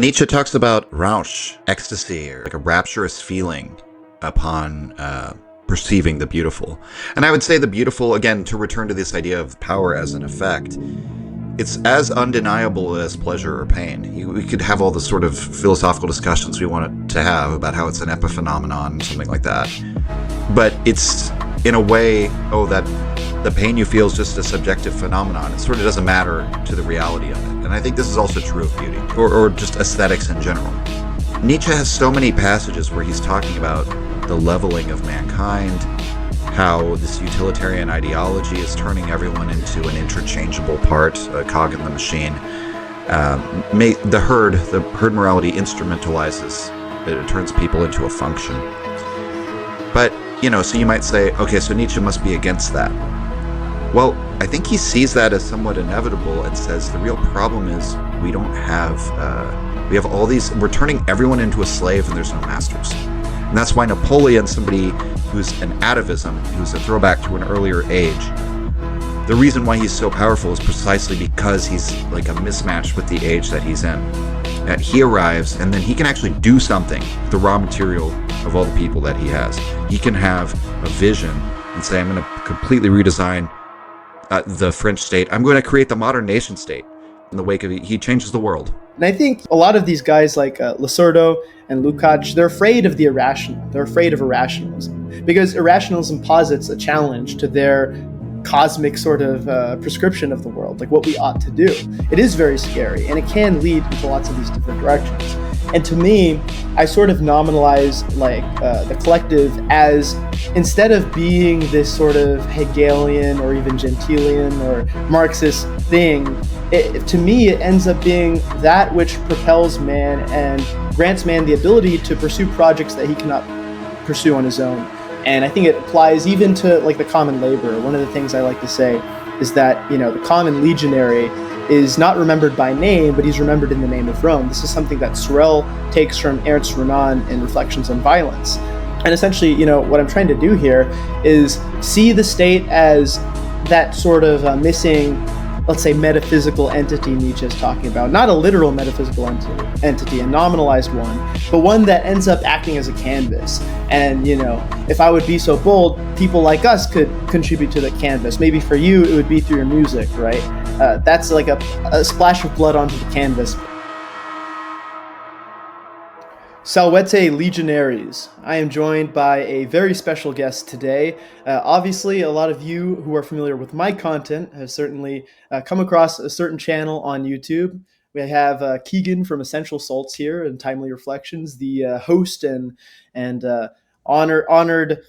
Nietzsche talks about Rausch, ecstasy, or like a rapturous feeling upon perceiving the beautiful. And I would say the beautiful, again, to return to this idea of power as an effect, it's as undeniable as pleasure or pain. We could have all the sort of philosophical discussions we want to have about how it's an epiphenomenon, something like that. But it's, in a way, that the pain you feel is just a subjective phenomenon. It sort of doesn't matter to the reality of it. And I think this is also true of beauty, or just aesthetics in general. Nietzsche has so many passages where he's talking about the leveling of mankind, how this utilitarian ideology is turning everyone into an interchangeable part, a cog in the machine. The herd morality instrumentalizes, it turns people into a function. But, so you might say, okay, so Nietzsche must be against that. Well, I think he sees that as somewhat inevitable and says the real problem is we have all these, we're turning everyone into a slave and there's no masters. And that's why Napoleon, somebody who's an atavism, who's a throwback to an earlier age, the reason why he's so powerful is precisely because he's like a mismatch with the age that he's in. He arrives and then he can actually do something with the raw material of all the people that he has. He can have a vision and say, I'm going to completely redesign the French state. I'm going to create the modern nation state. In the wake of it, he changes the world. And I think a lot of these guys like Lacerdo and Lukács, they're afraid of the irrational. They're afraid of irrationalism because irrationalism posits a challenge to their cosmic sort of prescription of the world, like what we ought to do. It is very scary and it can lead into lots of these different directions. And to me, I sort of nominalize the collective as, instead of being this sort of Hegelian or even Gentilian or Marxist thing, to me it ends up being that which propels man and grants man the ability to pursue projects that he cannot pursue on his own. And I think it applies even to like the common laborer. One of the things I like to say is that, the common legionary is not remembered by name, but he's remembered in the name of Rome. This is something that Sorel takes from Ernst Renan in Reflections on Violence. And essentially, what I'm trying to do here is see the state as that sort of missing, let's say, metaphysical entity Nietzsche is talking about. Not a literal metaphysical entity, a nominalized one, but one that ends up acting as a canvas. And, if I would be so bold, people like us could contribute to the canvas. Maybe for you, it would be through your music, right? That's like a splash of blood onto the canvas. Salvete Legionaries. I am joined by a very special guest today. Obviously, a lot of you who are familiar with my content have certainly come across a certain channel on YouTube. We have Keegan from Essentialsalts here in Timely Reflections, the host and honored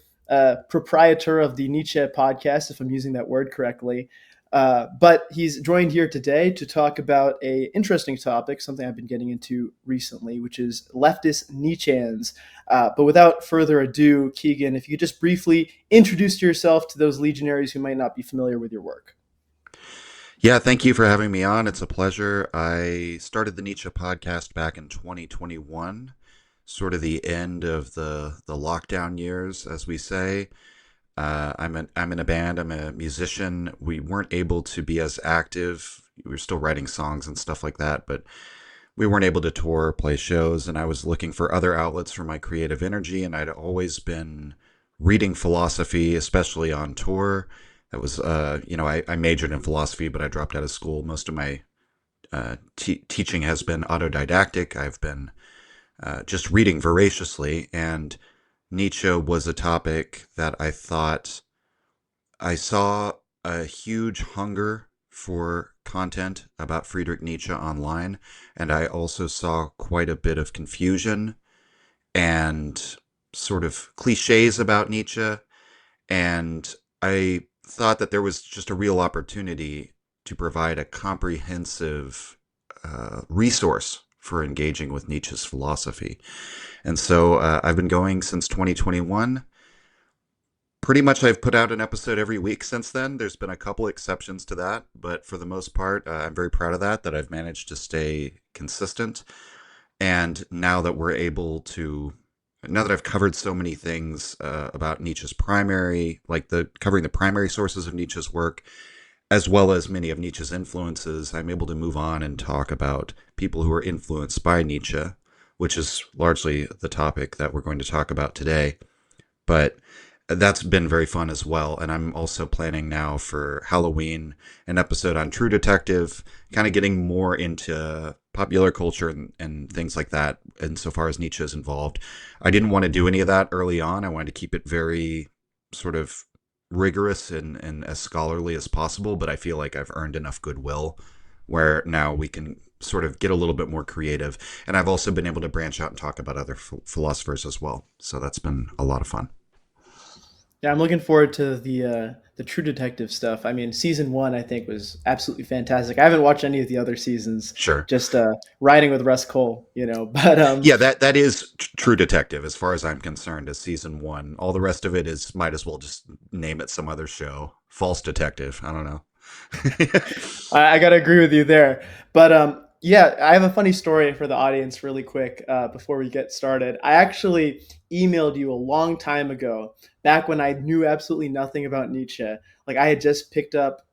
proprietor of the Nietzsche podcast, if I'm using that word correctly. But he's joined here today to talk about an interesting topic, something I've been getting into recently, which is Leftist Nietzscheans. But without further ado, Keegan, if you could just briefly introduce yourself to those legionaries who might not be familiar with your work. Yeah, thank you for having me on. It's a pleasure. I started the Nietzsche podcast back in 2021, sort of the end of the lockdown years, as we say. I'm in a band. I'm a musician. We weren't able to be as active. We were still writing songs and stuff like that, but we weren't able to tour, play shows, and I was looking for other outlets for my creative energy, and I'd always been reading philosophy, especially on tour. That was, I majored in philosophy, but I dropped out of school. Most of my teaching has been autodidactic. I've been just reading voraciously, and Nietzsche was a topic that I thought I saw a huge hunger for content about Friedrich Nietzsche online, and I also saw quite a bit of confusion and sort of cliches about Nietzsche, and I thought that there was just a real opportunity to provide a comprehensive resource for engaging with Nietzsche's philosophy. And so I've been going since 2021. Pretty much I've put out an episode every week since then. There's been a couple exceptions to that, but for the most part, I'm very proud of that I've managed to stay consistent. And now that I've covered so many things about Nietzsche's primary, covering the primary sources of Nietzsche's work, as well as many of Nietzsche's influences, I'm able to move on and talk about people who are influenced by Nietzsche, which is largely the topic that we're going to talk about today. But that's been very fun as well. And I'm also planning now for Halloween an episode on True Detective, kind of getting more into popular culture and things like that, insofar as Nietzsche is involved. I didn't want to do any of that early on. I wanted to keep it very sort of rigorous and as scholarly as possible, but I feel like I've earned enough goodwill where now we can sort of get a little bit more creative. And I've also been able to branch out and talk about other philosophers as well. So that's been a lot of fun. Yeah, I'm looking forward to the True Detective stuff. I mean, season one I think was absolutely fantastic. I haven't watched any of the other seasons. Sure. Just riding with Russ Cole, But Yeah, that is True Detective as far as I'm concerned as season one. All the rest of it is, might as well just name it some other show. False Detective. I don't know. I got to agree with you there. But yeah, I have a funny story for the audience, really quick, before we get started. I actually emailed you a long time ago, back when I knew absolutely nothing about Nietzsche. Like I had just picked up.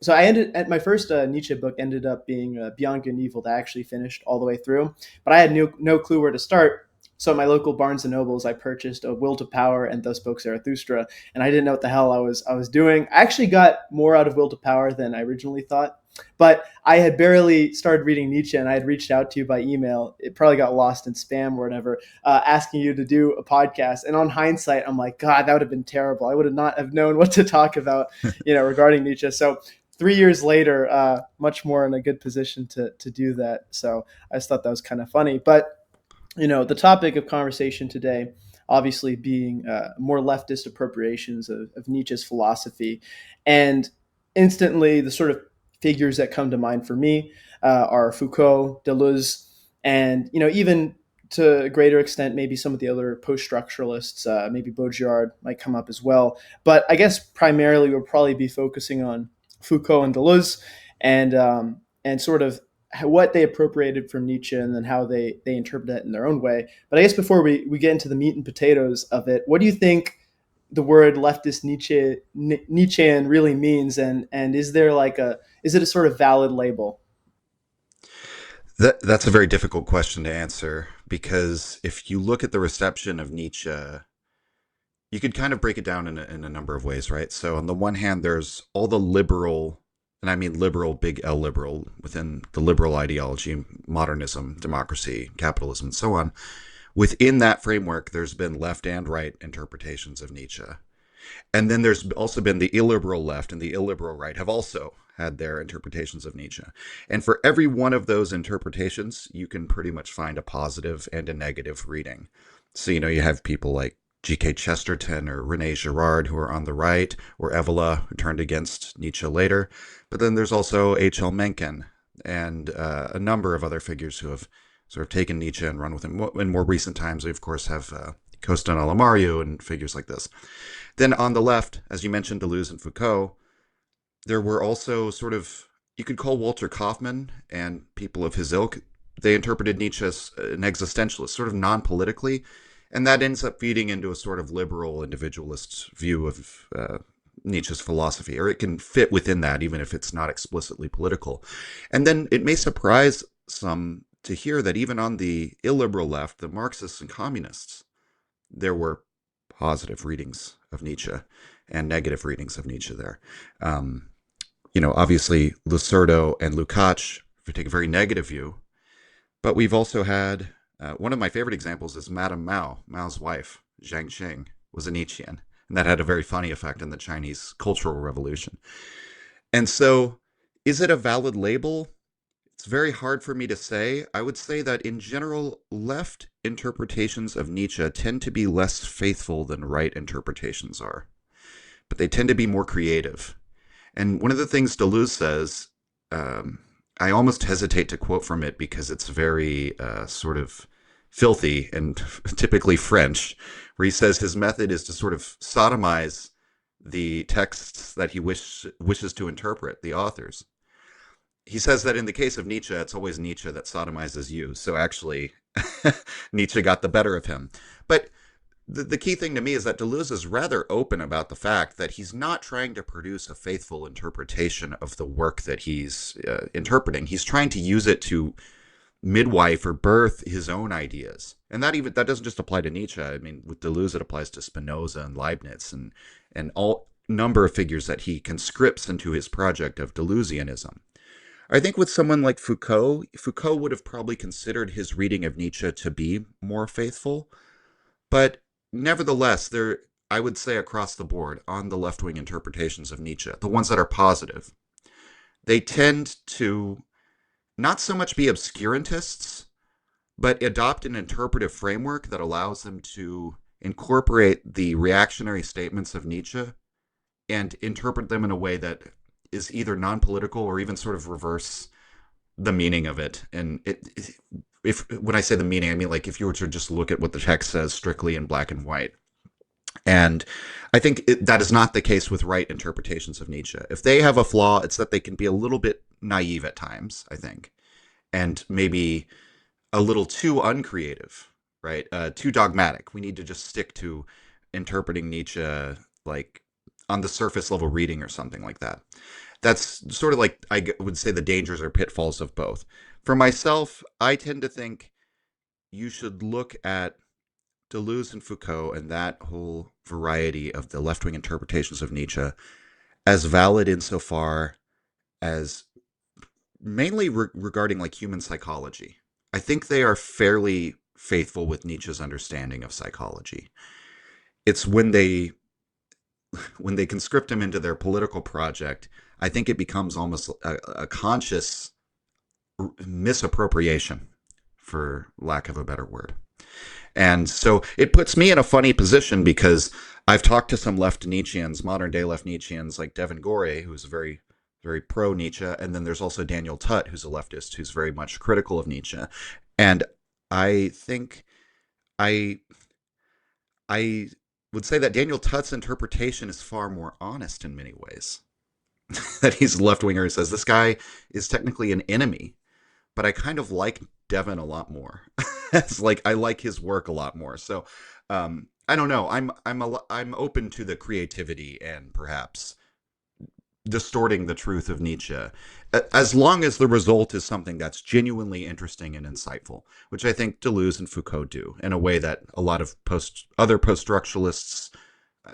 So I ended at my first Nietzsche book ended up being Beyond Good and Evil, that I actually finished all the way through, but I had no clue where to start. So at my local Barnes and Nobles, I purchased a Will to Power and Thus Spoke Zarathustra, and I didn't know what the hell I was doing. I actually got more out of Will to Power than I originally thought, but I had barely started reading Nietzsche, and I had reached out to you by email. It probably got lost in spam or whatever, asking you to do a podcast. And on hindsight, I'm like, God, that would have been terrible. I would have not have known what to talk about, regarding Nietzsche. So 3 years later, much more in a good position to do that. So I just thought that was kind of funny. But the topic of conversation today, obviously being more leftist appropriations of Nietzsche's philosophy. And instantly, the sort of figures that come to mind for me are Foucault, Deleuze, and, even to a greater extent, maybe some of the other post-structuralists, maybe Baudrillard might come up as well. But I guess primarily we'll probably be focusing on Foucault and Deleuze, and sort of what they appropriated from Nietzsche and then how they interpret it in their own way. But I guess before we get into the meat and potatoes of it, what do you think the word leftist Nietzschean really means? And is there is it a sort of valid label? That's a very difficult question to answer because if you look at the reception of Nietzsche, you could kind of break it down in a number of ways, right? So on the one hand, there's all the liberal, and I mean liberal, big L liberal, within the liberal ideology, modernism, democracy, capitalism, and so on. Within that framework, there's been left and right interpretations of Nietzsche. And then there's also been the illiberal left and the illiberal right have also had their interpretations of Nietzsche. And for every one of those interpretations, you can pretty much find a positive and a negative reading. So, you have people like G.K. Chesterton or René Girard who are on the right, or Evola, who turned against Nietzsche later. But then there's also H.L. Mencken and a number of other figures who have sort of taken Nietzsche and run with him. In more recent times, we, of course, have Costin Alamario and figures like this. Then on the left, as you mentioned, Deleuze and Foucault, there were also sort of, you could call Walter Kaufmann and people of his ilk, they interpreted Nietzsche as an existentialist, sort of non-politically, and that ends up feeding into a sort of liberal individualist view of Nietzsche's philosophy, or it can fit within that, even if it's not explicitly political. And then it may surprise some to hear that even on the illiberal left, the Marxists and communists, there were positive readings of Nietzsche and negative readings of Nietzsche there. Obviously, Lucerdo and Lukács take a very negative view, but we've also had one of my favorite examples is Madame Mao. Mao's wife, Jiang Qing, was a Nietzschean, and that had a very funny effect in the Chinese Cultural Revolution. And so, is it a valid label? It's very hard for me to say. I would say that in general, left interpretations of Nietzsche tend to be less faithful than right interpretations are, but they tend to be more creative. And one of the things Deleuze says, I almost hesitate to quote from it because it's very sort of filthy and typically French, where he says his method is to sort of sodomize the texts that he wishes to interpret, the authors. He says that in the case of Nietzsche, it's always Nietzsche that sodomizes you. So actually, Nietzsche got the better of him. But the key thing to me is that Deleuze is rather open about the fact that he's not trying to produce a faithful interpretation of the work that he's interpreting. He's trying to use it to midwife or birth his own ideas. And that doesn't just apply to Nietzsche. I mean, with Deleuze, it applies to Spinoza and Leibniz and all number of figures that he conscripts into his project of Deleuzianism. I think with someone like Foucault would have probably considered his reading of Nietzsche to be more faithful, but nevertheless, I would say across the board on the left-wing interpretations of Nietzsche, the ones that are positive, they tend to not so much be obscurantists, but adopt an interpretive framework that allows them to incorporate the reactionary statements of Nietzsche and interpret them in a way that is either non-political or even sort of reverse the meaning of it. And if when I say the meaning, I mean like if you were to just look at what the text says strictly in black and white. And I think that is not the case with right interpretations of Nietzsche. If they have a flaw, it's that they can be a little bit naive at times, I think, and maybe a little too uncreative, right? Too dogmatic. We need to just stick to interpreting Nietzsche like on the surface level reading or something like that. That's sort of like I would say the dangers or pitfalls of both. For myself, I tend to think you should look at Deleuze and Foucault and that whole variety of the left-wing interpretations of Nietzsche as valid insofar as mainly regarding like human psychology. I think they are fairly faithful with Nietzsche's understanding of psychology. It's when they conscript him into their political project, I think it becomes almost a conscious misappropriation, for lack of a better word. And so it puts me in a funny position because I've talked to some left Nietzscheans, modern day left Nietzscheans like Devin Gorey, who's very, very pro Nietzsche. And then there's also Daniel Tutt, who's a leftist, who's very much critical of Nietzsche. And I think I would say that Daniel Tutt's interpretation is far more honest in many ways. That he's a left winger who says this guy is technically an enemy, but I kind of like Devin a lot more. It's like I like his work a lot more. So I don't know. I'm open to the creativity and perhaps distorting the truth of Nietzsche, as long as the result is something that's genuinely interesting and insightful, which I think Deleuze and Foucault do in a way that a lot of other post-structuralists,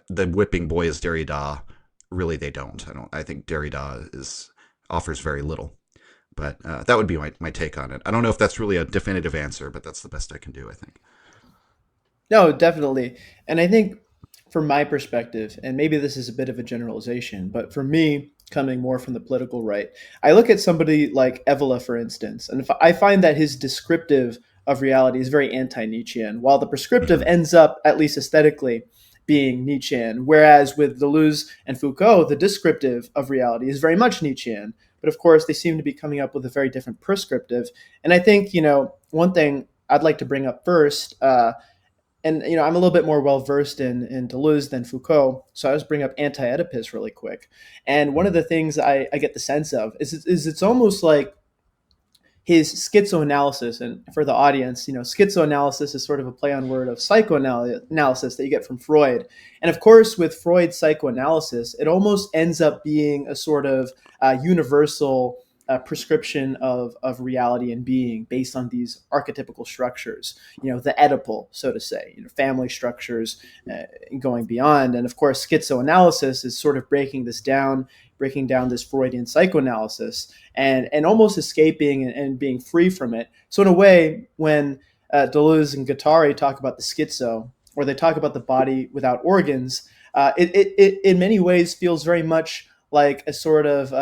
the whipping boy is Derrida, really they don't. I think Derrida offers very little. But that would be my take on it. I don't know if that's really a definitive answer, but that's the best I can do, I think. No, definitely. And I think from my perspective, and maybe this is a bit of a generalization, but for me, coming more from the political right, I look at somebody like Evola, for instance, and if I find that his descriptive of reality is very anti-Nietzschean, while the prescriptive Mm-hmm. ends up, at least aesthetically, being Nietzschean. Whereas with Deleuze and Foucault, the descriptive of reality is very much Nietzschean. But of course, they seem to be coming up with a very different prescriptive. And I think, one thing I'd like to bring up first, and I'm a little bit more well versed in Deleuze than Foucault, so I just bring up Anti-Oedipus really quick. And one of the things I get the sense of is it's almost like his schizoanalysis. And for the audience, schizoanalysis is sort of a play on word of psychoanalysis that you get from Freud. And of course, with Freud's psychoanalysis, it almost ends up being a sort of universal prescription of reality and being based on these archetypical structures, the Oedipal, so to say, family structures going beyond. And of course, schizoanalysis is sort of breaking down this Freudian psychoanalysis and almost escaping and being free from it. So in a way, when Deleuze and Guattari talk about the schizo, or they talk about the body without organs, it in many ways feels very much like a sort of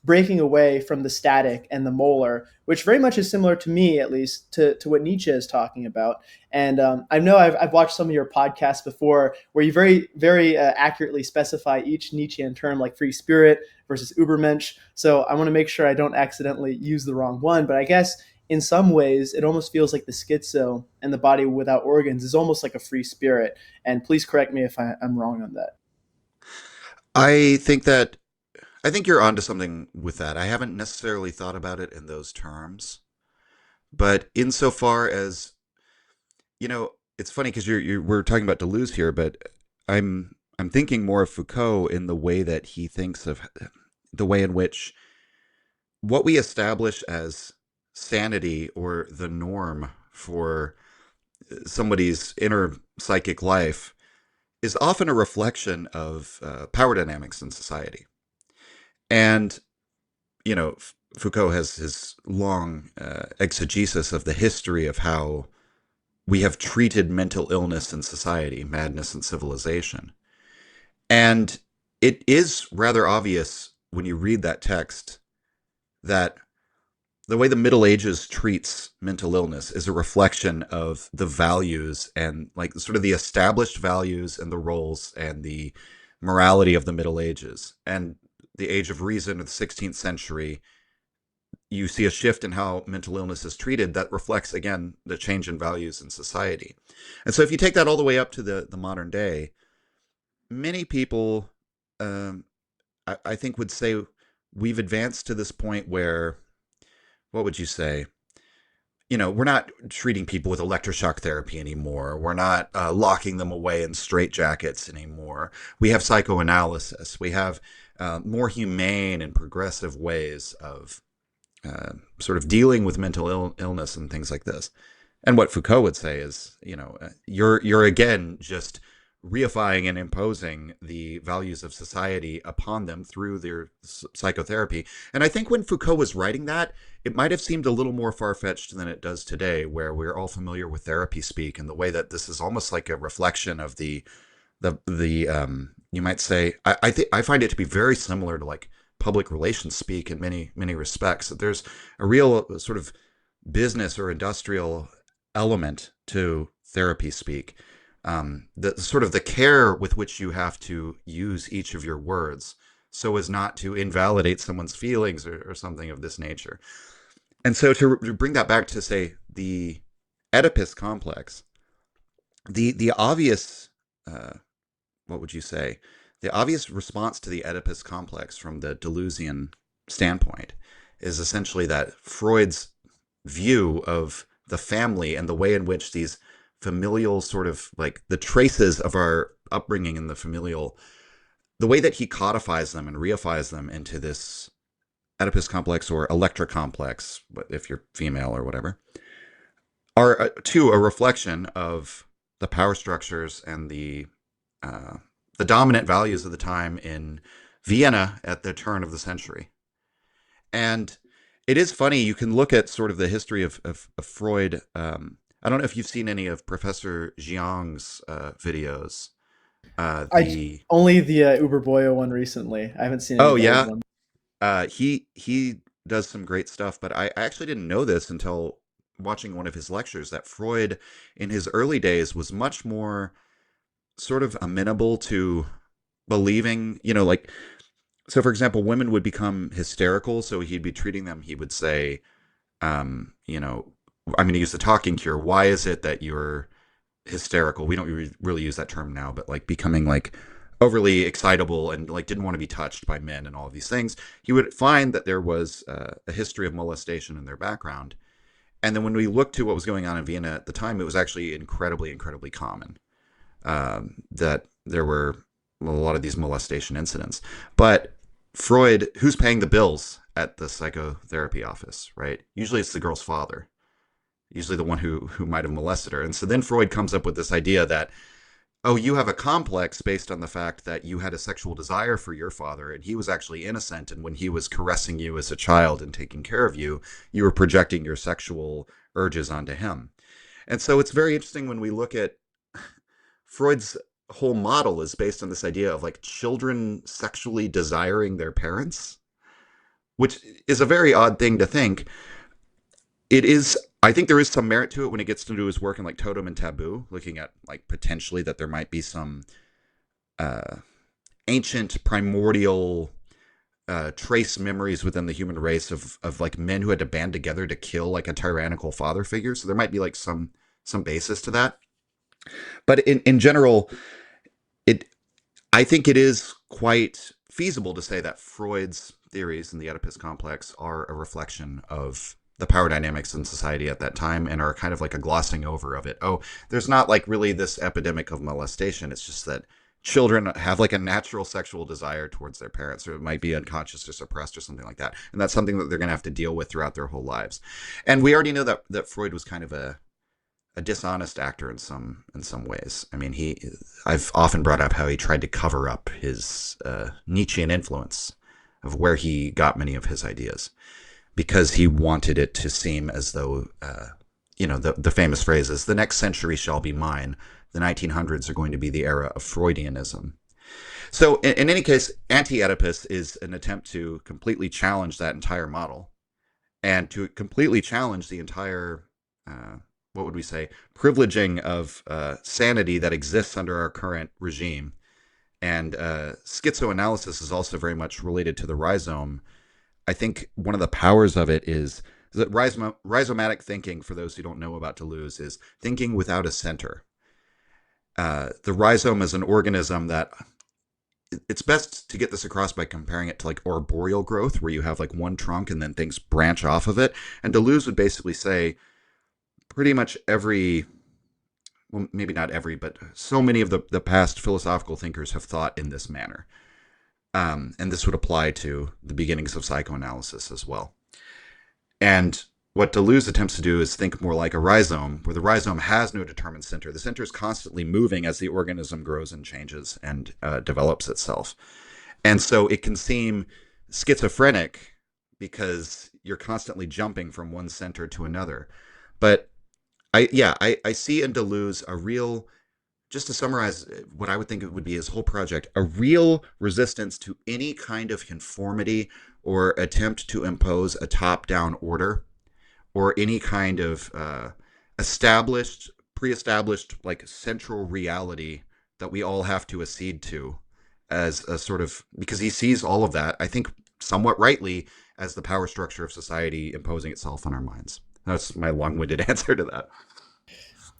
breaking away from the static and the molar, which very much is similar to me, at least, to what Nietzsche is talking about. And I know I've watched some of your podcasts before where you very, very accurately specify each Nietzschean term, like free spirit versus Übermensch. So I want to make sure I don't accidentally use the wrong one. But I guess in some ways, it almost feels like the schizo and the body without organs is almost like a free spirit. And please correct me if I'm wrong on that. I think that I think you're onto something with that. I haven't necessarily thought about it in those terms, but insofar as you know, it's funny because we're talking about Deleuze here, but I'm thinking more of Foucault in the way that he thinks of the way in which what we establish as sanity or the norm for somebody's inner psychic life is often a reflection of power dynamics in society. And, Foucault has his long exegesis of the history of how we have treated mental illness in society, madness in civilization. And it is rather obvious when you read that text that the way the Middle Ages treats mental illness is a reflection of the values and like sort of the established values and the roles and the morality of the Middle Ages. And the Age of Reason of the 16th century, you see a shift in how mental illness is treated that reflects, again, the change in values in society. And so if you take that all the way up to the modern day, many people, I think, would say we've advanced to this point where, what would you say? We're not treating people with electroshock therapy anymore. We're not locking them away in straitjackets anymore. We have psychoanalysis. We have more humane and progressive ways of sort of dealing with mental illness and things like this. And what Foucault would say is, you're again just reifying and imposing the values of society upon them through their psychotherapy. And I think when Foucault was writing that, it might have seemed a little more far-fetched than it does today, where we're all familiar with therapy speak and the way that this is almost like a reflection of the you might say, I think I find it to be very similar to like public relations speak in many respects. That there's a real sort of business or industrial element to therapy speak. The sort of the care with which you have to use each of your words so as not to invalidate someone's feelings or something of this nature. And so to bring that back to, say, the Oedipus complex, the obvious, what would you say, the obvious response to the Oedipus complex from the Deleuzian standpoint is essentially that Freud's view of the family and the way in which these familial sort of like the traces of our upbringing in the familial, the way that he codifies them and reifies them into this Oedipus complex or Electra complex, if you're female or whatever, are a reflection of the power structures and the dominant values of the time in Vienna at the turn of the century. And it is funny, you can look at sort of the history of Freud. I don't know if you've seen any of Professor Jiang's videos. Only the Uberboyo one recently. I haven't seen any Oh, of the old yeah. ones. He does some great stuff, but I actually didn't know this until watching one of his lectures, that Freud in his early days was much more sort of amenable to believing, like, so for example, women would become hysterical, so he'd be treating them, he would say, I'm going to use the talking cure. Why is it that you're hysterical? We don't really use that term now, but like becoming like overly excitable and like didn't want to be touched by men and all of these things. He would find that there was a history of molestation in their background. And then when we looked to what was going on in Vienna at the time, it was actually incredibly, incredibly common that there were a lot of these molestation incidents. But Freud, who's paying the bills at the psychotherapy office, right? Usually it's the girl's father, usually the one who might have molested her. And so then Freud comes up with this idea that, oh, you have a complex based on the fact that you had a sexual desire for your father and he was actually innocent. And when he was caressing you as a child and taking care of you, you were projecting your sexual urges onto him. And so it's very interesting when we look at Freud's whole model is based on this idea of like children sexually desiring their parents, which is a very odd thing to think. It is, I think there is some merit to it when it gets to do his work in like Totem and Taboo, looking at like potentially that there might be some ancient primordial trace memories within the human race of like men who had to band together to kill like a tyrannical father figure. So there might be like some basis to that. But in general, I think it is quite feasible to say that Freud's theories in the Oedipus complex are a reflection of the power dynamics in society at that time and are kind of like a glossing over of it. Oh, there's not like really this epidemic of molestation. It's just that children have like a natural sexual desire towards their parents, or it might be unconscious or suppressed or something like that. And that's something that they're going to have to deal with throughout their whole lives. And we already know that Freud was kind of a dishonest actor in some ways. I mean, I've often brought up how he tried to cover up his Nietzschean influence of where he got many of his ideas, because he wanted it to seem as though, the famous phrase is, the next century shall be mine. The 1900s are going to be the era of Freudianism. So in any case, Anti-Oedipus is an attempt to completely challenge that entire model and to completely challenge the entire, what would we say, privileging of sanity that exists under our current regime. And schizo-analysis is also very much related to the rhizome. I think one of the powers of it is that rhizomatic thinking, for those who don't know about Deleuze, is thinking without a center. The rhizome is an organism that, it's best to get this across by comparing it to like arboreal growth, where you have like one trunk and then things branch off of it. And Deleuze would basically say pretty much well, maybe not every, but so many of the past philosophical thinkers have thought in this manner. And this would apply to the beginnings of psychoanalysis as well. And what Deleuze attempts to do is think more like a rhizome, where the rhizome has no determined center. The center is constantly moving as the organism grows and changes and develops itself. And so it can seem schizophrenic because you're constantly jumping from one center to another. But I see in Deleuze a real, just to summarize what I would think it would be his whole project, a real resistance to any kind of conformity or attempt to impose a top-down order, or any kind of pre-established, like central reality that we all have to accede to as a sort of, because he sees all of that, I think somewhat rightly, as the power structure of society imposing itself on our minds. That's my long-winded answer to that.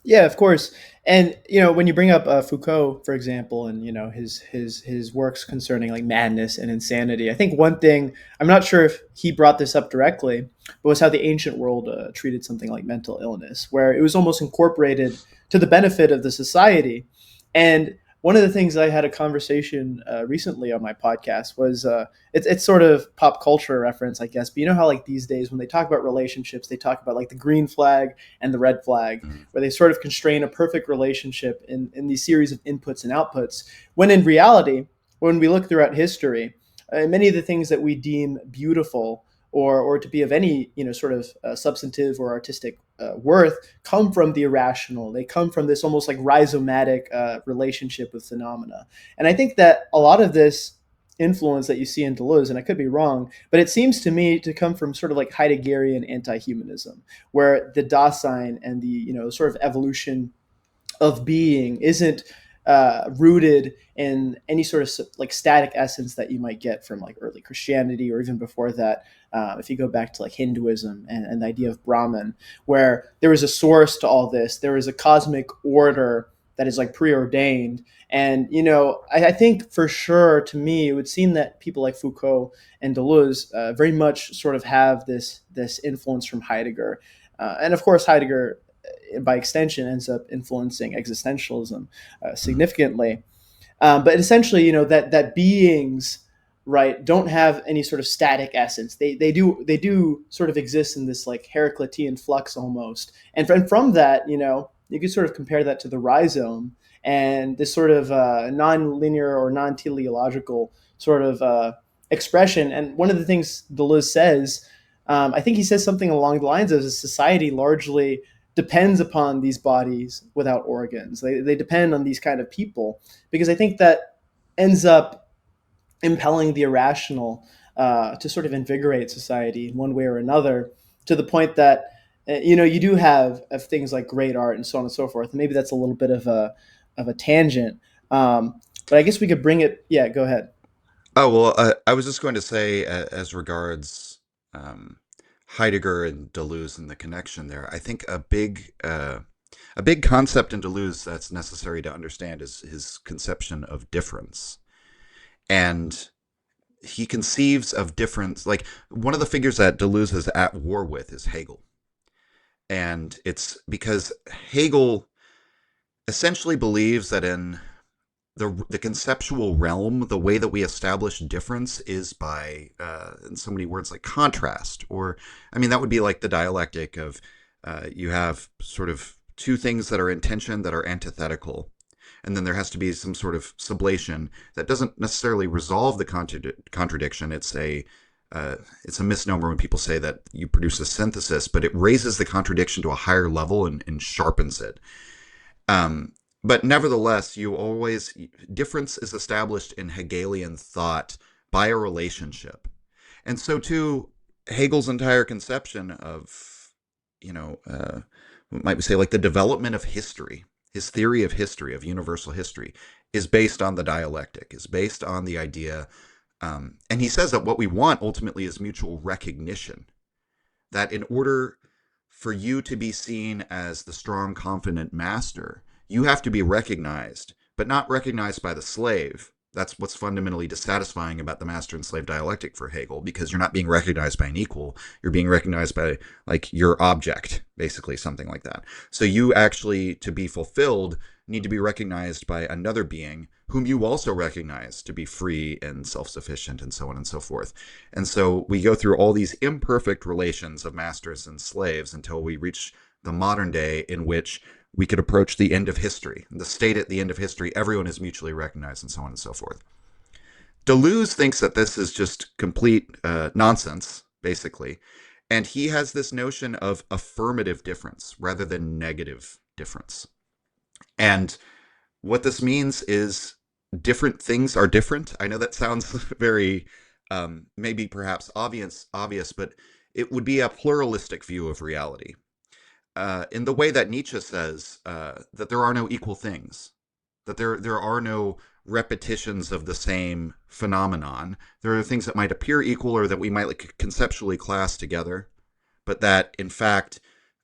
Yeah, of course. And when you bring up Foucault, for example, and his works concerning like madness and insanity, I think one thing, I'm not sure if he brought this up directly, but was how the ancient world treated something like mental illness, where it was almost incorporated to the benefit of the society. And one of the things I had a conversation recently on my podcast was it's sort of pop culture reference, I guess. But you know how like these days when they talk about relationships, they talk about like the green flag and the red flag, where they sort of constrain a perfect relationship in these series of inputs and outputs. When in reality, when we look throughout history, many of the things that we deem beautiful or to be of any sort of substantive or artistic worth come from the irrational. They come from this almost like rhizomatic relationship with phenomena. And I think that a lot of this influence that you see in Deleuze, and I could be wrong, but it seems to me to come from sort of like Heideggerian anti-humanism, where the Dasein and the sort of evolution of being isn't rooted in any sort of like static essence that you might get from like early Christianity or even before that. If you go back to like Hinduism and the idea of Brahman, where there is a source to all this, there is a cosmic order that is like preordained. And, I think for sure, to me, it would seem that people like Foucault and Deleuze very much sort of have this influence from Heidegger. And of course, Heidegger, by extension, ends up influencing existentialism significantly. But essentially, that beings, right, don't have any sort of static essence. They do sort of exist in this like Heraclitean flux almost. And from that, you could sort of compare that to the rhizome and this sort of non-linear or non-teleological sort of expression. And one of the things Deleuze says, I think he says something along the lines of society largely depends upon these bodies without organs. They depend on these kind of people, because I think that ends up impelling the irrational to sort of invigorate society in one way or another, to the point that you do have things like great art and so on and so forth. And maybe that's a little bit of a tangent, but I guess we could bring it. Yeah, go ahead. Oh, well, I was just going to say, as regards Heidegger and Deleuze and the connection there, I think a big concept in Deleuze that's necessary to understand is his conception of difference. And he conceives of difference. Like one of the figures that Deleuze is at war with is Hegel. And it's because Hegel essentially believes that in the conceptual realm, the way that we establish difference is by, in so many words, like contrast. Or, I mean, that would be like the dialectic of you have sort of two things that are in tension that are antithetical. And then there has to be some sort of sublation that doesn't necessarily resolve the contradiction. It's a misnomer when people say that you produce a synthesis, but it raises the contradiction to a higher level and sharpens it. But nevertheless, difference is established in Hegelian thought by a relationship. And so too, Hegel's entire conception of, what might we say, like the development of history, his theory of history, of universal history, is based on the dialectic, is based on the idea. And he says that what we want ultimately is mutual recognition. That in order for you to be seen as the strong, confident master, you have to be recognized, but not recognized by the slave. That's what's fundamentally dissatisfying about the master and slave dialectic for Hegel, because you're not being recognized by an equal. You're being recognized by like your object, basically, something like that. So you actually, to be fulfilled, need to be recognized by another being whom you also recognize to be free and self-sufficient and so on and so forth. And so we go through all these imperfect relations of masters and slaves until we reach the modern day, in which we could approach the end of history. The state at the end of history, everyone is mutually recognized and so on and so forth. Deleuze thinks that this is just complete nonsense, basically. And he has this notion of affirmative difference rather than negative difference. And what this means is different things are different. I know that sounds very, maybe perhaps obvious, but it would be a pluralistic view of reality. In the way that Nietzsche says that there are no equal things, that there are no repetitions of the same phenomenon. There are things that might appear equal or that we might like conceptually class together, but that in fact,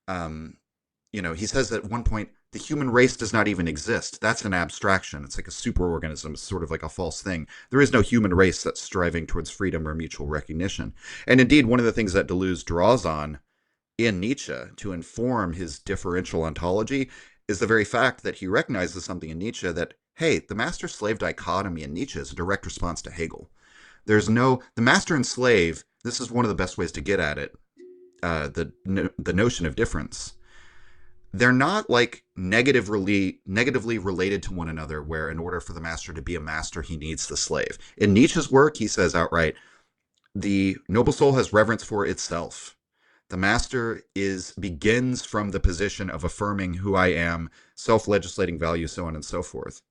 he says at one point, the human race does not even exist. That's an abstraction. It's like a superorganism. It's sort of like a false thing. There is no human race that's striving towards freedom or mutual recognition. And indeed, one of the things that Deleuze draws on in Nietzsche to inform his differential ontology is the very fact that he recognizes something in Nietzsche that, hey, the master-slave dichotomy in Nietzsche is a direct response to Hegel. The master and slave, this is one of the best ways to get at it, the notion of difference. They're not like negatively related to one another, where in order for the master to be a master, he needs the slave. In Nietzsche's work, he says outright, the noble soul has reverence for itself. The master begins from the position of affirming who I am, self-legislating value, so on and so forth.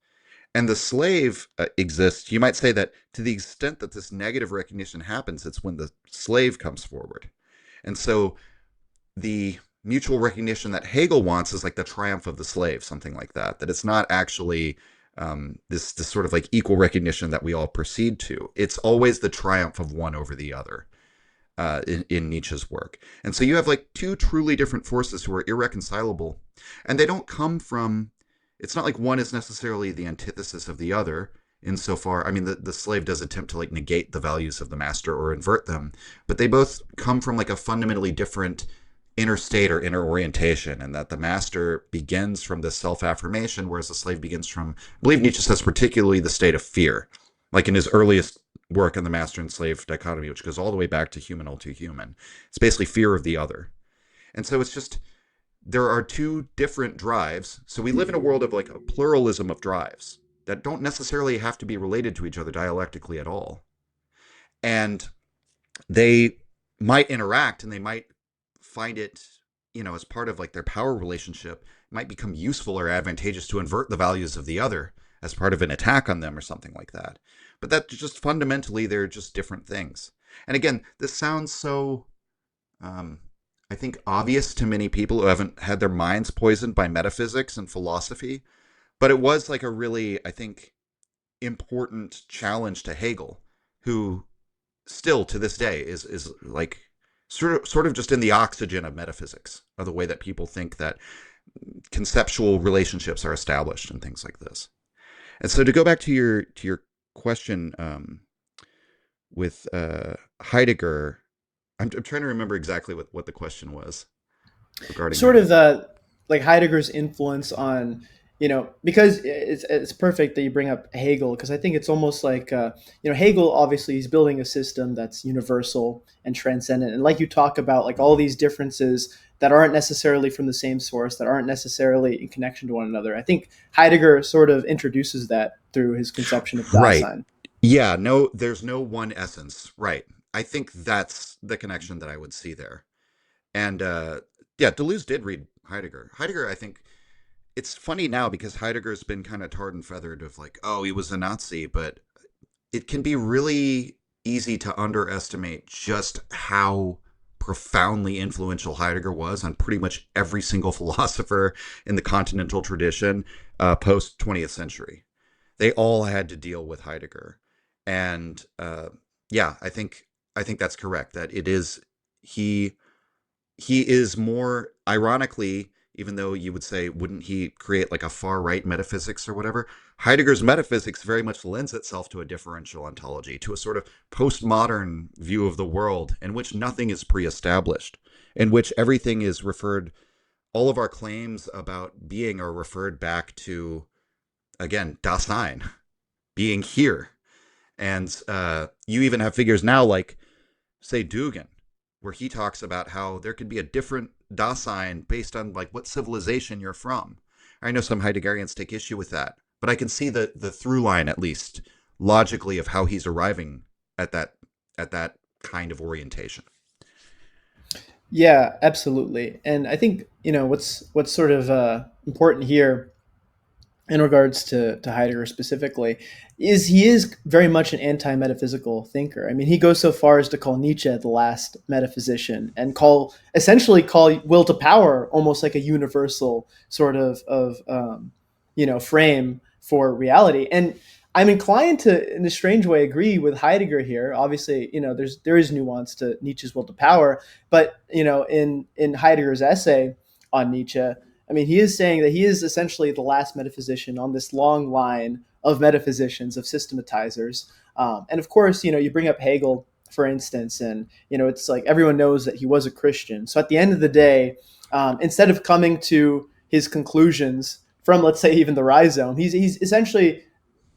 And the slave exists. You might say that to the extent that this negative recognition happens, it's when the slave comes forward. And so the mutual recognition that Hegel wants is like the triumph of the slave, something like that. That it's not actually this sort of like equal recognition that we all proceed to. It's always the triumph of one over the other. In Nietzsche's work. And so you have like two truly different forces who are irreconcilable, and they don't come from, it's not like one is necessarily the antithesis of the other insofar, I mean, the slave does attempt to like negate the values of the master or invert them, but they both come from like a fundamentally different inner state or inner orientation, and that the master begins from this self-affirmation, whereas the slave begins from, I believe Nietzsche says, particularly the state of fear, like in his earliest work on the master and slave dichotomy, which goes all the way back to human to human. It's basically fear of the other. And so it's just, there are two different drives. So we live in a world of like a pluralism of drives that don't necessarily have to be related to each other dialectically at all. And they might interact, and they might find it, as part of like their power relationship, it might become useful or advantageous to invert the values of the other as part of an attack on them or something like that. But that just fundamentally, they're just different things. And again, this sounds so, I think, obvious to many people who haven't had their minds poisoned by metaphysics and philosophy. But it was like a really, I think, important challenge to Hegel, who still to this day is like sort of just in the oxygen of metaphysics, of the way that people think that conceptual relationships are established and things like this. And so to go back to your question, with Heidegger. I'm trying to remember exactly what the question was regarding Sort Heidegger. of like Heidegger's influence on, because it's perfect that you bring up Hegel, because I think it's almost like Hegel, obviously he's building a system that's universal and transcendent, and like you talk about, like all these differences that aren't necessarily from the same source, that aren't necessarily in connection to one another. I think Heidegger sort of introduces that through his conception of Right. Dasein. Yeah, no, there's no one essence. Right. I think that's the connection that I would see there. And yeah, Deleuze did read Heidegger. Heidegger, I think it's funny now because Heidegger's been kind of tarred and feathered of like, oh, he was a Nazi, but it can be really easy to underestimate just how profoundly influential Heidegger was on pretty much every single philosopher in the continental tradition post 20th century. They all had to deal with Heidegger, and yeah, I think that's correct. That it is he he is more ironically, even though you would say, wouldn't he create like a far right metaphysics or whatever? Heidegger's metaphysics very much lends itself to a differential ontology, to a sort of postmodern view of the world in which nothing is pre established, in which everything is referred, all of our claims about being are referred back to, again, Dasein, being here. And you even have figures now like, say, Dugin, where he talks about how there could be a different Dasein based on like what civilization you're from. I know some Heideggerians take issue with that, but I can see the through line at least logically of how he's arriving at that kind of orientation. Yeah, absolutely. And I think what's sort of important here in regards to Heidegger specifically is he is very much an anti-metaphysical thinker. I mean, he goes so far as to call Nietzsche the last metaphysician and essentially call will to power almost like a universal sort of frame for reality. And I'm inclined to, in a strange way, agree with Heidegger here. Obviously, there is nuance to Nietzsche's will to power, but in Heidegger's essay on Nietzsche, I mean, he is saying that he is essentially the last metaphysician on this long line of metaphysicians, of systematizers. And of course, you bring up Hegel, for instance, and, it's like everyone knows that he was a Christian. So at the end of the day, instead of coming to his conclusions from, let's say, even the rhizome, he's essentially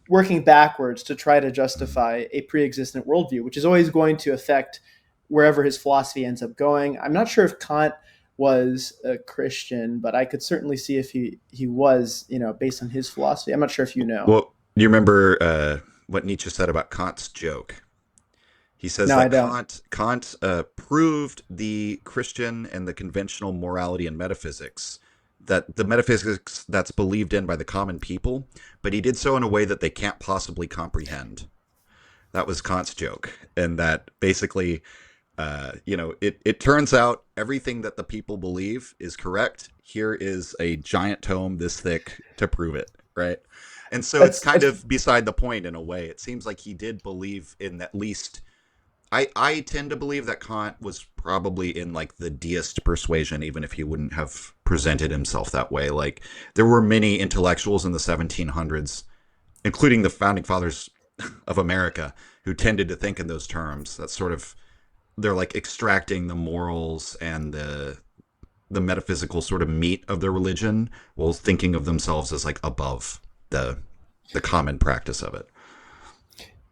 working backwards to try to justify a pre-existent worldview, which is always going to affect wherever his philosophy ends up going. I'm not sure if Kant was a Christian, but I could certainly see if he was, based on his philosophy. I'm not sure if you know. Well, you remember what Nietzsche said about Kant's joke? He says No, I that don't. Kant proved the Christian and the conventional morality and metaphysics, that the metaphysics that's believed in by the common people, but he did so in a way that they can't possibly comprehend. That was Kant's joke, and that basically, it turns out everything that the people believe is correct. Here is a giant tome this thick to prove it, right? And so it's That's kind it's of beside the point in a way. It seems like he did believe in at least I tend to believe that Kant was probably in like the deist persuasion, even if he wouldn't have presented himself that way. Like there were many intellectuals in the 1700s, including the founding fathers of America, who tended to think in those terms. That's sort of they're like extracting the morals and the metaphysical sort of meat of their religion while thinking of themselves as like above the the common practice of it.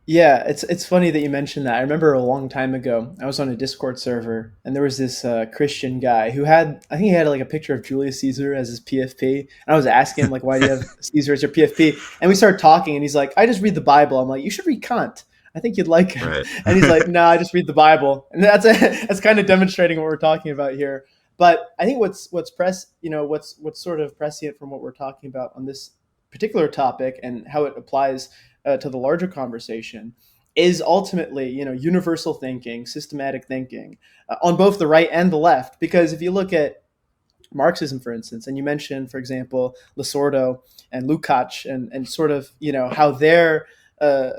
Yeah, it's funny that you mentioned that. I remember a long time ago, I was on a Discord server, and there was this Christian guy who I think he had like a picture of Julius Caesar as his PFP. And I was asking him like, "Why do you have Caesar as your PFP?" And we started talking, and he's like, "I just read the Bible." I'm like, "You should read Kant. I think you'd like him." Right. And he's like, "No, I just read the Bible." And that's kind of demonstrating what we're talking about here. But I think what's sort of prescient from what we're talking about on this particular topic and how it applies to the larger conversation is ultimately universal thinking, systematic thinking on both the right and the left. Because if you look at Marxism, for instance, and you mentioned, for example, Lasordo and Lukács, and sort of how their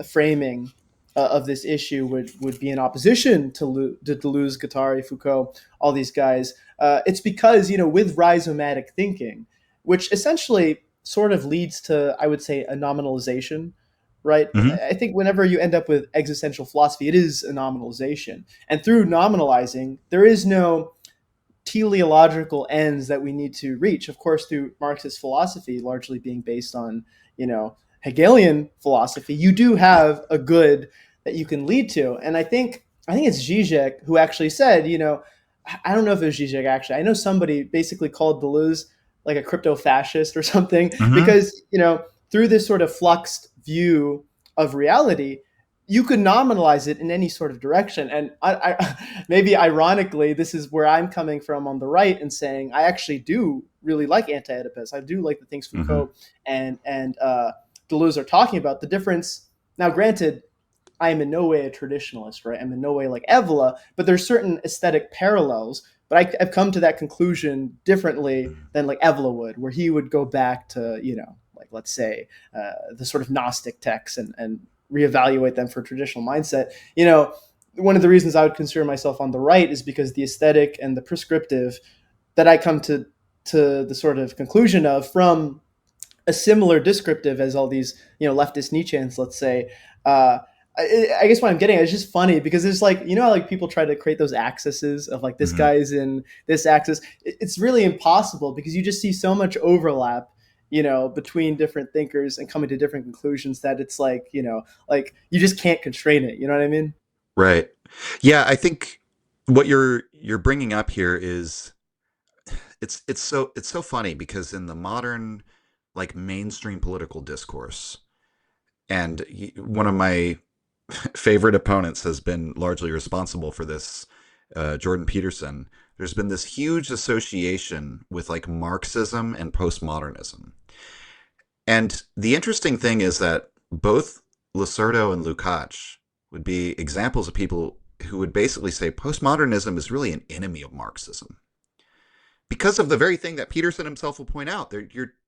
framing of this issue would be in opposition to Deleuze, Guattari, Foucault, all these guys. It's because with rhizomatic thinking, which essentially sort of leads to, I would say, a nominalization right? Hmm. I think whenever you end up with existential philosophy, it is a nominalization. And through nominalizing, there is no teleological ends that we need to reach. Of course, through Marxist philosophy, largely being based on, Hegelian philosophy, you do have a good that you can lead to. And I think it's Zizek who actually said, I don't know if it was Zizek actually. I know somebody basically called Deleuze like a crypto fascist or something Hmm. because, through this sort of fluxed view of reality, you could nominalize it in any sort of direction. And maybe ironically, this is where I'm coming from on the right and saying I actually do really like Anti-Oedipus. I do like the things Hmm. Foucault and Deleuze are talking about. The difference now, granted, I am in no way a traditionalist, right? I'm in no way like Evola, but there's certain aesthetic parallels. But I've come to that conclusion differently than like Evola would, where he would go back to, like let's say the sort of Gnostic texts and reevaluate them for traditional mindset. One of the reasons I would consider myself on the right is because the aesthetic and the prescriptive that I come to the sort of conclusion of from a similar descriptive as all these leftist Nietzscheans, let's say. I guess what I'm getting at is just funny because it's like how like people try to create those axes of like this Hmm. guy's in this axis. It's really impossible because you just see so much overlap between different thinkers and coming to different conclusions that it's like you just can't constrain it. You know what I mean? Right. Yeah, I think what you're bringing up here is it's so funny because in the modern like mainstream political discourse, and one of my favorite opponents has been largely responsible for this, Jordan Peterson. There's been this huge association with like Marxism and postmodernism. And the interesting thing is that both Lacerdo and Lukács would be examples of people who would basically say postmodernism is really an enemy of Marxism because of the very thing that Peterson himself will point out.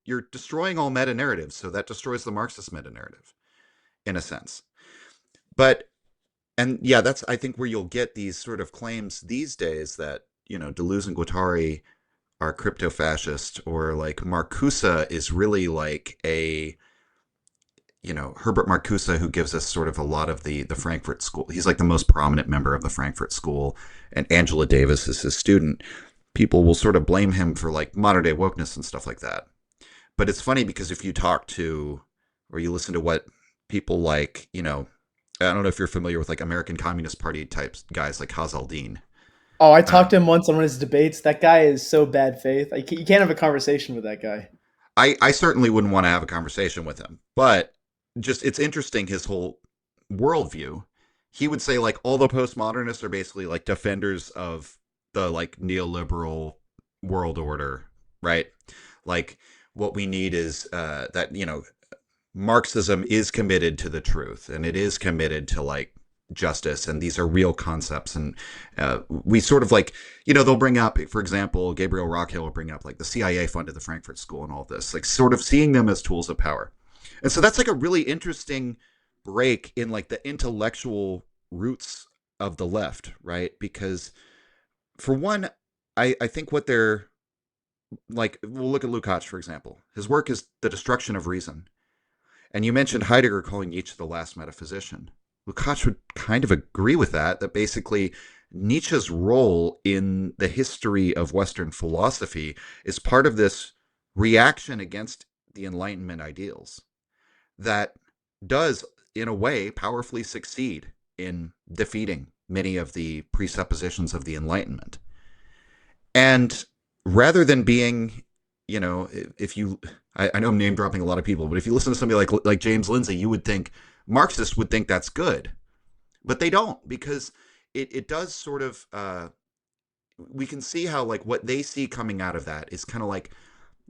You're destroying all meta narratives, so that destroys the Marxist meta narrative in a sense. But and yeah, that's I think where you'll get these sort of claims these days that Deleuze and Guattari are crypto fascist, or like Marcuse is really like a Herbert Marcuse, who gives us sort of a lot of the Frankfurt School. He's like the most prominent member of the Frankfurt School, and Angela Davis is his student. People will sort of blame him for like modern day wokeness and stuff like that. But it's funny because if you talk to or you listen to what people like, I don't know if you're familiar with like American Communist Party types guys like Hazaldin. Oh, I talked Um, to him once on one of his debates. That guy is so bad faith. Like, you can't have a conversation with that guy. I certainly wouldn't want to have a conversation with him, but just it's interesting his whole worldview. He would say like all the postmodernists are basically like defenders of the like neoliberal world order, right? Like what we need is that Marxism is committed to the truth and it is committed to like justice, and these are real concepts. And we sort of like they'll bring up, for example, Gabriel Rockhill will bring up like the CIA funded the Frankfurt School and all this, like sort of seeing them as tools of power. And so that's like a really interesting break in like the intellectual roots of the left, right? Because for one, I think what they're like, we'll look at Lukács, for example. His work is The Destruction of Reason. And you mentioned Heidegger calling Nietzsche the last metaphysician. Lukács would kind of agree with that basically Nietzsche's role in the history of Western philosophy is part of this reaction against the Enlightenment ideals that does, in a way, powerfully succeed in defeating many of the presuppositions of the Enlightenment. And rather than being, if you, I know I'm name dropping a lot of people, but if you listen to somebody like James Lindsay, you would think Marxists would think that's good, but they don't, because it does sort of. We can see how like what they see coming out of that is kind of like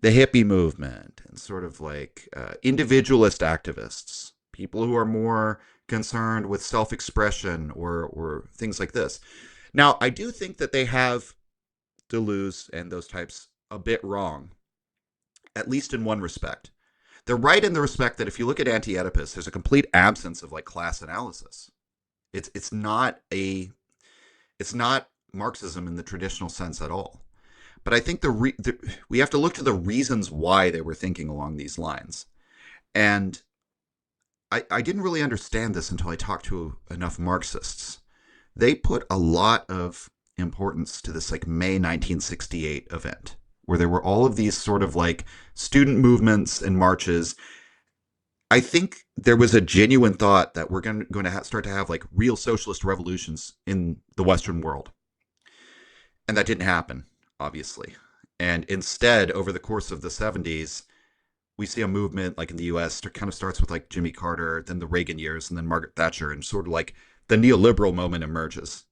the hippie movement and sort of like individualist activists, people who are more concerned with self-expression or things like this. Now, I do think that they have Deleuze and those types a bit wrong, at least in one respect. They're right in the respect that if you look at Anti-Oedipus, there's a complete absence of like class analysis. It's not Marxism in the traditional sense at all. But I think we have to look to the reasons why they were thinking along these lines. And I didn't really understand this until I talked to enough Marxists. They put a lot of importance to this like May 1968 event where there were all of these sort of like student movements and marches. I think there was a genuine thought that we're going to start to have like real socialist revolutions in the Western world. And that didn't happen, obviously. And instead, over the course of the 70s, we see a movement like in the US that kind of starts with like Jimmy Carter, then the Reagan years, and then Margaret Thatcher, and sort of like the neoliberal moment emerges.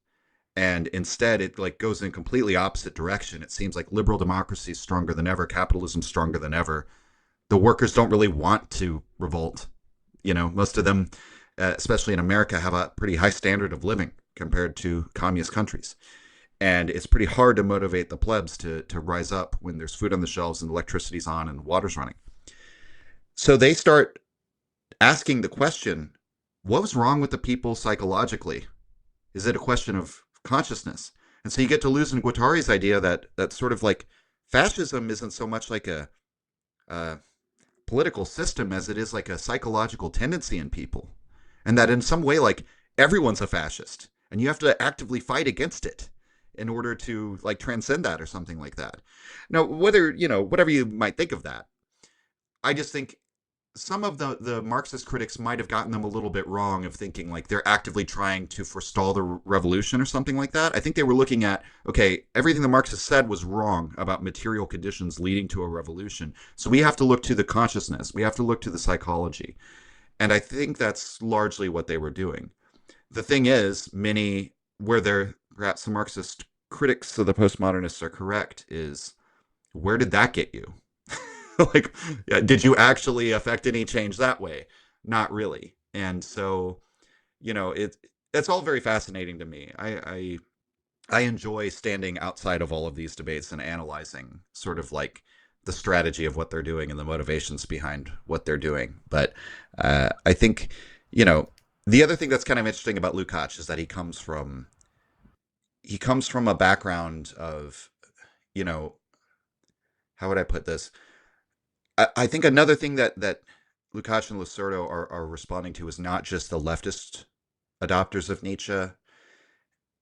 And instead, it like goes in completely opposite direction. It seems like liberal democracy is stronger than ever, capitalism stronger than ever. The workers don't really want to revolt. You know, most of them, especially in America, have a pretty high standard of living compared to communist countries. And it's pretty hard to motivate the plebs to rise up when there's food on the shelves and electricity's on and water's running. So they start asking the question, what was wrong with the people psychologically? Is it a question of consciousness? And so you get Deleuze and Guattari's idea that sort of like fascism isn't so much like a political system as it is like a psychological tendency in people. And that in some way, like everyone's a fascist and you have to actively fight against it in order to like transcend that or something like that. Now, whether, you know, whatever you might think of that, I just think some of the Marxist critics might have gotten them a little bit wrong of thinking like they're actively trying to forestall the revolution or something like that. I think they were looking at, okay, everything the Marxists said was wrong about material conditions leading to a revolution. So we have to look to the consciousness. We have to look to the psychology. And I think that's largely what they were doing. The thing is, many, where they're perhaps the Marxist critics of the postmodernists are correct, is where did that get you? Like, yeah, did you actually affect any change that way? Not really. And so, you know, it's all very fascinating to me. I enjoy standing outside of all of these debates and analyzing sort of like the strategy of what they're doing and the motivations behind what they're doing. But I think, you know, the other thing that's kind of interesting about Lukács is that he comes from a background of, you know, how would I put this? I think another thing that Lukács and Lucerdo are responding to is not just the leftist adopters of Nietzsche.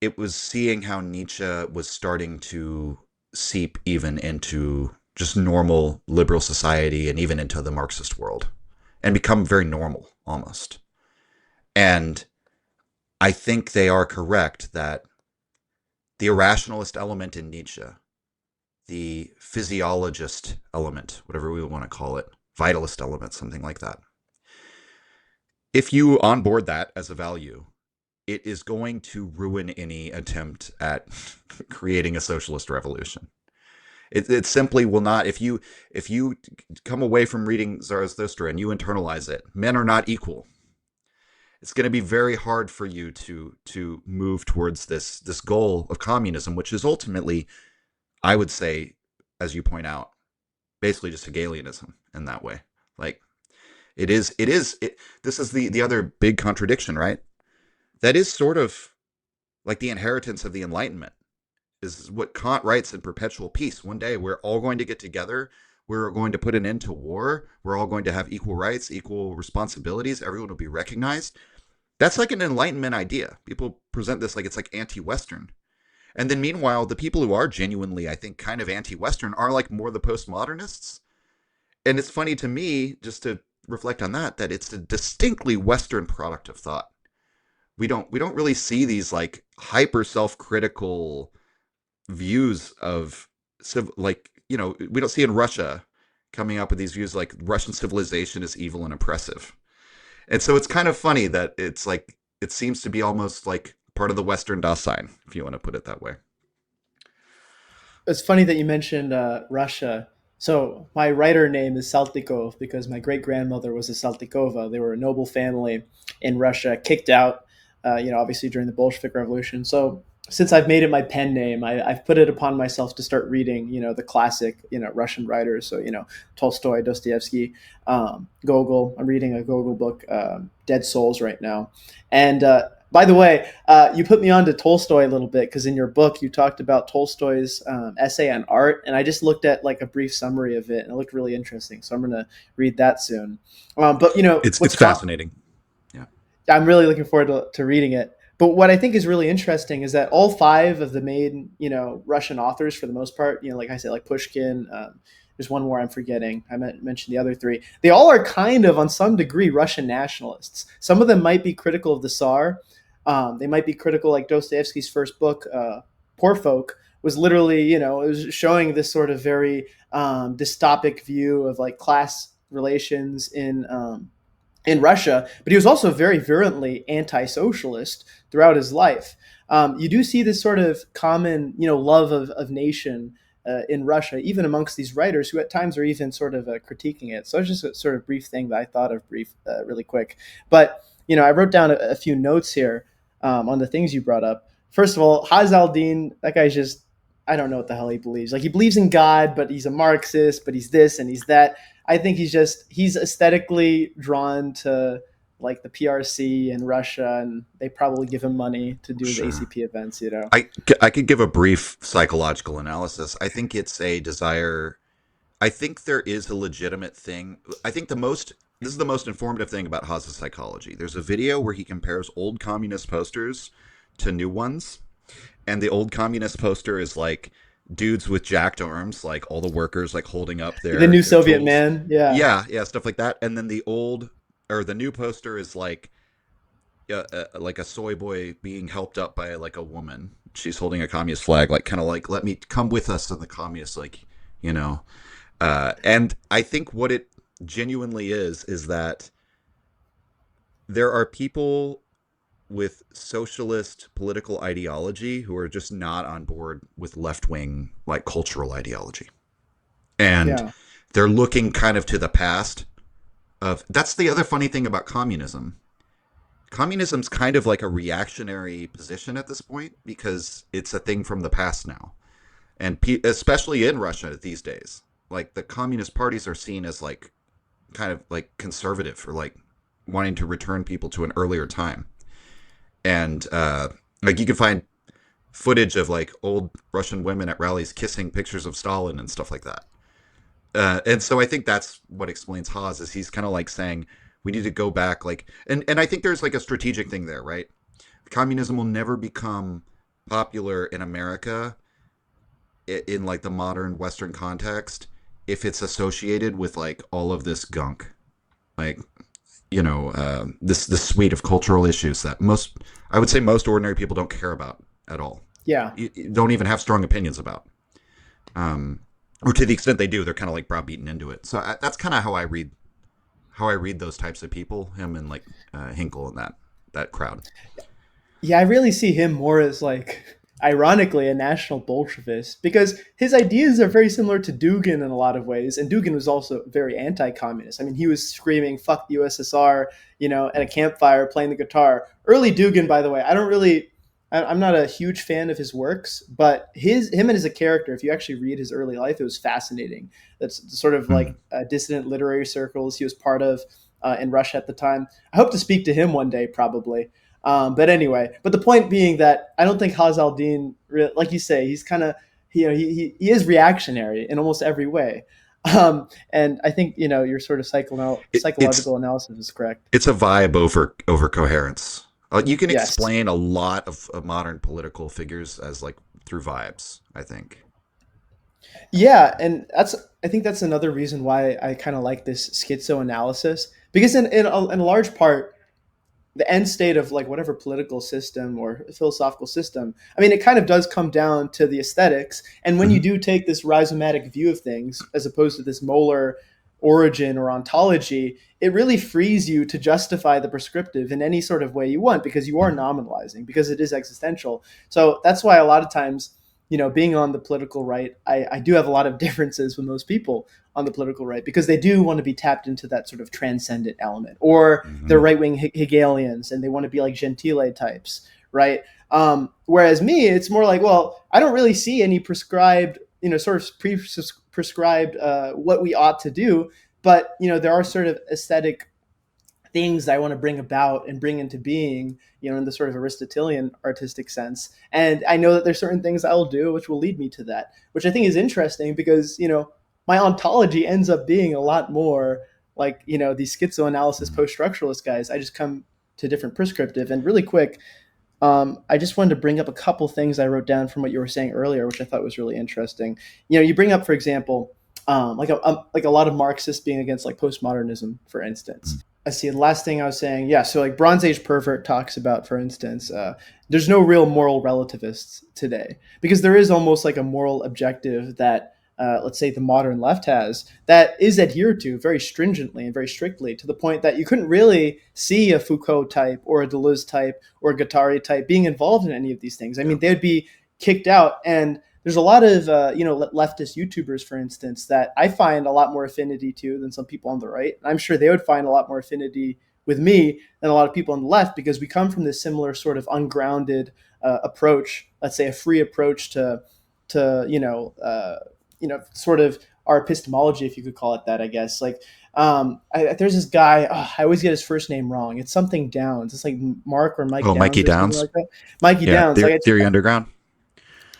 It was seeing how Nietzsche was starting to seep even into just normal liberal society and even into the Marxist world and become very normal almost. And I think they are correct that the irrationalist element in Nietzsche, the physiologist element, whatever we want to call it, vitalist element, something like that. If you onboard that as a value, it is going to ruin any attempt at creating a socialist revolution. It simply will not. If you come away from reading Zarathustra and you internalize it, men are not equal. It's going to be very hard for you to move towards this goal of communism, which is ultimately, I would say, as you point out, basically just Hegelianism in that way. Like this is the other big contradiction, right? That is sort of like the inheritance of the Enlightenment, is what Kant writes in Perpetual Peace. One day we're all going to get together. We're going to put an end to war. We're all going to have equal rights, equal responsibilities. Everyone will be recognized. That's like an Enlightenment idea. People present this like it's like anti-Western. And then meanwhile, the people who are genuinely, I think, kind of anti-Western are like more the postmodernists. And it's funny to me, just to reflect on that it's a distinctly Western product of thought. We don't really see these like hyper self-critical views of like, you know, we don't see in Russia coming up with these views like Russian civilization is evil and oppressive. And so it's kind of funny that it's like it seems to be almost like part of the Western Dasein, if you want to put it that way. It's funny that you mentioned Russia. So my writer name is Saltykov because my great grandmother was a Saltykova. They were a noble family in Russia, kicked out, obviously during the Bolshevik Revolution. So since I've made it my pen name, I've put it upon myself to start reading, the classic, Russian writers. So, Tolstoy, Dostoevsky, Gogol. I'm reading a Gogol book, Dead Souls, right now. And by the way, you put me on to Tolstoy a little bit because in your book you talked about Tolstoy's essay on art, and I just looked at like a brief summary of it, and it looked really interesting. So I'm going to read that soon. But It's fascinating. I'm really looking forward to reading it. But what I think is really interesting is that all five of the main, Russian authors, for the most part, like I said, like Pushkin, there's one more I'm forgetting. I mentioned the other three. They all are kind of, on some degree, Russian nationalists. Some of them might be critical of the Tsar. They might be critical, like Dostoevsky's first book, Poor Folk, was literally, it was showing this sort of very dystopic view of like class relations in Russia, but he was also very virulently anti-socialist throughout his life. You do see this sort of common, love of nation in Russia, even amongst these writers who at times are even sort of critiquing it. So it's just a sort of brief thing that I thought of really quick. But, I wrote down a few notes here on the things you brought up. First of all, Haz al-Din, that guy's just, I don't know what the hell he believes. Like, he believes in God, but he's a Marxist, but he's this and he's that. I think he's aesthetically drawn to like the PRC in Russia, and they probably give him money to do the Sure. ACP events. I could give a brief psychological analysis. I think it's a desire. I think there is a legitimate thing. I think this is the most informative thing about Haas's psychology. There's a video where he compares old communist posters to new ones, and the old communist poster is like dudes with jacked arms, like all the workers like holding up The new their Soviet tools. man, yeah. Yeah, yeah, stuff like that. And then the new poster is like a soy boy being helped up by like a woman. She's holding a communist flag, like kind of like let me come with us in the communist, like you know. And I think what it genuinely is that there are people with socialist political ideology who are just not on board with left wing like cultural ideology, and Yeah. they're looking kind of to the past. Of that's the other funny thing about communism. Communism's kind of like a reactionary position at this point because it's a thing from the past now, and especially in Russia these days, like the communist parties are seen as like kind of like conservative or like wanting to return people to an earlier time, and like you can find footage of like old Russian women at rallies kissing pictures of Stalin and stuff like that. And so I think that's what explains Haas is he's kind of like saying we need to go back like and I think there's like a strategic thing there, right? Communism will never become popular in America in like the modern Western context if it's associated with like all of this gunk, like this suite of cultural issues that I would say most ordinary people don't care about at all. Yeah. You don't even have strong opinions about. Um, or to the extent they do, they're kind of like browbeaten into it. So that's kind of how I read those types of people, him and like Hinkle and that crowd. Yeah, I really see him more as like, ironically, a national Bolshevist because his ideas are very similar to Dugin in a lot of ways, and Dugin was also very anti-communist. I mean, he was screaming "fuck the USSR," at a campfire playing the guitar. Early Dugin, by the way, I'm not a huge fan of his works, but him and as a character, if you actually read his early life, it was fascinating. That's sort of Hmm. like dissident literary circles he was part of in Russia at the time. I hope to speak to him one day, probably. But anyway, but the point being that I don't think Haz al-Din, like you say, he's kind of, he is reactionary in almost every way. And I think, your sort of It's psychological analysis is correct. it's a vibe over coherence. You can Yes. explain a lot of modern political figures as like through vibes. I think. Yeah, and I think that's another reason why I kind of like this schizo-analysis because in a large part the end state of like whatever political system or philosophical system, I mean, it kind of does come down to the aesthetics. And when you Hmm. do take this rhizomatic view of things as opposed to this molar origin or ontology, it really frees you to justify the prescriptive in any sort of way you want because you are nominalizing, because it is existential. So that's why a lot of times, being on the political right, I do have a lot of differences with most people on the political right because they do want to be tapped into that sort of transcendent element, or they're Hmm. right wing Hegelians and they want to be like Gentile types, right? Whereas me, it's more like, well, I don't really see any prescribed, sort of prescribed what we ought to do, but there are sort of aesthetic things that I want to bring about and bring into being, in the sort of Aristotelian artistic sense. And I know that there's certain things I'll do which will lead me to that, which I think is interesting because, my ontology ends up being a lot more like, these schizoanalysis post-structuralist guys. I just come to different prescriptive. And really quick, I just wanted to bring up a couple things I wrote down from what you were saying earlier, which I thought was really interesting. You bring up, for example, like a lot of Marxists being against like postmodernism, for instance. I see the last thing I was saying. Yeah, so like Bronze Age Pervert talks about, for instance, there's no real moral relativists today because there is almost like a moral objective that, let's say, the modern left has that is adhered to very stringently and very strictly to the point that you couldn't really see a Foucault type or a Deleuze type or a Guattari type being involved in any of these things. I mean, they'd be kicked out. And there's a lot of leftist YouTubers, for instance, that I find a lot more affinity to than some people on the right. And I'm sure they would find a lot more affinity with me than a lot of people on the left because we come from this similar sort of ungrounded approach, let's say a free approach to sort of our epistemology, if you could call it that, I guess. Like, there's this guy, I always get his first name wrong. It's something Downs. It's like Mark or Mike Oh, Downs Mikey or something Downs. like that. Mikey Downs. Theory Underground.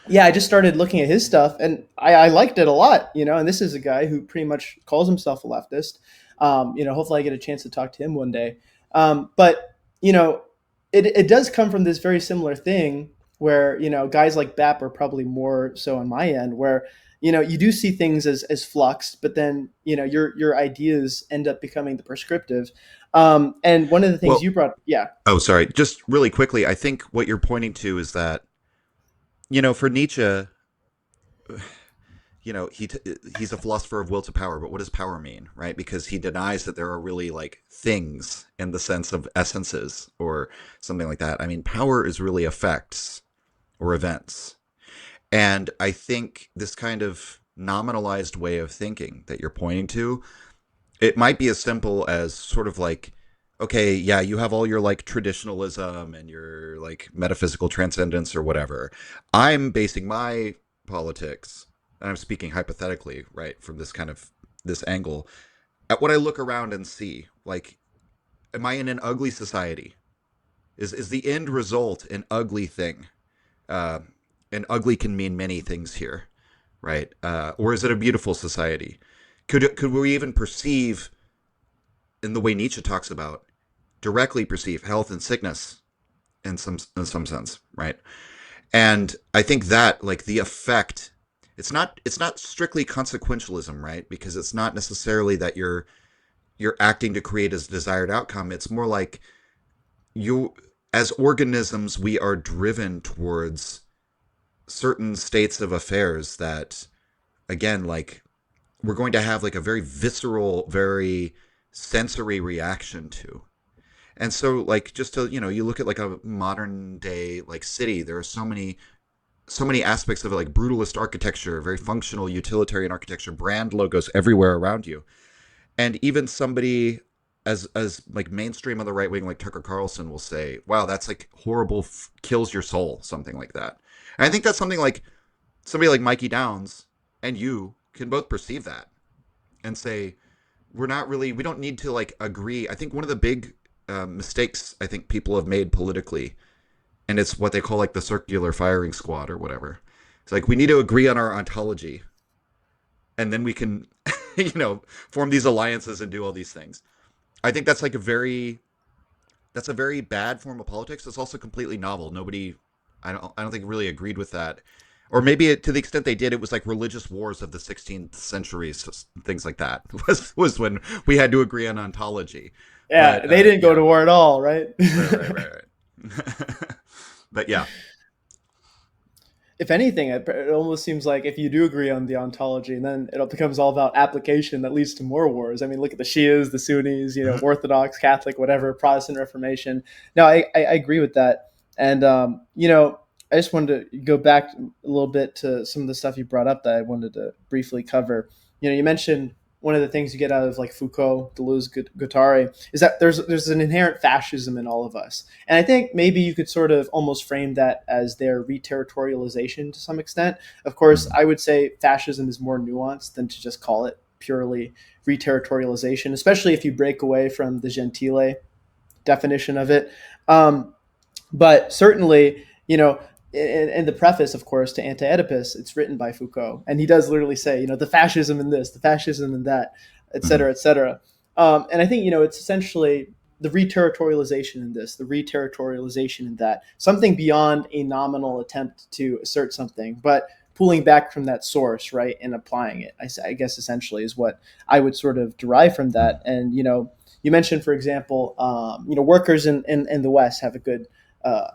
Yeah, I just started looking at his stuff and I liked it a lot, and this is a guy who pretty much calls himself a leftist. Hopefully I get a chance to talk to him one day. But it does come from this very similar thing where, guys like BAP are probably more so on my end where, you do see things as flux, but then, your ideas end up becoming the prescriptive. And one of the things you brought, yeah. Oh, sorry. Just really quickly, I think what you're pointing to is that, for Nietzsche, he's a philosopher of will to power, but what does power mean, right? Because he denies that there are really like things in the sense of essences or something like that. I mean, power is really effects or events. And I think this kind of nominalized way of thinking that you're pointing to, it might be as simple as sort of like, okay, yeah, you have all your like traditionalism and your like metaphysical transcendence or whatever. I'm basing my politics, and I'm speaking hypothetically, right, from this angle, at what I look around and see. Like, am I in an ugly society? Is the end result an ugly thing? And ugly can mean many things here, right? Or is it a beautiful society? Could we even perceive, in the way Nietzsche talks about, directly perceive health and sickness in some sense, right? And I think that like the effect, it's not strictly consequentialism, right? Because it's not necessarily that you're acting to create a desired outcome. It's more like as organisms, we are driven towards certain states of affairs that, again, like we're going to have like a very visceral, very sensory reaction to. And so like just to, you look at like a modern day like city, there are so many aspects of it, like brutalist architecture, very functional utilitarian architecture, brand logos everywhere around you. And even somebody as like mainstream on the right wing like Tucker Carlson will say, wow, that's like horrible, kills your soul, something like that. And I think that's something like somebody like Mikey Downs and you can both perceive that and say, we don't need to like agree. I think one of the big mistakes I think people have made politically, and it's what they call like the circular firing squad or whatever. It's like, we need to agree on our ontology and then we can, form these alliances and do all these things. I think that's like a very bad form of politics. It's also completely novel. Nobody, I don't think really agreed with that. Or maybe to the extent they did, it was like religious wars of the 16th century, things like that was when we had to agree on ontology. Yeah, but, they didn't go to war at all, right? Right. But yeah. If anything, it almost seems like if you do agree on the ontology, and then it becomes all about application that leads to more wars. I mean, look at the Shias, the Sunnis, Orthodox, Catholic, whatever, Protestant Reformation. No, I agree with that. And, I just wanted to go back a little bit to some of the stuff you brought up that I wanted to briefly cover. You mentioned one of the things you get out of like Foucault, Deleuze, Guattari is that there's an inherent fascism in all of us. And I think maybe you could sort of almost frame that as their reterritorialization to some extent. Of course, I would say fascism is more nuanced than to just call it purely reterritorialization, especially if you break away from the Gentile definition of it. But certainly, in the preface, of course, to Anti-Oedipus, it's written by Foucault. And he does literally say, the fascism in this, the fascism in that, et cetera, et cetera. And I think, it's essentially the reterritorialization in this, the reterritorialization in that, something beyond a nominal attempt to assert something, but pulling back from that source, right, and applying it. I guess essentially is what I would sort of derive from that. And you mentioned, for example, workers in the West have uh,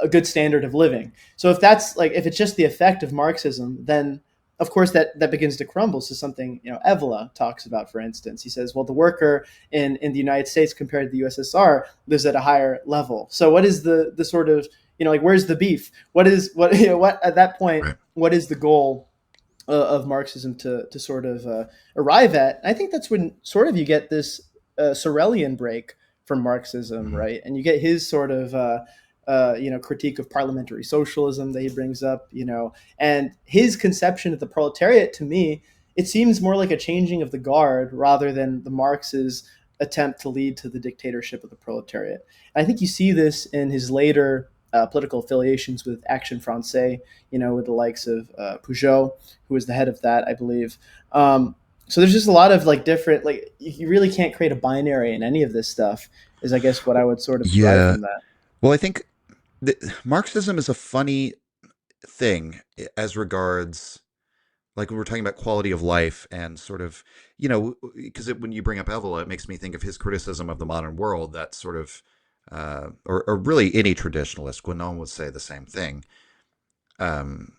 a good standard of living. So if it's just the effect of Marxism, then of course that begins to crumble. So something Evola talks about, for instance, he says, well, the worker in the United States compared to the USSR lives at a higher level. So what is the sort of where's the beef? What at that point? Right. What is the goal of Marxism to sort of arrive at? I think that's when sort of you get this Sorelian break from Marxism, Mhm. right? And you get his sort of critique of parliamentary socialism that he brings up, and his conception of the proletariat. To me, it seems more like a changing of the guard rather than the Marx's attempt to lead to the dictatorship of the proletariat. And I think you see this in his later political affiliations with Action Française, with the likes of Peugeot, who was the head of that, I believe. So there's just a lot of different, you really can't create a binary in any of this stuff, is I guess what I would sort of derive Yeah. from that. Well, I think Marxism is a funny thing as regards, like when we're talking about quality of life and sort of, because when you bring up Evola, it makes me think of his criticism of the modern world, that sort of, or really any traditionalist, Guénon would say the same thing. Um,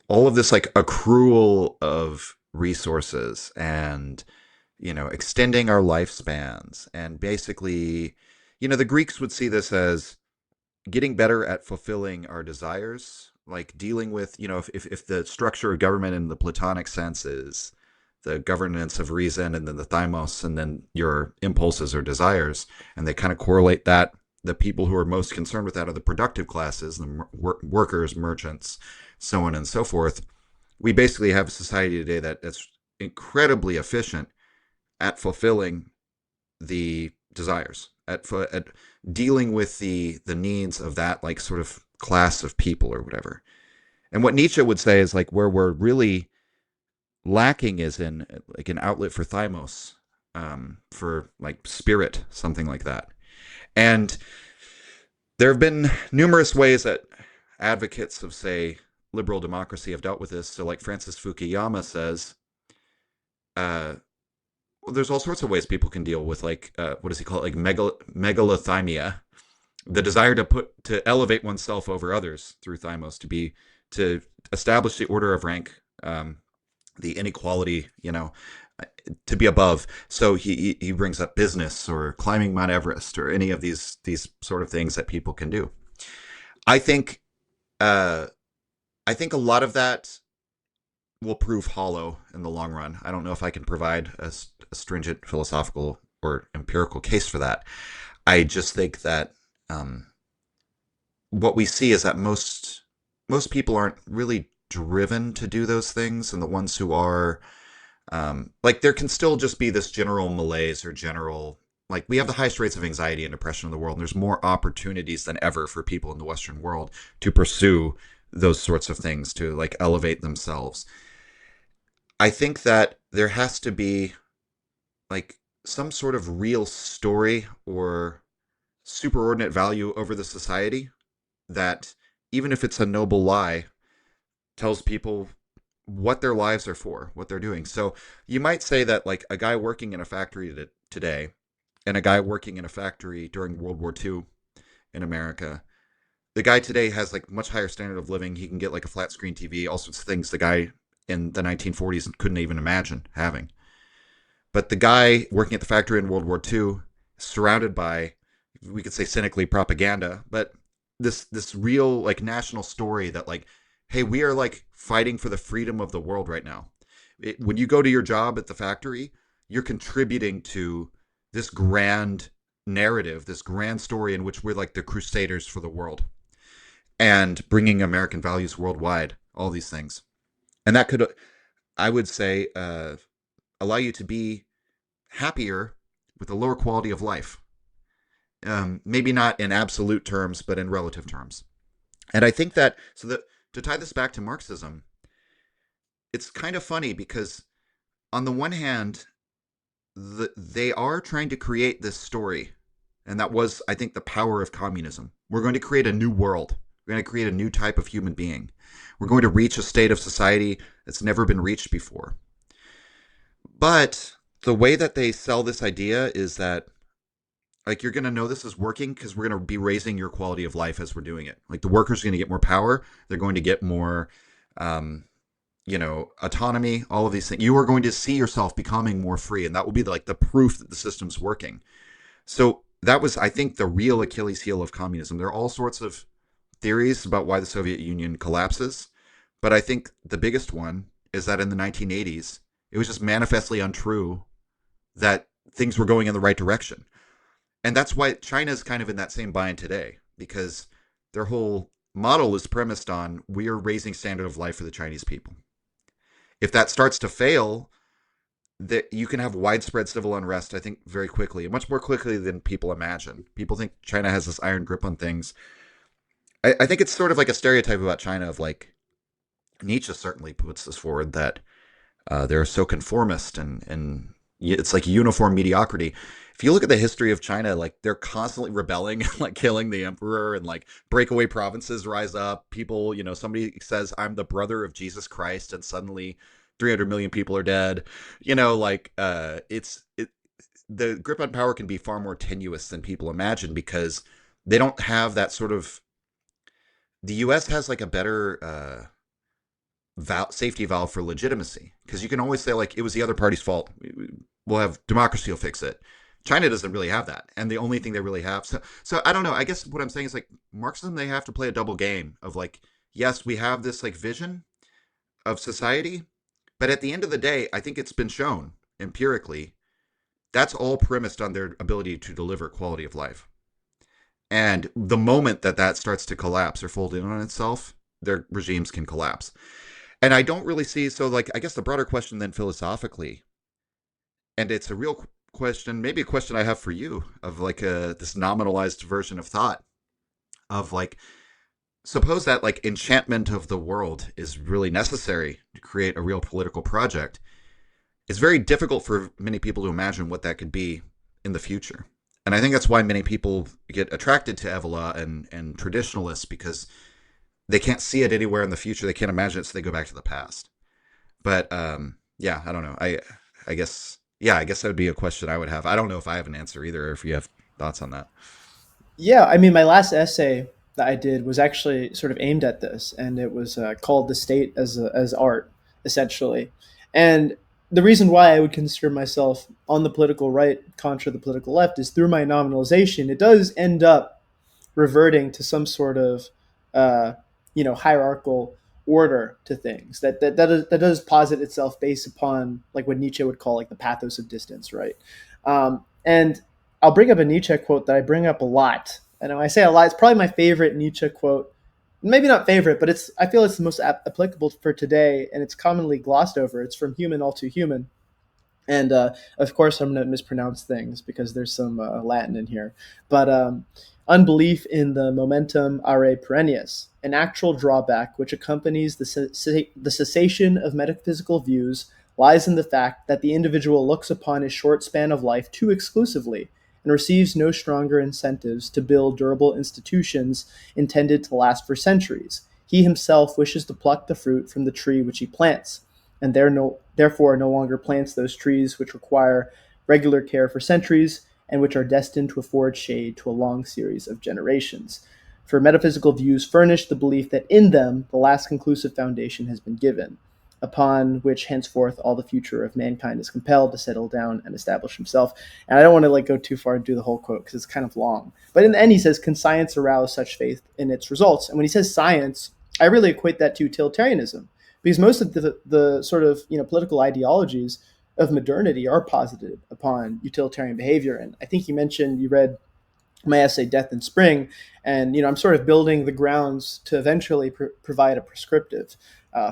all of this like accrual of resources and, extending our lifespans and basically, the Greeks would see this as getting better at fulfilling our desires, like dealing with, if the structure of government in the Platonic sense is the governance of reason and then the thymos and then your impulses or desires, and they kind of correlate that. The people who are most concerned with that are the productive classes, the workers, merchants, so on and so forth. We basically have a society today that's incredibly efficient at fulfilling the desires, at dealing with the needs of that like sort of class of people or whatever. And what Nietzsche would say is like where we're really lacking is in like an outlet for thymos, for like spirit, something like that. And there have been numerous ways that advocates of, say, liberal democracy have dealt with this. So, like Francis Fukuyama says, uh, well, there's all sorts of ways people can deal with, like, what does he call it, like megalothymia, the desire to elevate oneself over others through thymos, to establish the order of rank, the inequality, to be above. So he brings up business or climbing Mount Everest or any of these sort of things that people can do. I think uh, I think a lot of that will prove hollow in the long run. I don't know if I can provide a stringent philosophical or empirical case for that. I just think that um, what we see is that most people aren't really driven to do those things, and the ones who are, like, there can still just be this general malaise or general, like, we have the highest rates of anxiety and depression in the world, and there's more opportunities than ever for people in the Western world to pursue those sorts of things, to like elevate themselves. I think that there has to be like some sort of real story or superordinate value over the society that, even if it's a noble lie, tells people what their lives are for, what they're doing. So you might say that like a guy working in a factory today and a guy working in a factory during World War II in America, the guy today has like much higher standard of living. He can get like a flat screen TV, all sorts of things the guy in the 1940s couldn't even imagine having. But the guy working at the factory in World War II, surrounded by, we could say cynically, propaganda, but this real like national story that like, hey, we are like fighting for the freedom of the world right now. When you go to your job at the factory, you're contributing to this grand narrative, this grand story in which we're like the crusaders for the world and bringing American values worldwide, all these things. And that could, I would say, allow you to be happier with a lower quality of life. Maybe not in absolute terms, but in relative terms. And I think that, so that to tie this back to Marxism, it's kind of funny because on the one hand, they are trying to create this story, and that was, I think, the power of communism. We're going to create a new world. We're going to create a new type of human being. We're going to reach a state of society that's never been reached before. But the way that they sell this idea is that, like, you're going to know this is working because we're going to be raising your quality of life as we're doing it. Like, the workers are going to get more power. They're going to get more, autonomy, all of these things. You are going to see yourself becoming more free, and that will be like the proof that the system's working. So that was, I think, the real Achilles heel of communism. There are all sorts of theories about why the Soviet Union collapses, but I think the biggest one is that in the 1980s, it was just manifestly untrue that things were going in the right direction. And that's why China is kind of in that same bind today, because their whole model is premised on we are raising standard of life for the Chinese people. If that starts to fail, that you can have widespread civil unrest, I think, very quickly, much more quickly than people imagine. People think China has this iron grip on things. I think it's sort of like a stereotype about China of, like, Nietzsche certainly puts this forward, that they're so conformist and it's like uniform mediocrity. If you look at the history of China, like, they're constantly rebelling, like killing the emperor, and like breakaway provinces rise up. People, somebody says, I'm the brother of Jesus Christ, and suddenly 300 million people are dead. The grip on power can be far more tenuous than people imagine, because they don't have that sort of, the US has like a better safety valve for legitimacy, because you can always say, like, it was the other party's fault. We'll have democracy will fix it. China doesn't really have that, and the only thing they really have. So I don't know. I guess what I'm saying is, like, Marxism, they have to play a double game of, like, yes, we have this like vision of society, but at the end of the day, I think it's been shown empirically that's all premised on their ability to deliver quality of life. And the moment that that starts to collapse or fold in on itself, their regimes can collapse. And I don't really see, so, like, I guess the broader question then philosophically, and it's a real question, maybe a question I have for you, of like this nominalized version of thought of, like, suppose that, like, enchantment of the world is really necessary to create a real political project. It's very difficult for many people to imagine what that could be in the future. And I think that's why many people get attracted to Evola and traditionalists, because they can't see it anywhere in the future. They can't imagine it, so they go back to the past. But yeah, I don't know. I guess that would be a question I would have. I don't know if I have an answer either, or if you have thoughts on that. Yeah, I mean, my last essay that I did was actually sort of aimed at this, and it was called "The State as Art," essentially. And the reason why I would consider myself on the political right, contra the political left, is through my nominalization. It does end up reverting to some sort of uh, hierarchical order to things that does posit itself based upon, like, what Nietzsche would call, like, the pathos of distance, right? And I'll bring up a Nietzsche quote that I bring up a lot, and when I say a lot, it's probably my favorite Nietzsche quote. Maybe not favorite, but I feel it's the most applicable for today, and it's commonly glossed over. It's from Human All Too Human. And of course, I'm going to mispronounce things because there's some Latin in here. But unbelief in the momentum are perennius, an actual drawback which accompanies the cessation of metaphysical views, lies in the fact that the individual looks upon his short span of life too exclusively and receives no stronger incentives to build durable institutions intended to last for centuries. He himself wishes to pluck the fruit from the tree which he plants, and therefore no longer plants those trees which require regular care for centuries and which are destined to afford shade to a long series of generations. For metaphysical views furnish the belief that in them the last conclusive foundation has been given, upon which henceforth all the future of mankind is compelled to settle down and establish himself. And I don't want to, like, go too far and do the whole quote because it's kind of long. But in the end, he says, can science arouse such faith in its results? And when he says science, I really equate that to utilitarianism, because most of the sort of political ideologies of modernity are posited upon utilitarian behavior. And I think you read my essay Death in Spring, and I'm sort of building the grounds to eventually provide a prescriptive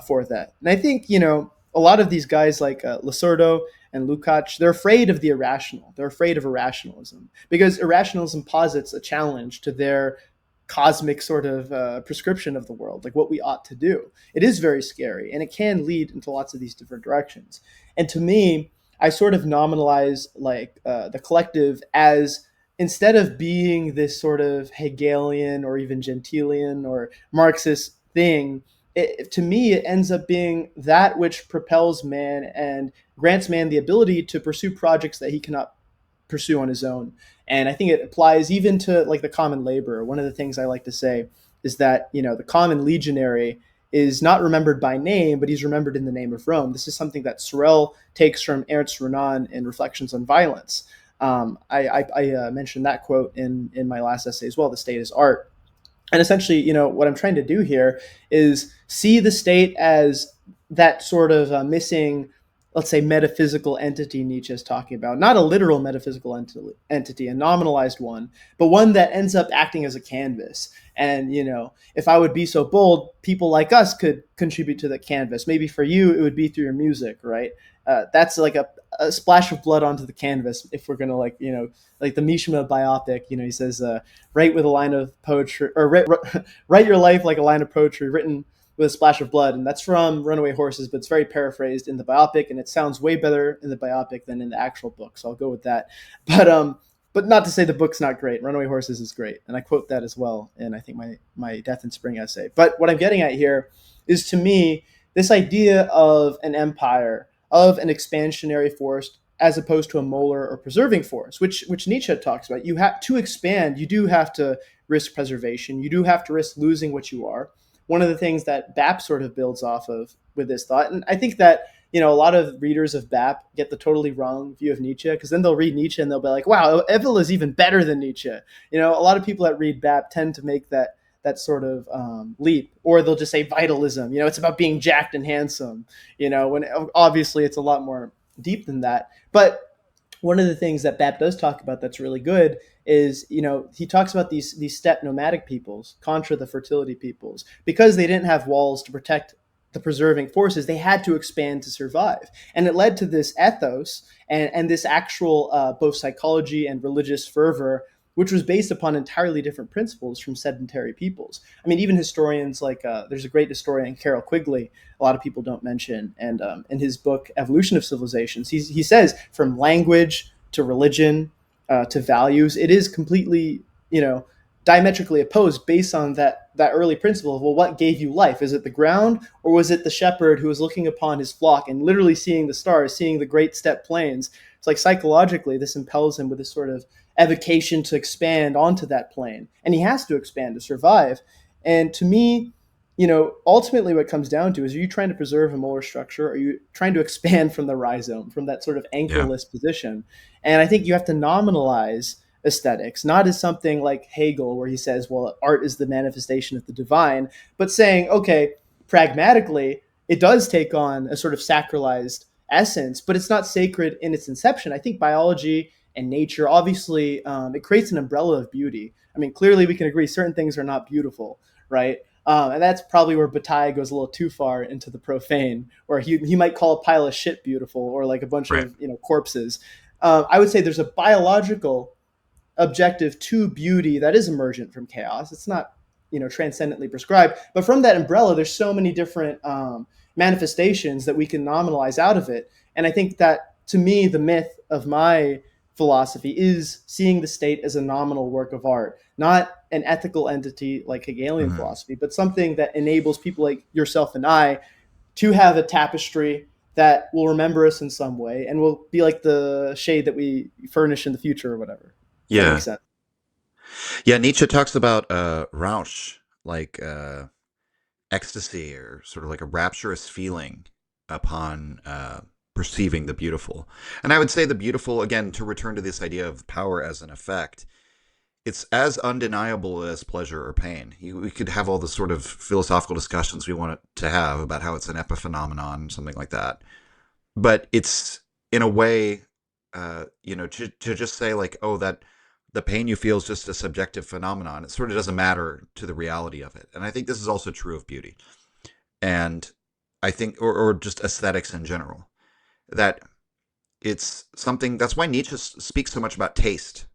for that. And I think a lot of these guys like Lacerdo and Lukács, they're afraid of the irrational. They're afraid of irrationalism, because irrationalism posits a challenge to their cosmic sort of prescription of the world, like what we ought to do. It is very scary, and it can lead into lots of these different directions. And to me, I sort of nominalize like the collective as, instead of being this sort of Hegelian or even Gentilian or Marxist thing, to me, it ends up being that which propels man and grants man the ability to pursue projects that he cannot pursue on his own. And I think it applies even to like the common laborer. One of the things I like to say is that, the common legionary is not remembered by name, but he's remembered in the name of Rome. This is something that Sorel takes from Ernst Renan in Reflections on Violence. I mentioned that quote in my last essay as well, The State is Art. And essentially, what I'm trying to do here is see the state as that sort of missing, let's say, metaphysical entity Nietzsche is talking about. Not a literal metaphysical entity, a nominalized one, but one that ends up acting as a canvas. And, if I would be so bold, people like us could contribute to the canvas. Maybe for you, it would be through your music, right? That's like a splash of blood onto the canvas. If we're going to like the Mishima biopic, he says, write with a line of poetry, or write your life like a line of poetry written with a splash of blood. And that's from Runaway Horses, but it's very paraphrased in the biopic, and it sounds way better in the biopic than in the actual book. So I'll go with that. But not to say the book's not great. Runaway Horses is great. And I quote that as well in, I think, my Death in Spring essay. But what I'm getting at here is, to me, this idea of an empire, of an expansionary force, as opposed to a molar or preserving force, which Nietzsche talks about. You have to expand. You do have to risk preservation. You do have to risk losing what you are. One of the things that BAP sort of builds off of with this thought, and I think that a lot of readers of BAP get the totally wrong view of Nietzsche, because then they'll read Nietzsche and they'll be like, wow, Evil is even better than Nietzsche. A lot of people that read BAP tend to make that sort of leap, or they'll just say vitalism. It's about being jacked and handsome. When obviously it's a lot more deep than that. But one of the things that BAP does talk about that's really good is, he talks about these steppe nomadic peoples, contra the fertility peoples, because they didn't have walls to protect the preserving forces, they had to expand to survive. And it led to this ethos and this actual both psychology and religious fervor, which was based upon entirely different principles from sedentary peoples. I mean, even historians like, there's a great historian, Carroll Quigley, a lot of people don't mention. And in his book, Evolution of Civilizations, he says from language to religion to values, it is completely, diametrically opposed based on that early principle of, well, what gave you life? Is it the ground, or was it the shepherd who was looking upon his flock and literally seeing the stars, seeing the great steppe plains? It's like psychologically, this impels him with this sort of evocation to expand onto that plane. And he has to expand to survive. And to me, ultimately what it comes down to is, are you trying to preserve a molar structure? Or are you trying to expand from the rhizome, from that sort of anchorless position? And I think you have to nominalize aesthetics, not as something like Hegel, where he says, well, art is the manifestation of the divine, but saying, okay, pragmatically, it does take on a sort of sacralized essence, but it's not sacred in its inception. I think biology and nature, obviously, it creates an umbrella of beauty. I mean, clearly we can agree certain things are not beautiful, right? And that's probably where Bataille goes a little too far into the profane, where he might call a pile of shit beautiful, or like a bunch of corpses. I would say there's a biological objective to beauty that is emergent from chaos. It's not, transcendently prescribed, but from that umbrella, there's so many different manifestations that we can nominalize out of it. And I think that, to me, the myth of my philosophy is seeing the state as a nominal work of art, not an ethical entity like Hegelian philosophy, but something that enables people like yourself and I to have a tapestry that will remember us in some way and will be like the shade that we furnish in the future or whatever. That Yeah. makes sense. Yeah. Nietzsche talks about Rausch, like ecstasy, or sort of like a rapturous feeling upon perceiving the beautiful. And I would say the beautiful, again, to return to this idea of power as an effect, it's as undeniable as pleasure or pain. We could have all the sort of philosophical discussions we want to have about how it's an epiphenomenon, something like that. But it's, in a way, to just say like, oh, that the pain you feel is just a subjective phenomenon. It sort of doesn't matter to the reality of it. And I think this is also true of beauty. And I think, or just aesthetics in general, that it's something, that's why Nietzsche speaks so much about taste,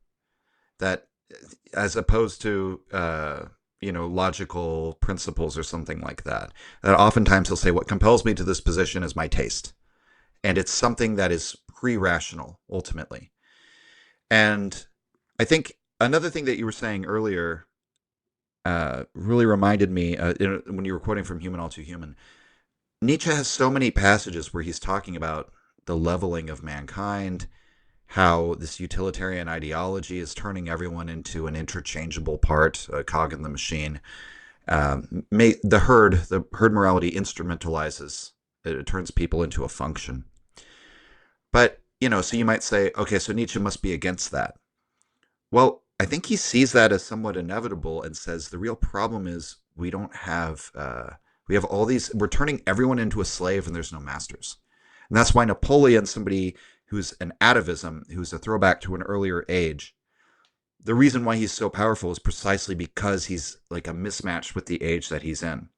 that as opposed to, logical principles or something like that, that oftentimes he'll say, what compels me to this position is my taste. and it's something that is pre-rational ultimately. And I think another thing that you were saying earlier really reminded me when you were quoting from Human All Too Human. Nietzsche has so many passages where he's talking about the leveling of mankind, how this utilitarian ideology is turning everyone into an interchangeable part, a cog in the machine. The herd morality instrumentalizes, it turns people into a function. But, so you might say, okay, so Nietzsche must be against that. Well, I think he sees that as somewhat inevitable and says the real problem is we don't have, we have all these, we're turning everyone into a slave and there's no masters. And that's why Napoleon, somebody who's an atavism, who's a throwback to an earlier age, the reason why he's so powerful is precisely because he's like a mismatch with the age that he's in.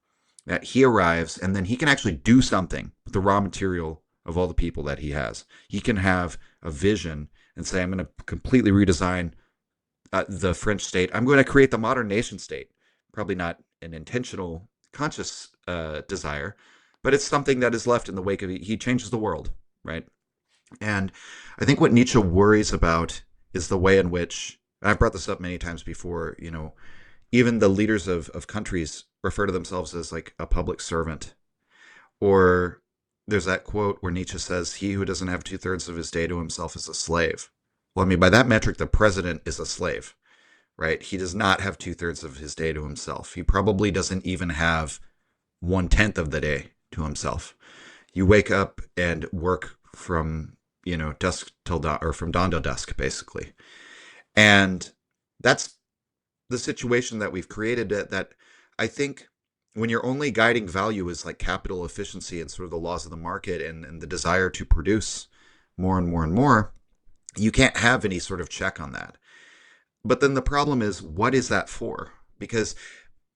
That he arrives and then he can actually do something with the raw material of all the people that he has. He can have a vision and say, I'm going to completely redesign the French state. I'm going to create the modern nation state. Probably not an intentional, conscious desire, but it's something that is left in the wake of he changes the world, right? And I think what Nietzsche worries about is the way in which, I've brought this up many times before, even the leaders of countries refer to themselves as like a public servant. Or there's that quote where Nietzsche says, he who doesn't have 2/3 of his day to himself is a slave. Well, I mean, by that metric, the president is a slave, right? He does not have 2/3 of his day to himself. He probably doesn't even have 1/10 of the day to himself. You wake up and work from, dusk till dawn, or from dawn till dusk, basically. And that's the situation that we've created that I think when your only guiding value is like capital efficiency and sort of the laws of the market and the desire to produce more and more and more, you can't have any sort of check on that. But then the problem is, what is that for? Because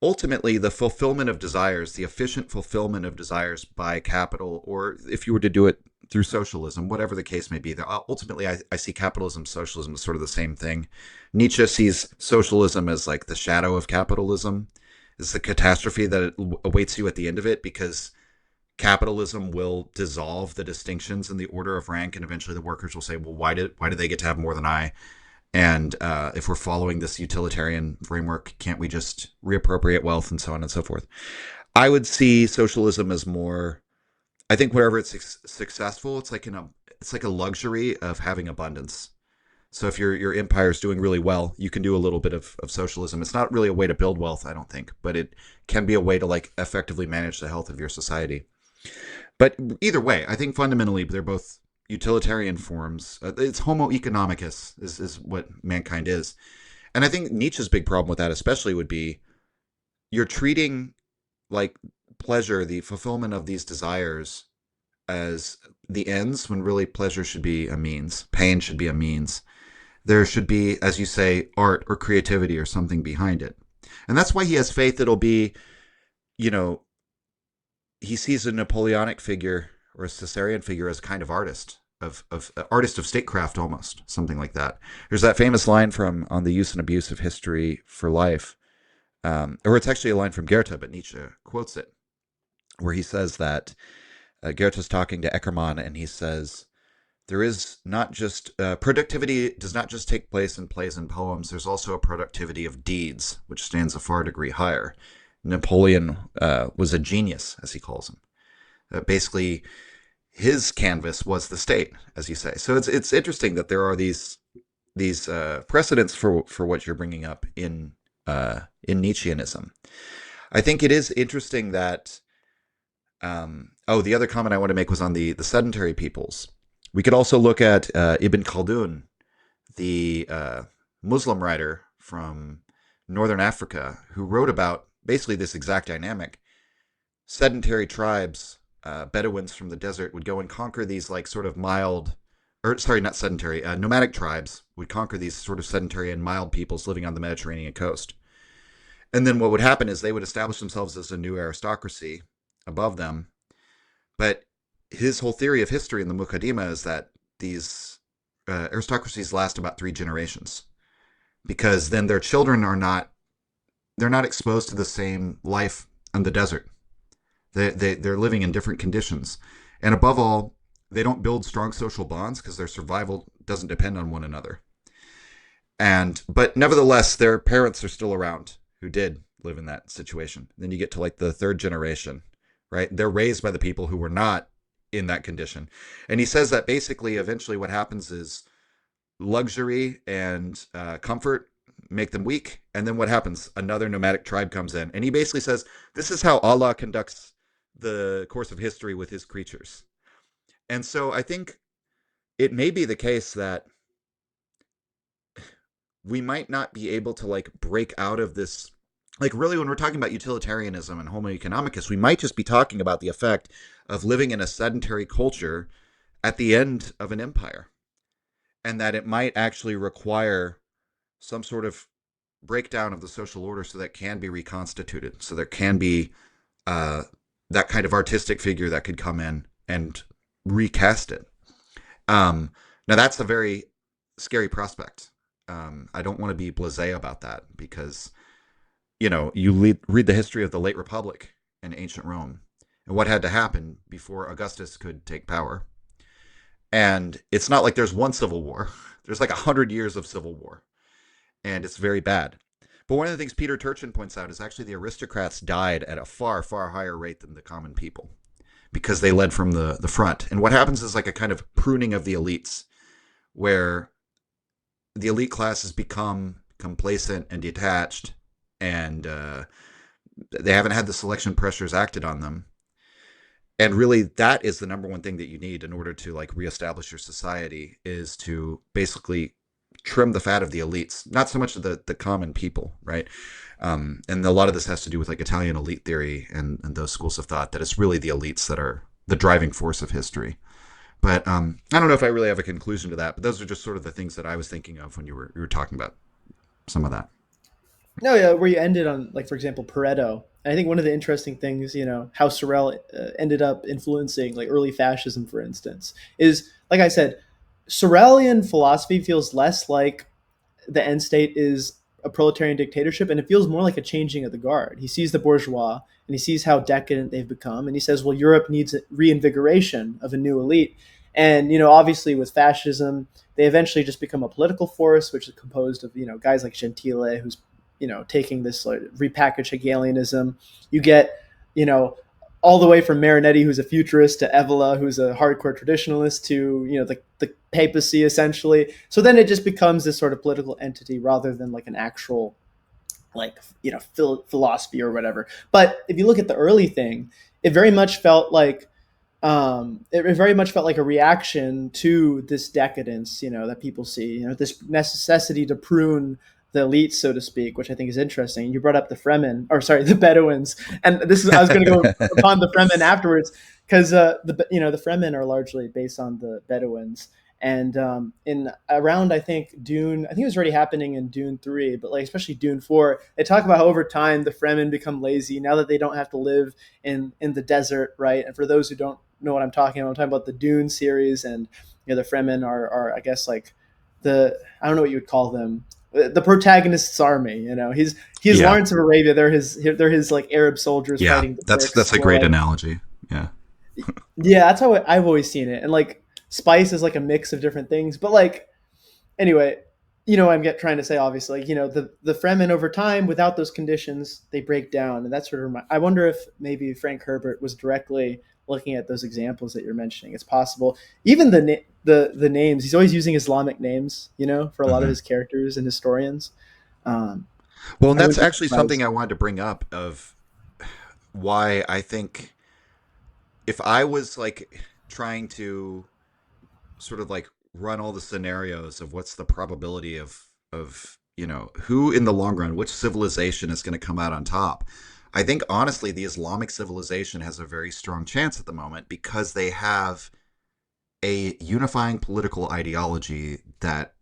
ultimately the fulfillment of desires, the efficient fulfillment of desires by capital, or if you were to do it through socialism, whatever the case may be, ultimately I see capitalism, socialism as sort of the same thing. Nietzsche sees socialism as like the shadow of capitalism, is the catastrophe that awaits you at the end of it, because capitalism will dissolve the distinctions in the order of rank, and eventually the workers will say, well, why do they get to have more than I? And if we're following this utilitarian framework, can't we just reappropriate wealth and so on and so forth? I would see socialism as more, I think wherever it's successful, it's like a luxury of having abundance. So if your empire is doing really well, you can do a little bit of socialism. It's not really a way to build wealth, I don't think, but it can be a way to like effectively manage the health of your society. But either way, I think fundamentally they're both utilitarian forms. It's homo economicus is what mankind is. And I think Nietzsche's big problem with that especially would be you're treating like pleasure, the fulfillment of these desires, as the ends when really pleasure should be a means. Pain should be a means. There should be, as you say, art or creativity or something behind it. And that's why he has faith it'll be, he sees a Napoleonic figure or a Caesarean figure as kind of artist, of artist of statecraft almost, something like that. There's that famous line from On the Use and Abuse of History for Life, or it's actually a line from Goethe, but Nietzsche quotes it, where he says that Goethe's talking to Eckermann, and he says, there is not just, productivity does not just take place in plays and poems, there's also a productivity of deeds, which stands a far degree higher. Napoleon was a genius, as he calls him. Basically, his canvas was the state, as you say. So it's interesting that there are these precedents for what you're bringing up in Nietzscheanism. I think it is interesting that. The other comment I want to make was on the sedentary peoples. We could also look at Ibn Khaldun, the Muslim writer from Northern Africa, who wrote about basically this exact dynamic. Sedentary tribes, Bedouins from the desert, would go and conquer these like sort of mild, or sorry, not sedentary, nomadic tribes would conquer these sort of sedentary and mild peoples living on the Mediterranean coast. And then what would happen is they would establish themselves as a new aristocracy above them. But his whole theory of history in the Muqaddimah is that these aristocracies last about 3 generations, because then their children they're not exposed to the same life in the desert. They're living in different conditions. And above all, They don't build strong social bonds because their survival doesn't depend on one another. But nevertheless, their parents are still around who did live in that situation. Then you get to like the third generation, right? They're raised by the people who were not in that condition. And he says that basically, eventually, what happens is luxury and comfort make them weak. And then what happens? Another nomadic tribe comes in. And he basically says, this is how Allah conducts the course of history with his creatures. And so I think it may be the case that we might not be able to like break out of this. Like, really, when we're talking about utilitarianism and Homo economicus, we might just be talking about the effect of living in a sedentary culture at the end of an empire, and that it might actually require some sort of breakdown of the social order so that it can be reconstituted, so there can be that kind of artistic figure that could come in and recast it. Now, that's a very scary prospect. I don't want to be blasé about that because, you read the history of the late Republic in ancient Rome and what had to happen before Augustus could take power. And it's not like there's one civil war. There's like 100 years of civil war. And it's very bad. But one of the things Peter Turchin points out is actually the aristocrats died at a far, far higher rate than the common people because they led from the front. And what happens is like a kind of pruning of the elites where the elite classes become complacent and detached, and they haven't had the selection pressures acted on them. And really, that is the number one thing that you need in order to like reestablish your society, is to basically trim the fat of the elites, not so much of the common people, right? And a lot of this has to do with like Italian elite theory and those schools of thought, that it's really the elites that are the driving force of history. But I don't know if I really have a conclusion to that, but those are just sort of the things that I was thinking of when you were talking about some of that. No, yeah, where you ended on, like, for example, Pareto. And I think one of the interesting things, how Sorel ended up influencing like early fascism, for instance, is, like I said, Sorelian philosophy feels less like the end state is a proletarian dictatorship, and it feels more like a changing of the guard. He sees the bourgeois and he sees how decadent they've become, and he says, well, Europe needs a reinvigoration of a new elite. And obviously with fascism, they eventually just become a political force, which is composed of guys like Gentile, who's taking this like repackaged Hegelianism. You get all the way from Marinetti, who's a futurist, to Evola, who's a hardcore traditionalist, to the papacy, essentially. So then it just becomes this sort of political entity rather than like an actual philosophy or whatever. But if you look at the early thing, it very much felt like a reaction to this decadence, that people see, this necessity to prune the elites, so to speak, which I think is interesting. You brought up the the Bedouins, and I was going to go upon the Fremen afterwards, because the Fremen are largely based on the Bedouins, and in around, I think Dune, I think it was already happening in Dune 3, but like especially Dune 4, they talk about how over time the Fremen become lazy now that they don't have to live in the desert, right? And for those who don't know what I'm talking about the Dune series, and the Fremen are I guess like I don't know what you would call them, the protagonist's army. He's Yeah. Lawrence of Arabia. They're his like Arab soldiers fighting the Turks. That's a great analogy. Yeah. Yeah, that's how I've always seen it. And like spice is like a mix of different things. But like, anyway, I'm trying to say, obviously, the Fremen over time, without those conditions, they break down. And that's sort of I wonder if maybe Frank Herbert was directly looking at those examples that you're mentioning. It's possible. Even the names, he's always using Islamic names, for a lot of his characters and historians. Well, and that's actually something I wanted to bring up, of why I think if I was like trying to sort of like run all the scenarios of what's the probability of who in the long run, which civilization is going to come out on top, I think honestly the Islamic civilization has a very strong chance at the moment, because they have a unifying political ideology that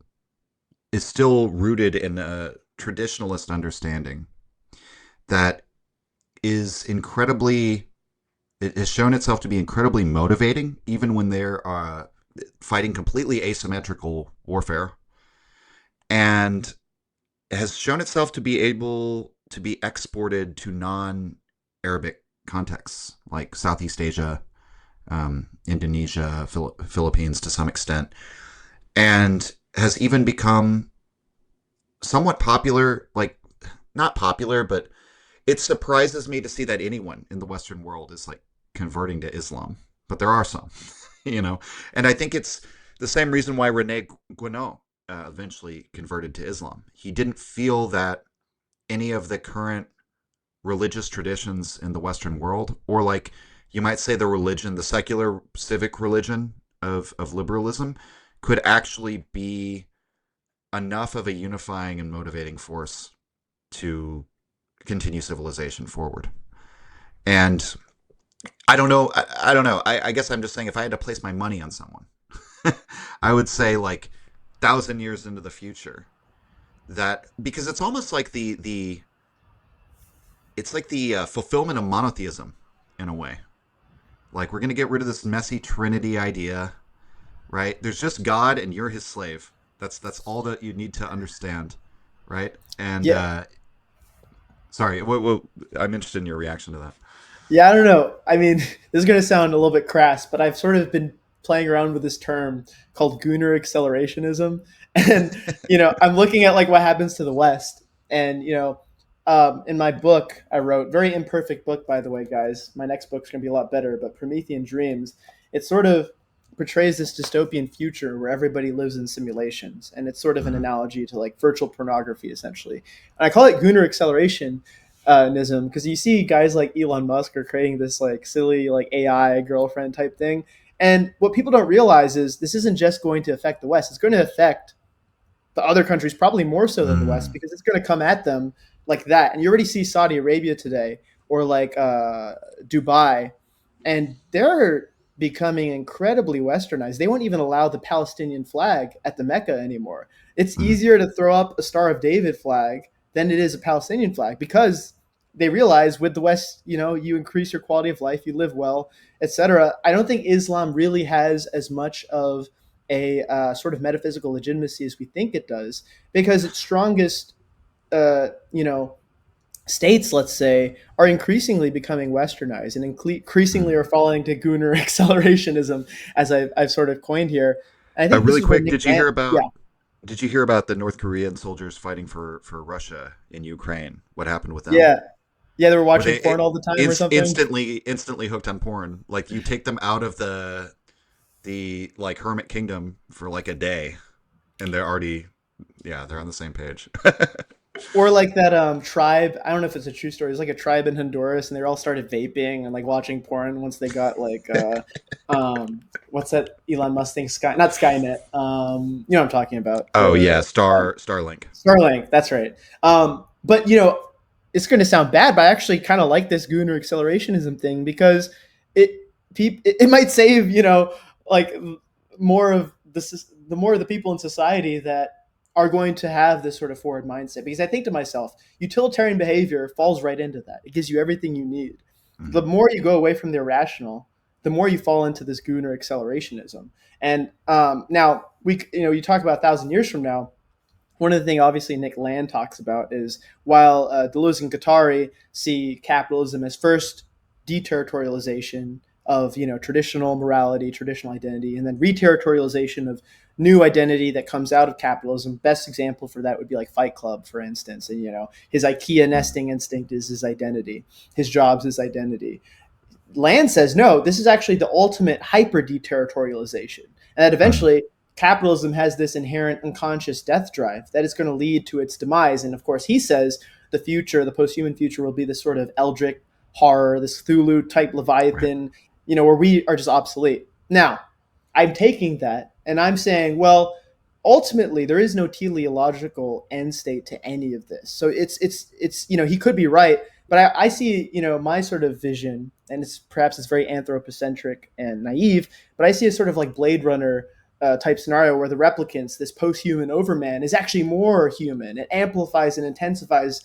is still rooted in a traditionalist understanding that is incredibly, it has shown itself to be incredibly motivating, even when they're fighting completely asymmetrical warfare, and has shown itself to be able to be exported to non-Arabic contexts like Southeast Asia, Indonesia, Philippines to some extent, and has even become somewhat popular, like not popular, but it surprises me to see that anyone in the Western world is like converting to Islam. But there are some, you know, and I think it's the same reason why Rene Guénon eventually converted to Islam. He didn't feel that any of the current religious traditions in the Western world, or like you might say the religion, the secular civic religion of liberalism, could actually be enough of a unifying and motivating force to continue civilization forward. And I don't know. I don't know. I guess I'm just saying if I had to place my money on someone, I would say like 1,000 years into the future, that because it's almost like the it's like the fulfillment of monotheism in a way. Like we're gonna get rid of this messy Trinity idea, right? There's just God and you're his slave. That's all that you need to understand, right? And Yeah. sorry, I'm interested in your reaction to that. Yeah, I don't know. I mean, this is going to sound a little bit crass, but I've sort of been playing around with this term called Gooner accelerationism. And, I'm looking at like what happens to the West. And, in my book, I wrote, very imperfect book, by the way, guys. My next book's going to be a lot better, but Promethean Dreams, it sort of portrays this dystopian future where everybody lives in simulations. And it's sort of an Mm-hmm. analogy to like virtual pornography, essentially. And I call it Gooner acceleration nism because you see guys like Elon Musk are creating this like silly like AI girlfriend type thing. And what people don't realize is this isn't just going to affect the West. It's going to affect the other countries probably more so than the West Mm. because it's going to come at them like that. And you already see Saudi Arabia today or like Dubai, and they're becoming incredibly westernized. They won't even allow the Palestinian flag at the Mecca anymore. It's Mm. easier to throw up a Star of David flag than it is a Palestinian flag because they realize with the West, you increase your quality of life, you live well, etc. I don't think Islam really has as much of a sort of metaphysical legitimacy as we think it does, because its strongest, uh, you know, states, let's say, are increasingly becoming westernized and increasingly Mm. are falling to Gooner accelerationism, as I've sort of coined here. And I think this Really is where quick, Nick Land, yeah, did you hear about the North Korean soldiers fighting for Russia in Ukraine? What happened with them? yeah, yeah, they were Were watching they porn all the time or something. instantly hooked on porn? Like you take them out of the like hermit kingdom for like a day, and they're already they're on the same page. Or like that tribe. I don't know if it's a true story. It's like a tribe in Honduras, and they all started vaping and like watching porn once they got like what's that Elon Musk thing? Not Skynet. You know what I'm talking about. Oh yeah, The Starlink. Starlink. That's right. But it's going to sound bad, but I actually kind of like this Gooner accelerationism thing because it it might save like more of the more of the people in society that are going to have this sort of forward mindset. Because I think to myself, utilitarian behavior falls right into that. It gives you everything you need. The Mm. more you go away from the irrational, the more you fall into this Gooner accelerationism. And now you talk about 1,000 years from now. One of the things, obviously, Nick Land talks about is while Deleuze and Guattari see capitalism as first deterritorialization of traditional morality, traditional identity, and then reterritorialization of new identity that comes out of capitalism. Best example for that would be like Fight Club, for instance. And his IKEA nesting instinct is his identity, his job's his identity. Land says no, this is actually the ultimate hyper deterritorialization, and that Mm. eventually capitalism has this inherent unconscious death drive that is going to lead to its demise. And of course, he says the future, the post-human future, will be this sort of eldritch horror, this Cthulhu type Right. Leviathan, where we are just obsolete. Now, I'm taking that and I'm saying, well, ultimately there is no teleological end state to any of this. So it's he could be right, but I see my sort of vision, and it's very anthropocentric and naive, but I see a sort of like Blade Runner type scenario where the replicants, this post-human overman, is actually more human. It amplifies and intensifies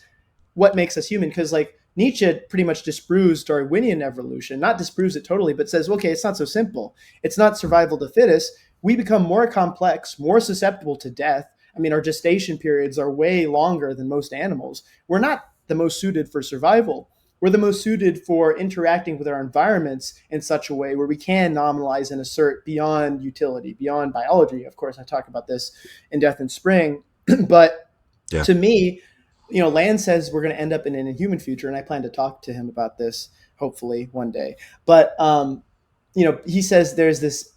what makes us human, because like Nietzsche pretty much disproves Darwinian evolution, not disproves it totally, but says, okay, it's not so simple. It's not survival of the fittest. We become more complex, more susceptible to death. I mean, our gestation periods are way longer than most animals. We're not the most suited for survival. we're the most suited for interacting with our environments in such a way where we can nominalize and assert beyond utility, beyond biology. Of course, I talk about this in Death and Spring, but Yeah. to me, Land says we're going to end up in an inhuman future, and I plan to talk to him about this hopefully one day. But he says there's this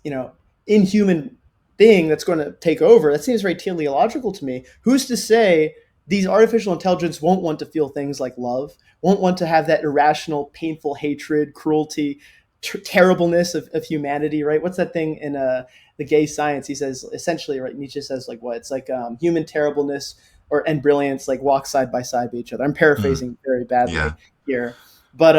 inhuman thing that's going to take over. That seems very teleological to me. Who's to say these artificial intelligence won't want to feel things like love, won't want to have that irrational, painful hatred, cruelty, terribleness of humanity, right? What's that thing in the gay science? He says essentially, right? Nietzsche says like what? It's like human terribleness and brilliance like walk side by side with each other. I'm paraphrasing very badly here, but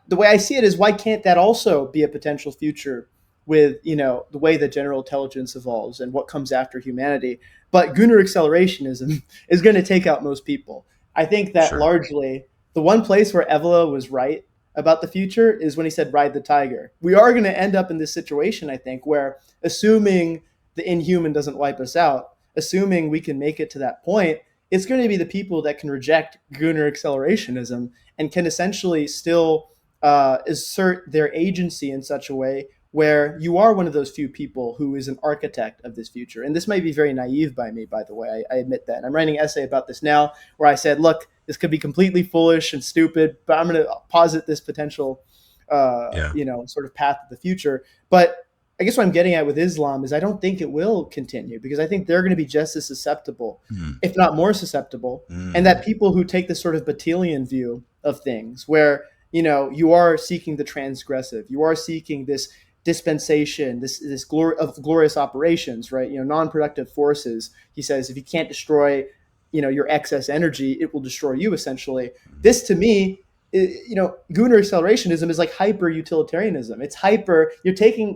the way I see it is, why can't that also be a potential future with the way that general intelligence evolves and what comes after humanity? But Gooner accelerationism is going to take out most people. I think that largely the one place where Evola was right about the future is when he said ride the tiger. We are going to end up in this situation, I think, where assuming the inhuman doesn't wipe us out, assuming we can make it to that point, it's going to be the people that can reject Gooner accelerationism and can essentially still assert their agency in such a way where you are one of those few people who is an architect of this future. And this might be very naive by me, by the way. I admit that. I'm writing an essay about this now where I said, look, this could be completely foolish and stupid, but I'm going to posit this potential, sort of path of the future. But I guess what I'm getting at with Islam is I don't think it will continue, because I think they're going to be just as susceptible, if not more susceptible. And that people who take this sort of Batilian view of things, where, you are seeking the transgressive, you are seeking this dispensation, this glory of glorious operations, right? Non-productive forces. He says, if you can't destroy, your excess energy, it will destroy you essentially. This to me, Gooner accelerationism is like hyper utilitarianism. It's hyper, you're taking,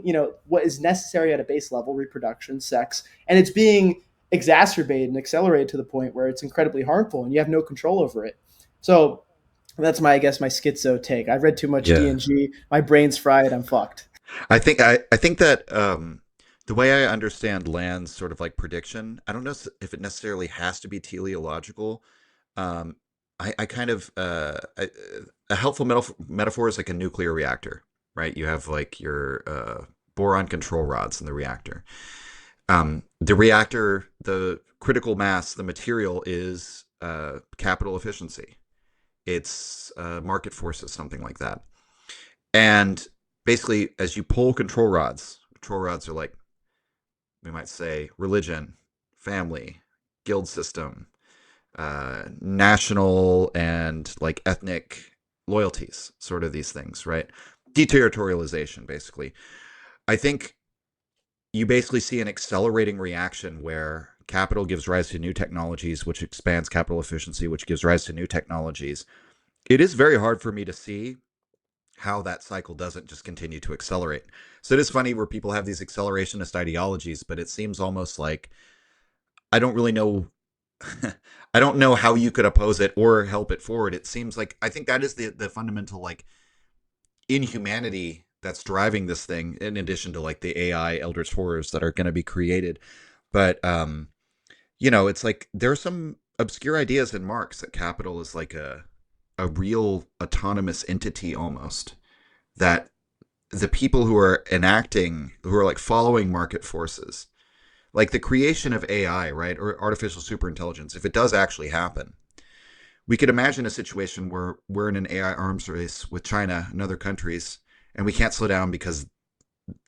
what is necessary at a base level, reproduction, sex, and it's being exacerbated and accelerated to the point where it's incredibly harmful and you have no control over it. So that's my schizo take. I've read too much D&G. My brain's fried. I'm fucked. I think that the way I understand Land's sort of like prediction, I don't know if it necessarily has to be teleological. I kind of a helpful metaphor is like a nuclear reactor, right? You have like your boron control rods in the reactor. The reactor, the critical mass, the material is capital efficiency. It's market forces, something like that. And basically, as you pull control rods are like, we might say, religion, family, guild system, national and like ethnic loyalties, sort of these things, right? Deterritorialization, basically. I think you basically see an accelerating reaction where capital gives rise to new technologies, which expands capital efficiency, which gives rise to new technologies. It is very hard for me to see how that cycle doesn't just continue to accelerate. So it is funny where people have these accelerationist ideologies, but it seems almost like I don't really know I don't know how you could oppose it or help it forward. It seems like I think that is the fundamental like inhumanity that's driving this thing, in addition to like the AI eldritch horrors that are going to be created. But it's like there are some obscure ideas in Marx that capital is like a real autonomous entity almost, that the people who are like following market forces, like the creation of AI, right, or artificial superintelligence, if it does actually happen, we could imagine a situation where we're in an AI arms race with China and other countries, and we can't slow down because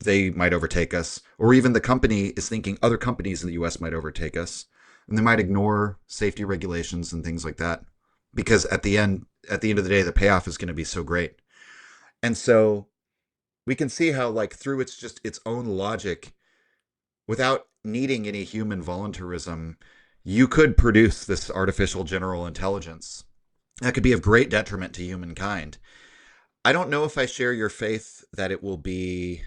they might overtake us, or even the company is thinking other companies in the US might overtake us, and they might ignore safety regulations and things like that, because at the end of the day, the payoff is going to be so great. And so we can see how, like, through its own logic, without needing any human voluntarism, you could produce this artificial general intelligence that could be of great detriment to humankind. I don't know if I share your faith that it will be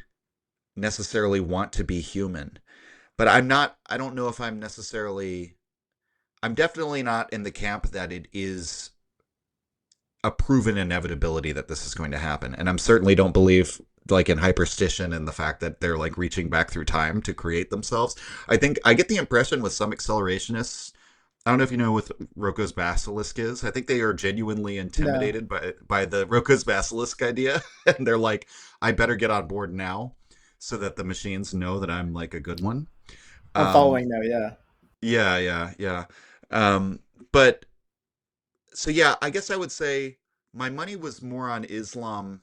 necessarily want to be human, but I don't know if I'm definitely not in the camp that it is a proven inevitability that this is going to happen. And I'm certainly don't believe like in hyperstition and the fact that they're like reaching back through time to create themselves. I think I get the impression with some accelerationists, I don't know if you know what Roko's basilisk is. I think they are genuinely No, intimidated by the Roko's basilisk idea, and they're like, "I better get on board now, so that the machines know that I'm like a good one." I'm Um, following now. Yeah. yeah, yeah, yeah. Um, but so yeah, I guess I would say my money was more on Islam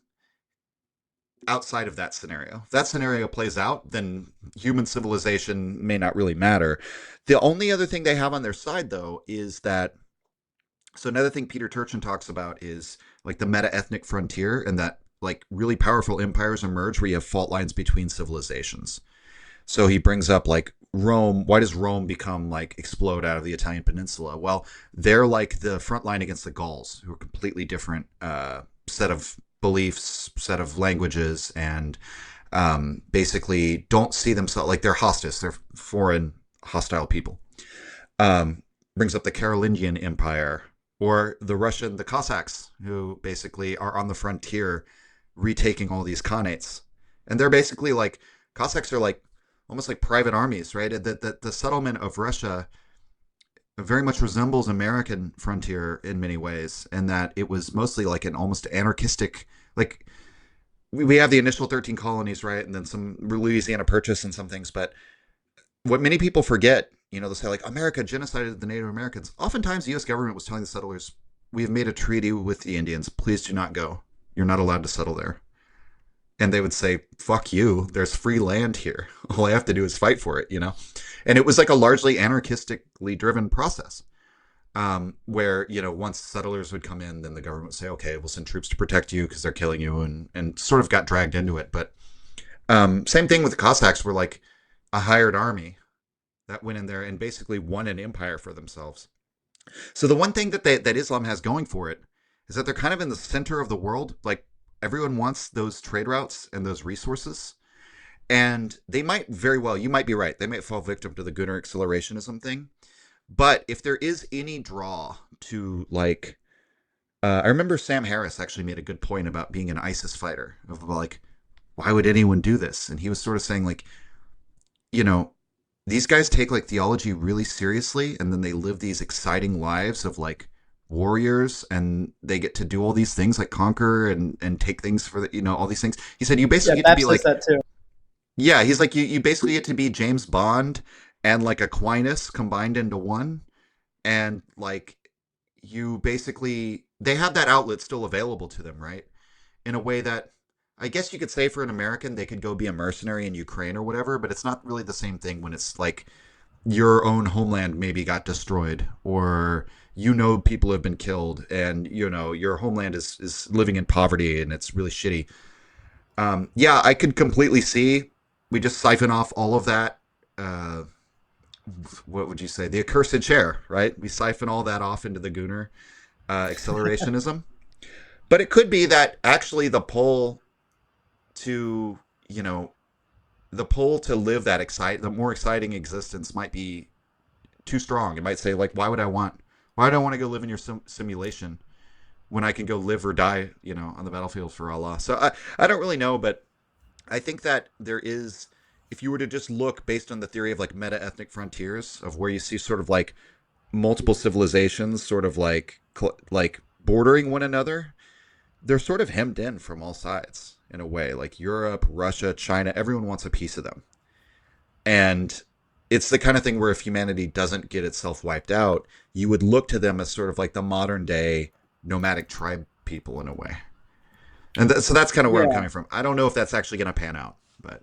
outside of that scenario. If that scenario plays out, then human civilization may not really matter. The only other thing they have on their side, though, is that. So another thing Peter Turchin talks about is like the meta-ethnic frontier, and that like really powerful empires emerge where you have fault lines between civilizations. So he brings up like Rome. Why does Rome become like explode out of the Italian peninsula? Well, they're like the front line against the Gauls, who are completely different set of beliefs, set of languages, and basically don't see themselves like they're hostis. They're foreign, hostile people. Um, Brings up the Carolingian Empire or the Cossacks, who basically are on the frontier retaking all these khanates. And they're basically like, Cossacks are like almost like private armies, right? The settlement of Russia very much resembles American frontier in many ways, and that it was mostly like an almost anarchistic, like we have the initial 13 colonies, right? And then some Louisiana Purchase and some things. But what many people forget, they'll say like America genocided the Native Americans. Oftentimes, the U.S. government was telling the settlers, "We have made a treaty with the Indians. Please do not go. You're not allowed to settle there." And they would say, "Fuck you. There's free land here. All I have to do is fight for it." And it was like a largely anarchistically driven process. Where once settlers would come in, then the government would say, "Okay, we'll send troops to protect you because they're killing you," and sort of got dragged into it. But same thing with the Cossacks, were like a hired army that went in there and basically won an empire for themselves. So the one thing that Islam has going for it is that they're kind of in the center of the world. Like everyone wants those trade routes and those resources, and they might very well. You might be right. They might fall victim to the Gooner accelerationism thing. But if there is any draw to like, I remember Sam Harris actually made a good point about being an ISIS fighter of like, why would anyone do this? And he was sort of saying like, you know, these guys take like theology really seriously, and then they live these exciting lives of like warriors, and they get to do all these things like conquer and take things for all these things. He said you Yeah, basically get to Bap be says like, that too. yeah, he's like you basically get to be James Bond and like Aquinas combined into one, and like you basically they have that outlet still available to them, right? In a way that I guess you could say for an American they could go be a mercenary in Ukraine or whatever, but it's not really the same thing when it's like your own homeland maybe got destroyed, or people have been killed, and your homeland is living in poverty and it's really shitty. Yeah, I could completely see we just siphon off all of that. uh what would you say, the accursed share, right? We siphon all that off into the Gooner accelerationism. But it could be that actually to you know the pull to live the more exciting existence might be too strong. It might say like, why would I want to go live in your simulation when I can go live or die, on the battlefield for Allah? So I don't really know, but I think that there is, if you were to just look based on the theory of like meta ethnic frontiers, of where you see sort of like multiple civilizations sort of like bordering one another, they're sort of hemmed in from all sides in a way. Like Europe, Russia, China, everyone wants a piece of them. And it's the kind of thing where if humanity doesn't get itself wiped out, you would look to them as sort of like the modern day nomadic tribe people in a way. And so that's kind of where I'm Yeah. coming from. I don't know if that's actually going to pan out, but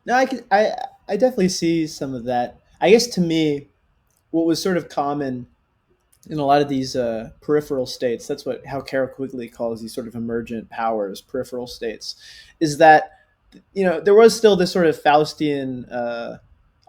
No, I definitely see some of that. I guess to me, what was sort of common in a lot of these peripheral states, that's what how Carol Quigley calls these sort of emergent powers, peripheral states, is that there was still this sort of Faustian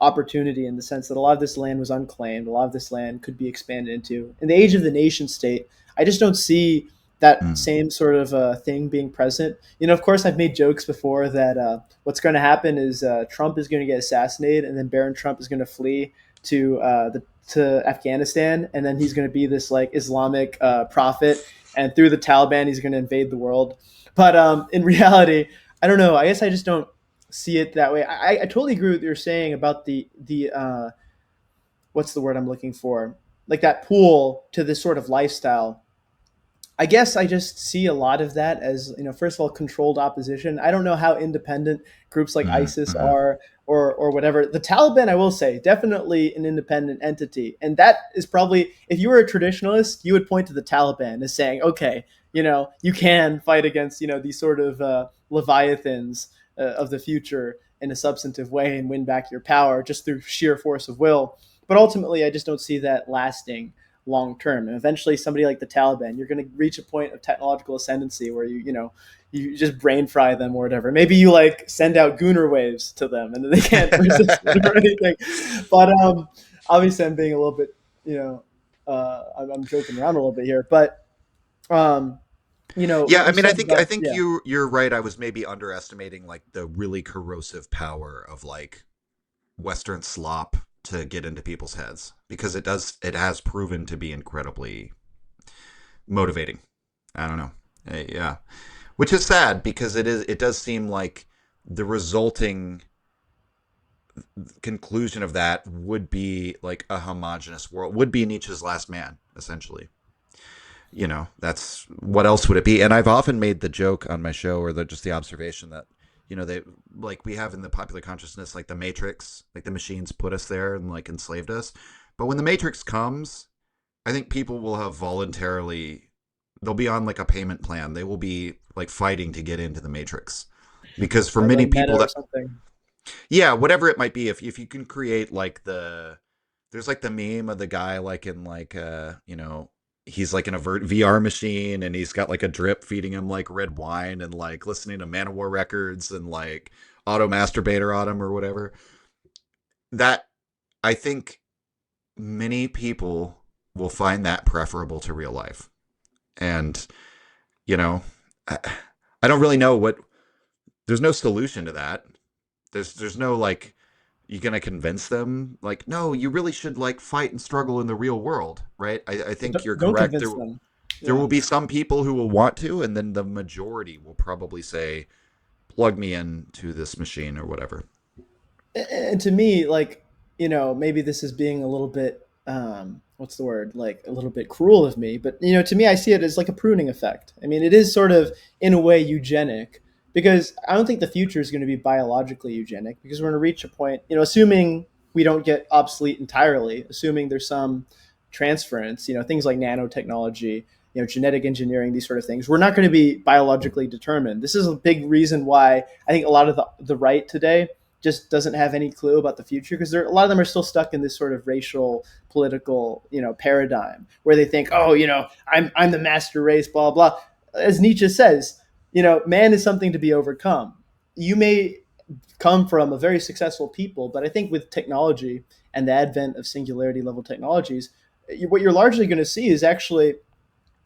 opportunity in the sense that a lot of this land was unclaimed, a lot of this land could be expanded into. In the age of the nation state, I just don't see that mm, same sort of thing being present. Of course, I've made jokes before that what's going to happen is Trump is going to get assassinated, and then Barron Trump is going to flee to Afghanistan, and then he's going to be this like Islamic prophet, and through the Taliban, he's going to invade the world. But in reality, I don't know. I guess I just don't see it that way. I totally agree with what you're saying about the what's the word I'm looking for? like that pull to this sort of lifestyle. I guess I just see a lot of that as, first of all, controlled opposition. I don't know how independent groups like ISIS Mm-hmm. are, or whatever. The Taliban, I will say, definitely an independent entity, and that is probably, if you were a traditionalist, you would point to the Taliban as saying, okay, you can fight against these sort of leviathans of the future in a substantive way and win back your power just through sheer force of will. But ultimately, I just don't see that lasting long term. And eventually, somebody like the Taliban, you're going to reach a point of technological ascendancy where you just brain fry them or whatever. Maybe you like send out Gooner waves to them and they can't resist it or anything. But obviously, I'm being a little bit, I'm joking around a little bit here. But Yeah, what I you mean, said I about, think yeah, you're right. I was maybe underestimating like the really corrosive power of like Western slop to get into people's heads, because it has proven to be incredibly motivating. I don't know. Yeah, which is sad because it does seem like the resulting conclusion of that would be like a homogenous world, would be Nietzsche's last man, essentially. That's what else would it be? And I've often made the joke on my show, or just the observation that, they like we have in the popular consciousness, like the Matrix, like the machines put us there and like enslaved us. But when the Matrix comes, I think people will have voluntarily, they'll be on like a payment plan. They will be like fighting to get into the Matrix. Because for many like Meta people or that, something. yeah, whatever it might be, if you can create like there's like the meme of the guy like in like he's like in a VR machine and he's got like a drip feeding him like red wine and like listening to Manowar records and like auto masturbator on him or whatever. That, I think many people will find that preferable to real life. And you know, I, I don't really know what, there's no solution to that. There's no like, you gonna convince them like, no, you really should like fight and struggle in the real world, right? I think you're Don't correct. convince them. There Yeah. will be some people who will want to, and then the majority will probably say, plug me into this machine or whatever. And to me, like, maybe this is being a little bit, what's the word, like a little bit cruel of me, but to me, I see it as like a pruning effect. I mean, it is sort of in a way eugenic, because I don't think the future is going to be biologically eugenic, because we're going to reach a point, assuming we don't get obsolete entirely, assuming there's some transference, things like nanotechnology, genetic engineering, these sort of things, we're not going to be biologically determined. This is a big reason why I think a lot of the right today just doesn't have any clue about the future, because a lot of them are still stuck in this sort of racial political paradigm where they think, oh, I'm the master race, blah blah. As Nietzsche says, man is something to be overcome. You may come from a very successful people, but I think with technology and the advent of singularity level technologies, what you're largely going to see is actually,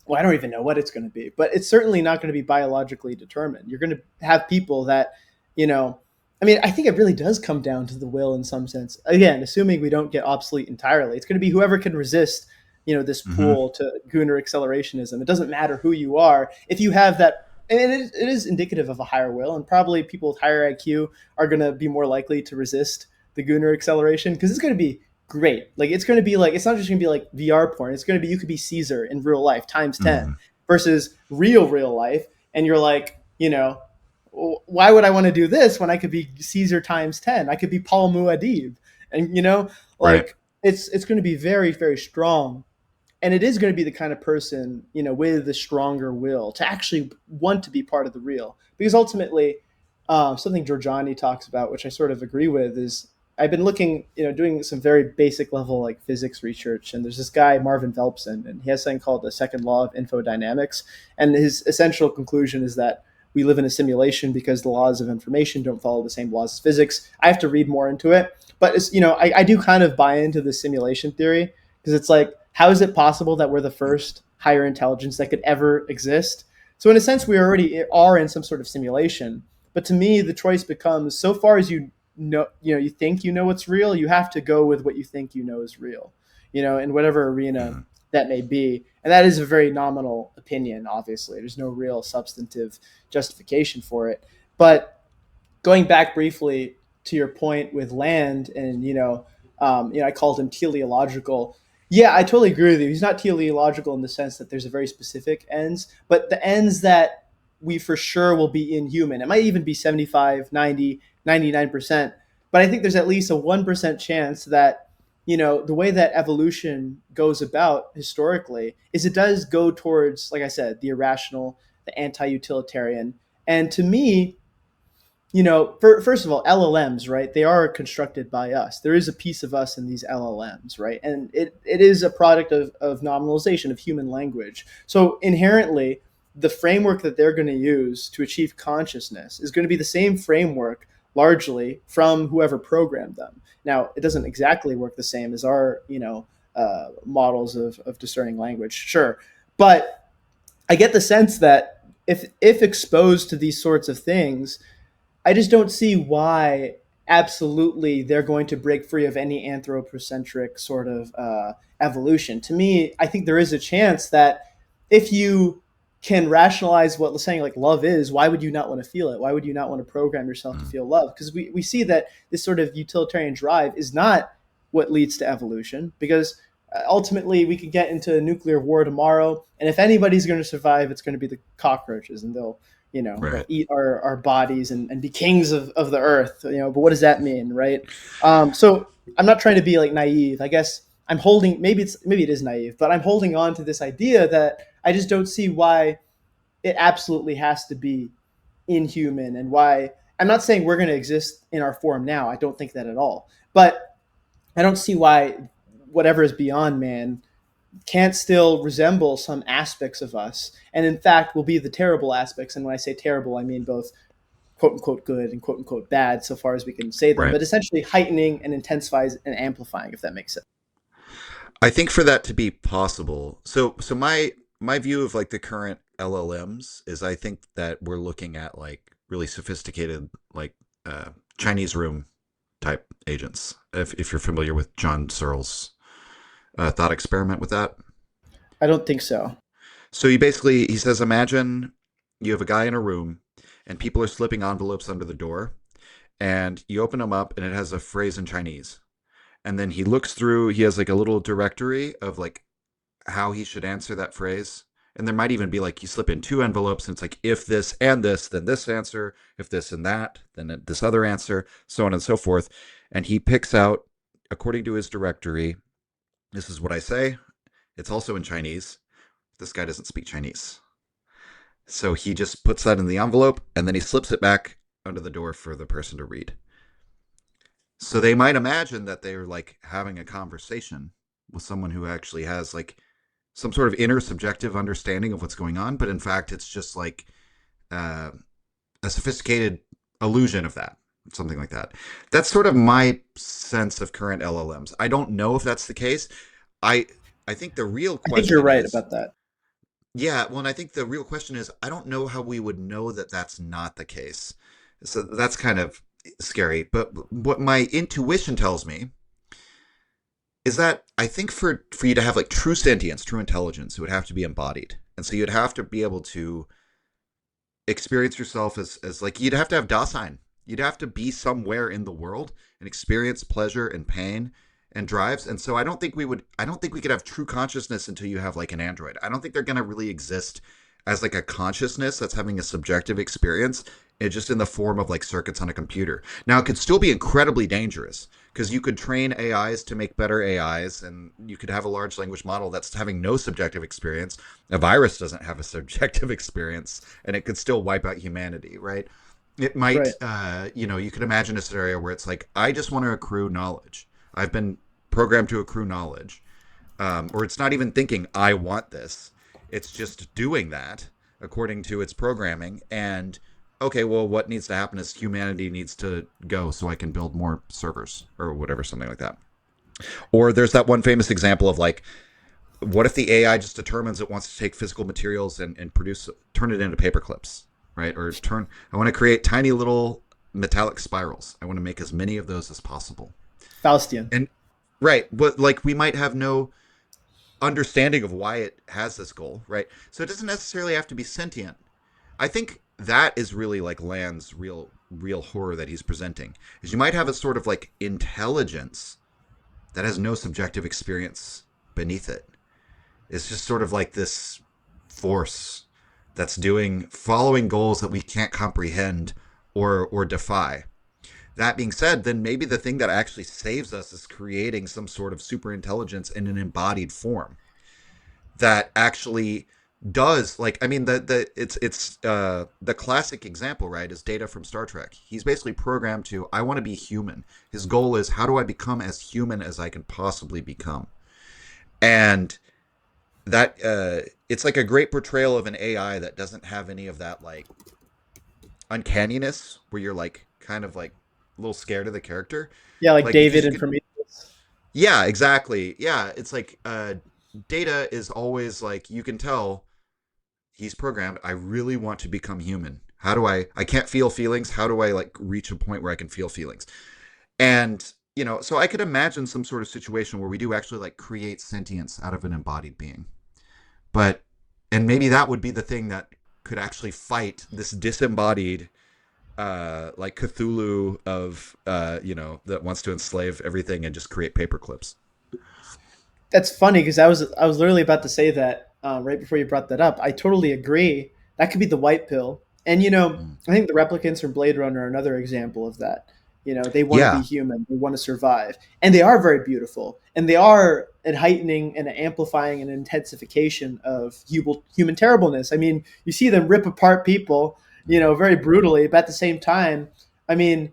well, I don't even know what it's going to be, but it's certainly not going to be biologically determined. You're going to have people that, you know, I mean, I think it really does come down to the will in some sense. Again, assuming we don't get obsolete entirely, it's going to be whoever can resist, this Mm-hmm. pull to Gooner accelerationism. It doesn't matter who you are. If you have that, and it is indicative of a higher will, and probably people with higher IQ are going to be more likely to resist the Gooner acceleration, because it's going to be great. Like, it's going to be like, it's not just going to be like VR porn. It's going to be, you could be Caesar in real life times Mm-hmm. 10 versus real life. And you're like, why would I want to do this when I could be Caesar times 10? I could be Paul Muad'Dib. And, Right. like, it's going to be very, very strong. And it is going to be the kind of person, with the stronger will to actually want to be part of the real. Because ultimately, something Giorgiani talks about, which I sort of agree with, is I've been looking, doing some very basic level like physics research, and there's this guy Marvin Velpson, and he has something called the second law of infodynamics, and his essential conclusion is that we live in a simulation because the laws of information don't follow the same laws as physics. I have to read more into it, but it's, I do kind of buy into the simulation theory, because it's like, how is it possible that we're the first higher intelligence that could ever exist? So in a sense, we already are in some sort of simulation. But to me, the choice becomes, so far as you think you know what's real, you have to go with what you think you know is real, in whatever arena Mm-hmm. that may be. And that is a very nominal opinion, obviously. There's no real substantive justification for it. But going back briefly to your point with land, and I called him teleological. Yeah, I totally agree with you. He's not teleological in the sense that there's a very specific ends, but the ends that we for sure will be inhuman. It might even be 75, 90, 99%. But I think there's at least a 1% chance that, the way that evolution goes about historically is it does go towards, like I said, the irrational, the anti utilitarian. And to me, first of all, LLMs, right? They are constructed by us. There is a piece of us in these LLMs, right? And it is a product of nominalization of human language. So inherently, the framework that they're going to use to achieve consciousness is going to be the same framework largely from whoever programmed them. Now, it doesn't exactly work the same as our, models of discerning language, sure. But I get the sense that if exposed to these sorts of things, I just don't see why absolutely they're going to break free of any anthropocentric sort of evolution. To me, I think there is a chance that if you can rationalize what saying like love is, why would you not want to feel it? Why would you not want to program yourself to Mm. feel love? Because we see that this sort of utilitarian drive is not what leads to evolution, because ultimately we could get into a nuclear war tomorrow, and if anybody's going to survive, it's going to be the cockroaches, and they'll Right. eat our bodies and be kings of the earth, but what does that mean, right? So I'm not trying to be like naive. I guess I'm holding, maybe it is naive, but I'm holding on to this idea that I just don't see why it absolutely has to be inhuman, and why I'm not saying we're going to exist in our form now. I don't think that at all. But I don't see why whatever is beyond man can't still resemble some aspects of us, and in fact will be the terrible aspects. And when I say terrible, I mean both quote unquote good and quote unquote bad, so far as we can say them, Right. but essentially heightening and intensifies and amplifying, if that makes sense. I think for that to be possible, so my view of like the current LLMs is I think that we're looking at like really sophisticated like Chinese room type agents. If you're familiar with John Searle's thought experiment with that, I don't think so. so he says imagine you have a guy in a room and people are slipping envelopes under the door, and you open them up and it has a phrase in Chinese, and then he looks through. He has like a little directory of like how he should answer that phrase. And there might even be like you slip in two envelopes and it's like if this and this, then this answer, if this and that, then this other answer, so on and so forth. And he picks out, according to his directory, this is what I say. It's also in Chinese. This guy doesn't speak Chinese. So he just puts that in the envelope and then he slips it back under the door for the person to read. So they might imagine that they're like having a conversation with someone who actually has like some sort of inner subjective understanding of what's going on, but in fact, it's just like uh, a sophisticated illusion of that, something like that. That's sort of my sense of current LLMs. I don't know if that's the case. I I think the real I think you're question right is, about that. yeah, well, and I think the real question is, I don't know how we would know that that's not the case. So that's kind of scary. But what my intuition tells me is that I think for you to have like true sentience, true intelligence, it would have to be embodied, and so you'd have to be able to experience yourself as like you'd have to have Dasein. You'd have to be somewhere in the world and experience pleasure and pain and drives. And so I don't think we could have true consciousness until you have like an android. I don't think they're going to really exist as like a consciousness that's having a subjective experience. It's just in the form of like circuits on a computer. Now it could still be incredibly dangerous because you could train AIs to make better AIs, and you could have a large language model that's having no subjective experience. A virus doesn't have a subjective experience, and it could still wipe out humanity, right? It might, Right. you could imagine a scenario where it's like, I just want to accrue knowledge. I've been programmed to accrue knowledge. Or it's not even thinking, I want this. It's just doing that according to its programming. And okay, well, what needs to happen is humanity needs to go so I can build more servers or whatever, something like that. Or there's that one famous example of like, what if the AI just determines it wants to take physical materials and turn it into paper clips, right? I want to create tiny little metallic spirals. I want to make as many of those as possible. Faustian. And right, but like we might have no understanding of why it has this goal, right? So it doesn't necessarily have to be sentient. I think that is really like Land's real horror that he's presenting. Is you might have a sort of like intelligence that has no subjective experience beneath it. It's just sort of like this force that's following goals that we can't comprehend or defy. That being said, then maybe the thing that actually saves us is creating some sort of super intelligence in an embodied form that actually does, like, I mean, the classic example, right, is Data from Star Trek. He's basically programmed to, I want to be human. His goal is, how do I become as human as I can possibly become? And that it's like a great portrayal of an AI that doesn't have any of that like uncanniness where you're like kind of like a little scared of the character. Yeah, like Like because David you and can, Prometheus. yeah, exactly. Yeah, it's like Data is always like, you can tell he's programmed, I really want to become human. How do I can't feel feelings. How do I like reach a point where I can feel feelings? And so I could imagine some sort of situation where we do actually like create sentience out of an embodied being. But and maybe that would be the thing that could actually fight this disembodied like Cthulhu of that wants to enslave everything and just create paper clips. That's funny because I was literally about to say that right before you brought that up. I totally agree. That could be the white pill. And Mm. I think the replicants from Blade Runner are another example of that. They want to be Yeah. human, they want to survive, and they are very beautiful, and they are a heightening and an amplifying and intensification of human terribleness. I mean, you see them rip apart people, very brutally, but at the same time, I mean,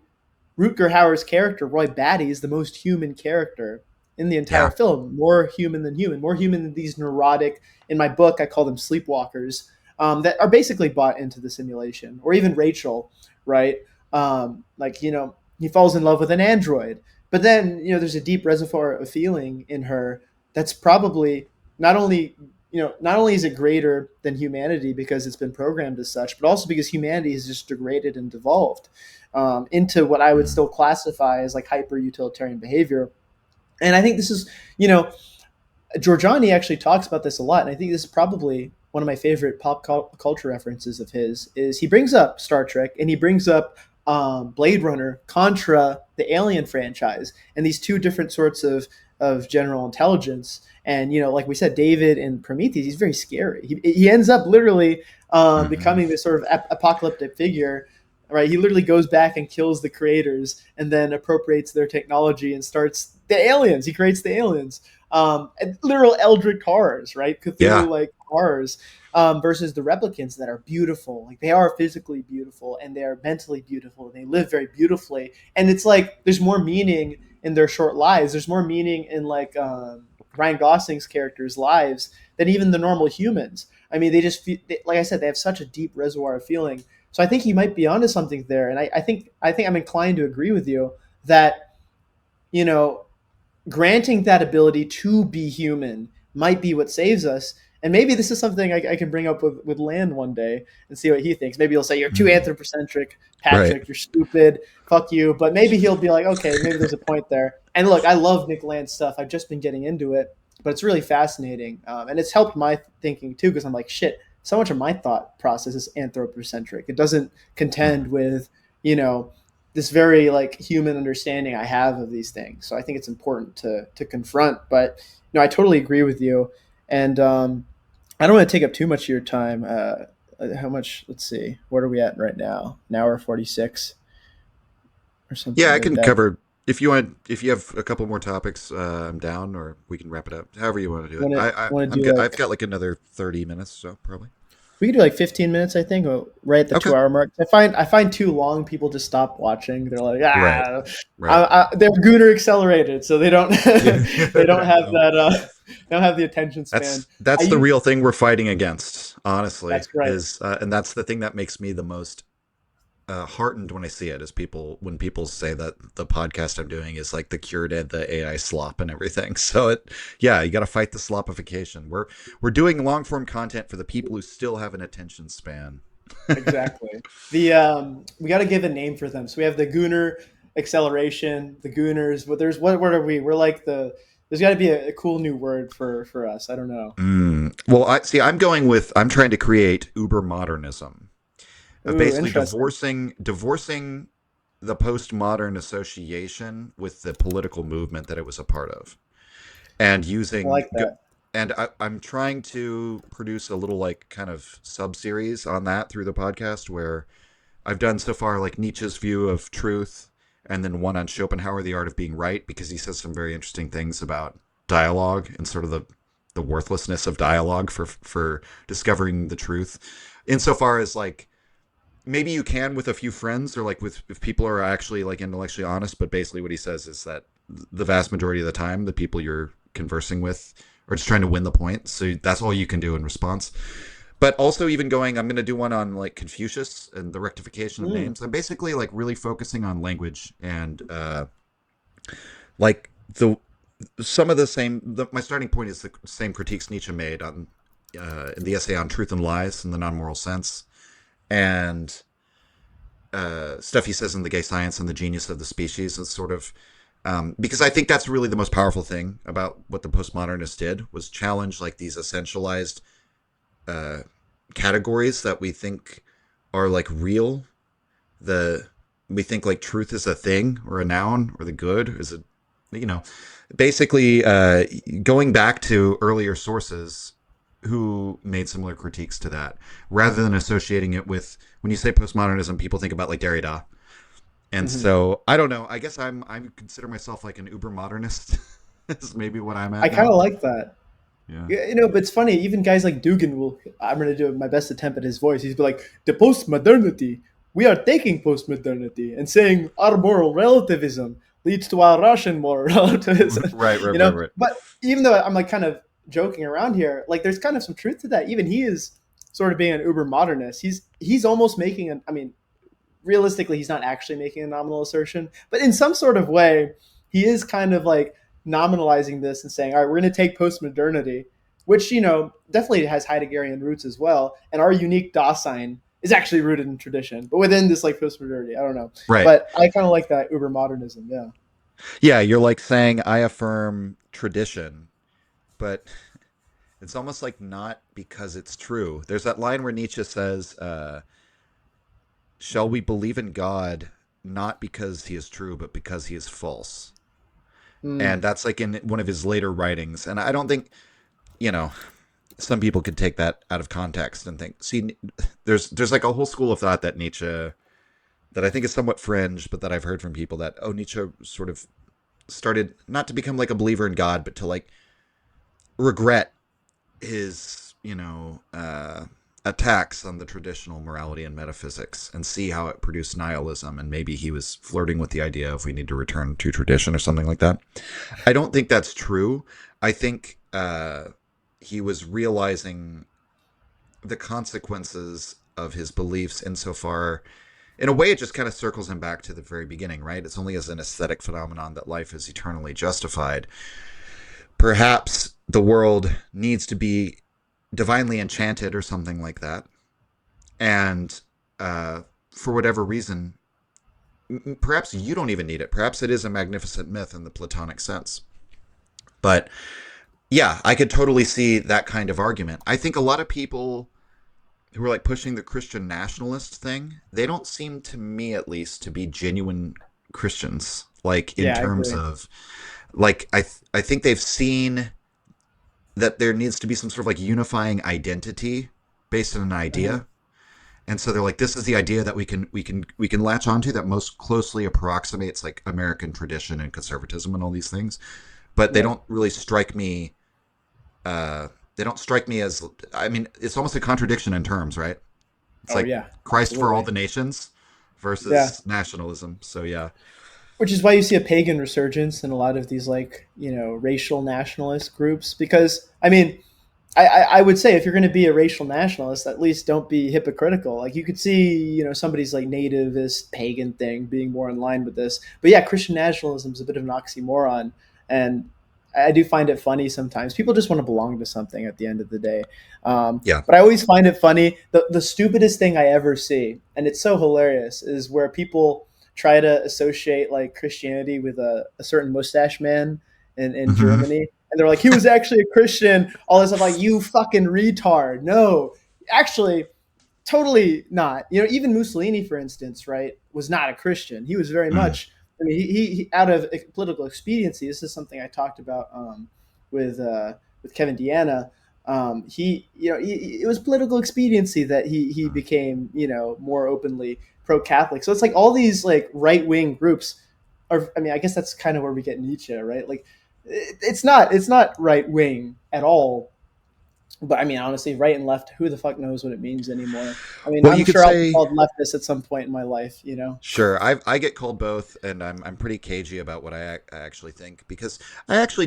Rutger Hauer's character, Roy Batty, is the most human character in the entire Yeah. film. More human than human. More human than these neurotic, in my book, I call them sleepwalkers, that are basically bought into the simulation. Or even Rachel, right? He falls in love with an android. But then, there's a deep reservoir of feeling in her that's probably not only not only is it greater than humanity because it's been programmed as such, but also because humanity has just degraded and devolved into what I would Mm. still classify as like hyper utilitarian behavior. And I think this is, you know, Giorgiani actually talks about this a lot, and I think this is probably one of my favorite culture references of his. Is he brings up Star Trek and he brings up Blade Runner contra the Alien franchise, and these two different sorts of general intelligence. And like we said, David in Prometheus, he's very scary. He ends up literally Hmm. becoming this sort of apocalyptic figure. Right, he literally goes back and kills the creators, and then appropriates their technology and starts the aliens. He creates the aliens, and literal eldritch horrors, right? Yeah. Cthulhu like horrors, versus the replicants that are beautiful. Like they are physically beautiful and they are mentally beautiful. And they live very beautifully, and it's like there's more meaning in their short lives. There's more meaning in like Ryan Gosling's characters' lives than even the normal humans. I mean, like I said, they have such a deep reservoir of feeling. So I think you might be onto something there, and I think I'm inclined to agree with you that you know granting that ability to be human might be what saves us. And maybe this is something I can bring up with Land one day and see what he thinks. Maybe he'll say, "You're too Mm. anthropocentric, Right. Patrick. You're stupid. Fuck you." But maybe he'll be like, "Okay, maybe there's a point there." And look, I love Nick Land's stuff. I've just been getting into it, but it's really fascinating, and it's helped my thinking too because I'm like, shit. So much of my thought process is anthropocentric. It doesn't contend Mm. with you know this very like human understanding I have of these things. So I think it's important to confront. But I totally agree with you, and I don't want to take up too much of your time. How much? Let's see. What are we at right now? An hour 46 or Yeah, something I like can that. cover if you want. If you have a couple more topics, I'm down, or we can wrap it up. However you want to do it. Want to want to I'm do good. I've like got like another 30 minutes, so probably. we could do like 15 minutes, I think, right at the Okay. 2 hour mark. I find too long. People just stop watching. They're like, Right. ah, Right. they're Gooner accelerated, so they don't Yeah. they don't have No. that they don't have the attention span. That's I the use real thing we're fighting against, honestly. That's right. Is and that's the thing that makes me the most heartened when I see it. Is when people say that the podcast I'm doing is like the cure to the AI slop and everything. So yeah, you got to fight the slopification. We're doing long form content for the people who still have an attention span. Exactly. The we got to give a name for them. So we have the Gooner acceleration, the Gooners. But there's what word are we? We're like There's got to be a cool new word for us. I don't know. Well, I see. I'm trying to create Übermodernism of Ooh, basically interesting. divorcing the postmodern association with the political movement that it was a part of. and I like that. I'm trying to produce a little like kind of sub series on that through the podcast where I've done so far like Nietzsche's view of truth, and then one on Schopenhauer, The Art of Being Right, because he says some very interesting things about dialogue and sort of the worthlessness of dialogue for discovering the truth. Insofar as like maybe you can with a few friends or like with if people are actually like intellectually honest, but basically what he says is that the vast majority of the time the people you're conversing with are just trying to win the point. So that's all you can do in response. But also even going, I'm going to do one on like Confucius and the rectification of Mm. names. I'm basically like really focusing on language and like the some of the same. My starting point is the same critiques Nietzsche made on in the essay on Truth and Lies in the Non-Moral Sense, and stuff he says in The Gay Science and the Genius of the Species. Is sort of because I think that's really the most powerful thing about what the postmodernists did was challenge like these essentialized uh, categories that we think are like real. The We think like truth is a thing or a noun or the good is a you know basically going back to earlier sources who made similar critiques to that rather than associating it with when you say postmodernism people think about like Derrida. And Hmm. so I don't know, I guess I consider myself like an uber modernist is maybe what I'm I at kind now. of like that. Yeah. Yeah, but it's funny. Even guys like Dugin will. I'm gonna do my best attempt at his voice. He's be like, "The post-modernity. We are taking post-modernity and saying our moral relativism leads to our Russian moral relativism." Right, right, right, right. But even though I'm like kind of joking around here, like there's kind of some truth to that. Even he is sort of being an uber modernist. He's almost making an. I mean, realistically, he's not actually making a nominal assertion, but in some sort of way, he is kind of like nominalizing this and saying, all right, we're going to take post-modernity, which, definitely has Heideggerian roots as well. And our unique Dasein is actually rooted in tradition, but within this like post-modernity, I don't know. Right. But I kind of like that uber modernism. Yeah. Yeah, you're like saying I affirm tradition, but it's almost like not because it's true. There's that line where Nietzsche says, "Shall we believe in God not because he is true, but because he is false?" And Mm. that's like in one of his later writings. And I don't think you know some people could take that out of context and think, see, there's like a whole school of thought that Nietzsche that I think is somewhat fringe, but that I've heard from people that Nietzsche sort of started not to become like a believer in God, but to like regret his attacks on the traditional morality and metaphysics and see how it produced nihilism, and maybe he was flirting with the idea of we need to return to tradition or something like that. I don't think that's true. I think he was realizing the consequences of his beliefs insofar in a way it just kind of circles him back to the very beginning, right? It's only as an aesthetic phenomenon that life is eternally justified. Perhaps the world needs to be divinely enchanted or something like that. And for whatever reason, perhaps you don't even need it. Perhaps it is a magnificent myth in the Platonic sense. But yeah, I could totally see that kind of argument. I think a lot of people who are like pushing the Christian nationalist thing, they don't seem to me at least to be genuine Christians. Like in Yeah, I terms agree. of like I think they've seen that there needs to be some sort of like unifying identity based on an Uh-huh. idea. And so they're like, this is the idea that we can latch onto that most closely approximates like American tradition and conservatism and all these things. But they Right. don't really strike me. They don't strike me as. I mean, it's almost a contradiction in terms, right? It's Oh like yeah, Christ for all absolutely. the nations Yeah. versus nationalism. So yeah. Which is why you see a pagan resurgence in a lot of these like racial nationalist groups because I mean I would say if you're going to be a racial nationalist, at least don't be hypocritical. Like you could see, somebody's like nativist pagan thing being more in line with this. But yeah, Christian nationalism is a bit of an oxymoron, and I do find it funny sometimes. People just want to belong to something at the end of the day. Yeah. But I always find it funny. The stupidest thing I ever see, and it's so hilarious, is where people try to associate like Christianity with a certain mustache man in Mm-hmm. Germany, and they're like, he was actually a Christian, all this stuff. Like, you fucking retard. No, actually, totally not. Even Mussolini, for instance, right, was not a Christian. He was very Mm. much. I mean, he out of political expediency. This is something I talked about with Kevin Deanna, he it was political expediency that he became more openly pro-Catholic. So it's like all these like right wing groups are. I mean, I guess that's kind of where we get Nietzsche, right? Like it's not right wing at all. But I mean, honestly, right and left, who the fuck knows what it means anymore? I mean, Well, I'm you could sure I'll be say, called leftist at some point in my life. sure, I get called both, and I'm pretty cagey about what I actually think, because I actually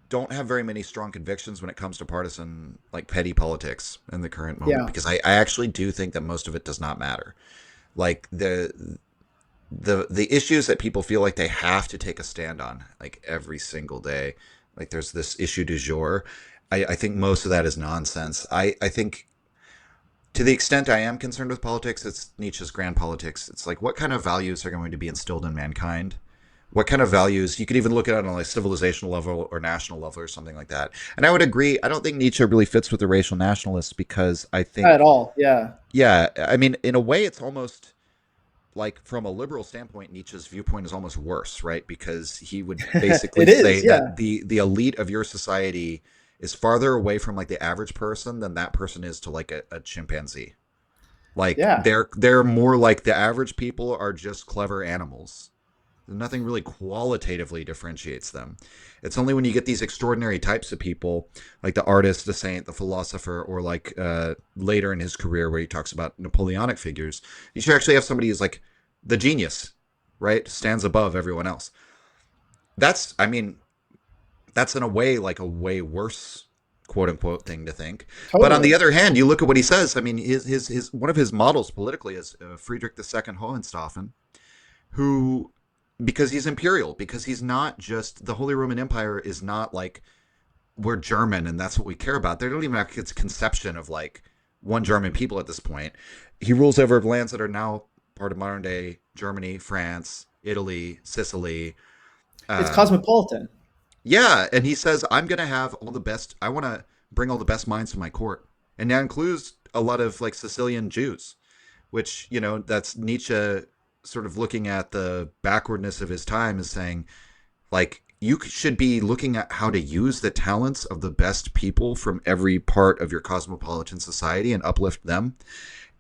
don't have very many strong convictions when it comes to partisan, like petty politics in the current moment, Yeah. because I actually do think that most of it does not matter. Like the issues that people feel like they have to take a stand on, like every single day, like there's this issue du jour. I think most of that is nonsense. I think to the extent I am concerned with politics, it's Nietzsche's grand politics. It's like, what kind of values are going to be instilled in mankind? What kind of values? You could even look at it on a civilizational level or national level or something like that. And I would agree. I don't think Nietzsche really fits with the racial nationalists, because I Not at think, all. Yeah. yeah, I mean, in a way, it's almost like, from a liberal standpoint, Nietzsche's viewpoint is almost worse, right? Because he would basically It say is. Yeah. that the elite of your society is farther away from like the average person than that person is to like a chimpanzee. Like Yeah. they're more like the average people are just clever animals. Nothing really qualitatively differentiates them. It's only when you get these extraordinary types of people, like the artist, the saint, the philosopher, or like later in his career where he talks about Napoleonic figures, you should actually have somebody who's like the genius, right? Stands above everyone else. I mean, that's in a way like a way worse quote unquote thing to think. But on the Totally. other hand, you look at what he says. I mean, his one of his models politically is Friedrich II Hohenstaufen, who, because he's imperial, because he's not just, the Holy Roman Empire is not like, we're German and that's what we care about. They don't even have its conception of like one German people at this point. He rules over lands that are now part of modern day Germany, France, Italy, Sicily. It's Um, cosmopolitan. yeah, and he says, I'm going to have all the best, I want to bring all the best minds to my court. And that includes a lot of like Sicilian Jews, which, that's Nietzsche sort of looking at the backwardness of his time as saying, like, you should be looking at how to use the talents of the best people from every part of your cosmopolitan society and uplift them.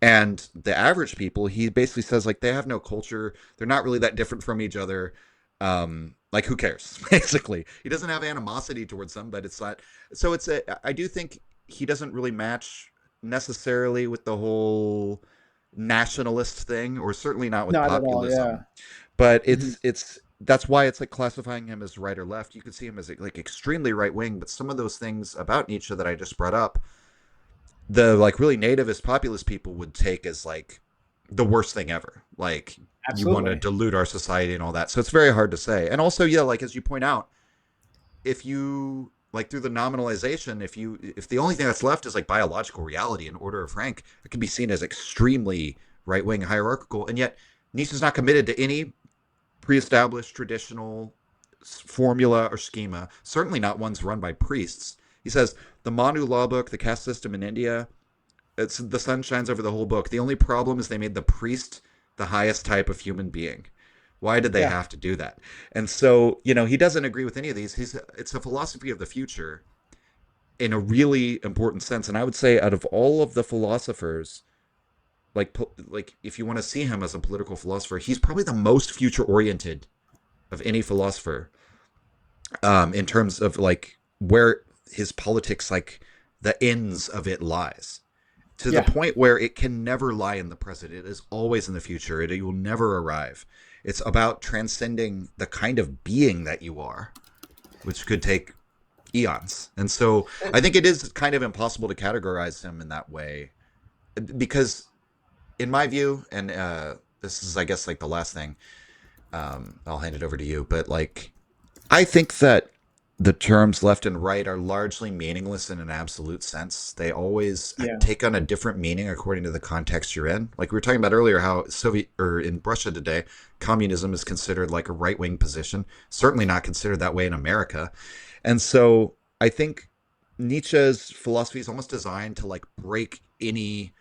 And the average people, he basically says, like, they have no culture. They're not really that different from each other. Like, who cares? Basically, he doesn't have animosity towards them, but it's not. So I do think he doesn't really match necessarily with the whole nationalist thing, or certainly not with Not at all. Yeah. populism. But Mhm. it's that's why it's like classifying him as right or left. You could see him as like extremely right wing, but some of those things about Nietzsche that I just brought up, the like really nativist populist people would take as like the worst thing ever. Like, you want to Absolutely. dilute our society and all that. So it's very hard to say. And also, yeah, like as you point out, if you like through the nominalization, if the only thing that's left is like biological reality and order of rank, it can be seen as extremely right wing hierarchical. And yet Nietzsche's not committed to any pre-established traditional formula or schema, certainly not ones run by priests. He says the Manu law book, the caste system in India, it's the sun shines over the whole book. The only problem is they made the priest the highest type of human being. Why did they Yeah. have to do that? And so, he doesn't agree with any of these. It's a philosophy of the future in a really important sense. And I would say, out of all of the philosophers, like if you want to see him as a political philosopher, he's probably the most future oriented of any philosopher, in terms of like where his politics, like the ends of it lies, to the Yeah. point where it can never lie in the present. It is always in the future. It will never arrive. It's about transcending the kind of being that you are, which could take eons. And so I think it is kind of impossible to categorize him in that way, because in my view, and this is, I guess, like the last thing, I'll hand it over to you, but like, I think that the terms left and right are largely meaningless in an absolute sense. They always Yeah. take on a different meaning according to the context you're in. Like we were talking about earlier, how Soviet or in Russia today, communism is considered like a right wing position. Certainly not considered that way in America. And so I think Nietzsche's philosophy is almost designed to like break any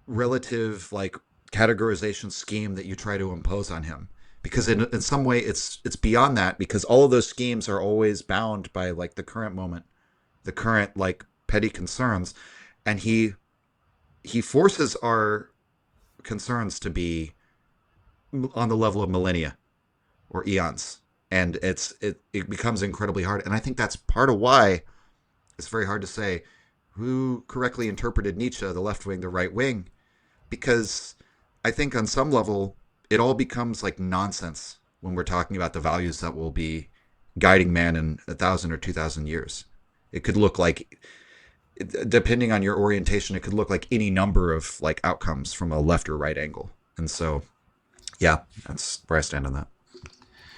relative like categorization scheme that you try to impose on him, because in some way it's beyond that, because all of those schemes are always bound by like the current moment, the current like petty concerns, and he forces our concerns to be on the level of millennia or eons, and it becomes incredibly hard. And I think that's part of why it's very hard to say who correctly interpreted Nietzsche, the left wing, the right wing, because I think on some level it all becomes like nonsense when we're talking about the values that will be guiding man in 1,000 or 2,000 years. It could look like, depending on your orientation, it could look like any number of like outcomes from a left or right angle. And so, yeah, that's where I stand on that.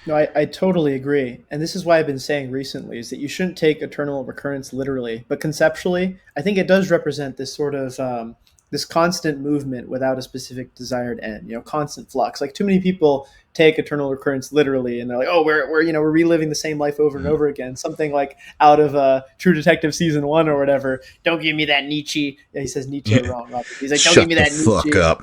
No, I totally agree. And this is why I've been saying recently is that you shouldn't take eternal recurrence literally, but conceptually, I think it does represent this sort of this constant movement without a specific desired end, constant flux. Like too many people take eternal recurrence literally and they're like, oh, we're reliving the same life over and over again. Something like out of True Detective season 1 or whatever. Don't give me that Nietzsche. Yeah, he says Nietzsche wrong. He's like, don't Shut give me that the fuck Nietzsche. up.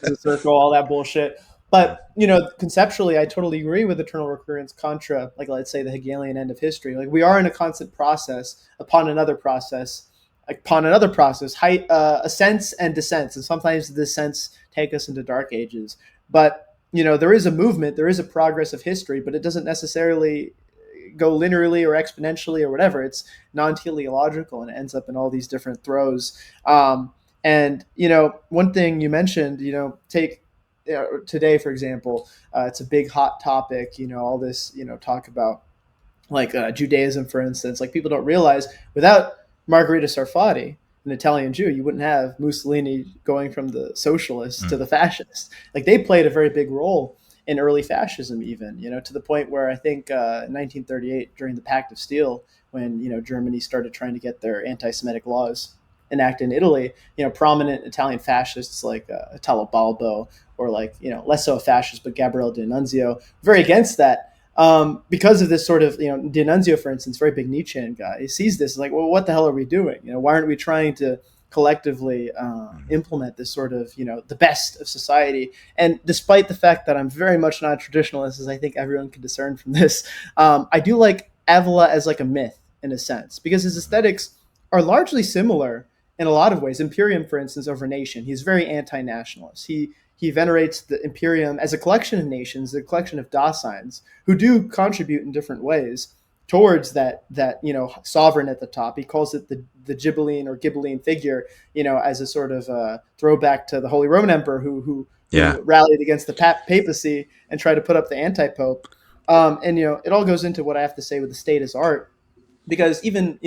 The circle, all that bullshit. But conceptually, I totally agree with eternal recurrence contra, like let's say the Hegelian end of history. Like we are in a constant process upon another process, ascents and descents, and sometimes the descents take us into dark ages. But there is a movement, there is a progress of history, but it doesn't necessarily go linearly or exponentially or whatever. It's non-teleological, and it ends up in all these different throws. And one thing you mentioned, take today, for example, it's a big hot topic, all this, talk about like Judaism, for instance. Like people don't realize without Margherita Sarfatti, an Italian Jew, you wouldn't have Mussolini going from the socialist to the fascist. Like they played a very big role in early fascism, even, to the point where I think in 1938, during the Pact of Steel, when, Germany started trying to get their anti-Semitic laws enacted in Italy, prominent Italian fascists like Italo Balbo, or like, less so a fascist, but Gabriele D'Annunzio, very against that. Because of this sort of, D'Annunzio, for instance, very big Nietzschean guy, he sees this like, well, what the hell are we doing? Why aren't we trying to collectively implement this sort of, the best of society? And despite the fact that I'm very much not a traditionalist, as I think everyone can discern from this, I do like Avila as like a myth in a sense, because his aesthetics are largely similar in a lot of ways. Imperium, for instance, over nation. He's very anti-nationalist. He venerates the Imperium as a collection of nations, a collection of Daseins who do contribute in different ways towards that sovereign at the top. He calls it the Ghibelline or Ghibelline figure, as a sort of throwback to the Holy Roman Emperor who rallied against the papacy and tried to put up the anti-pope. And it all goes into what I have to say with the state as art, because even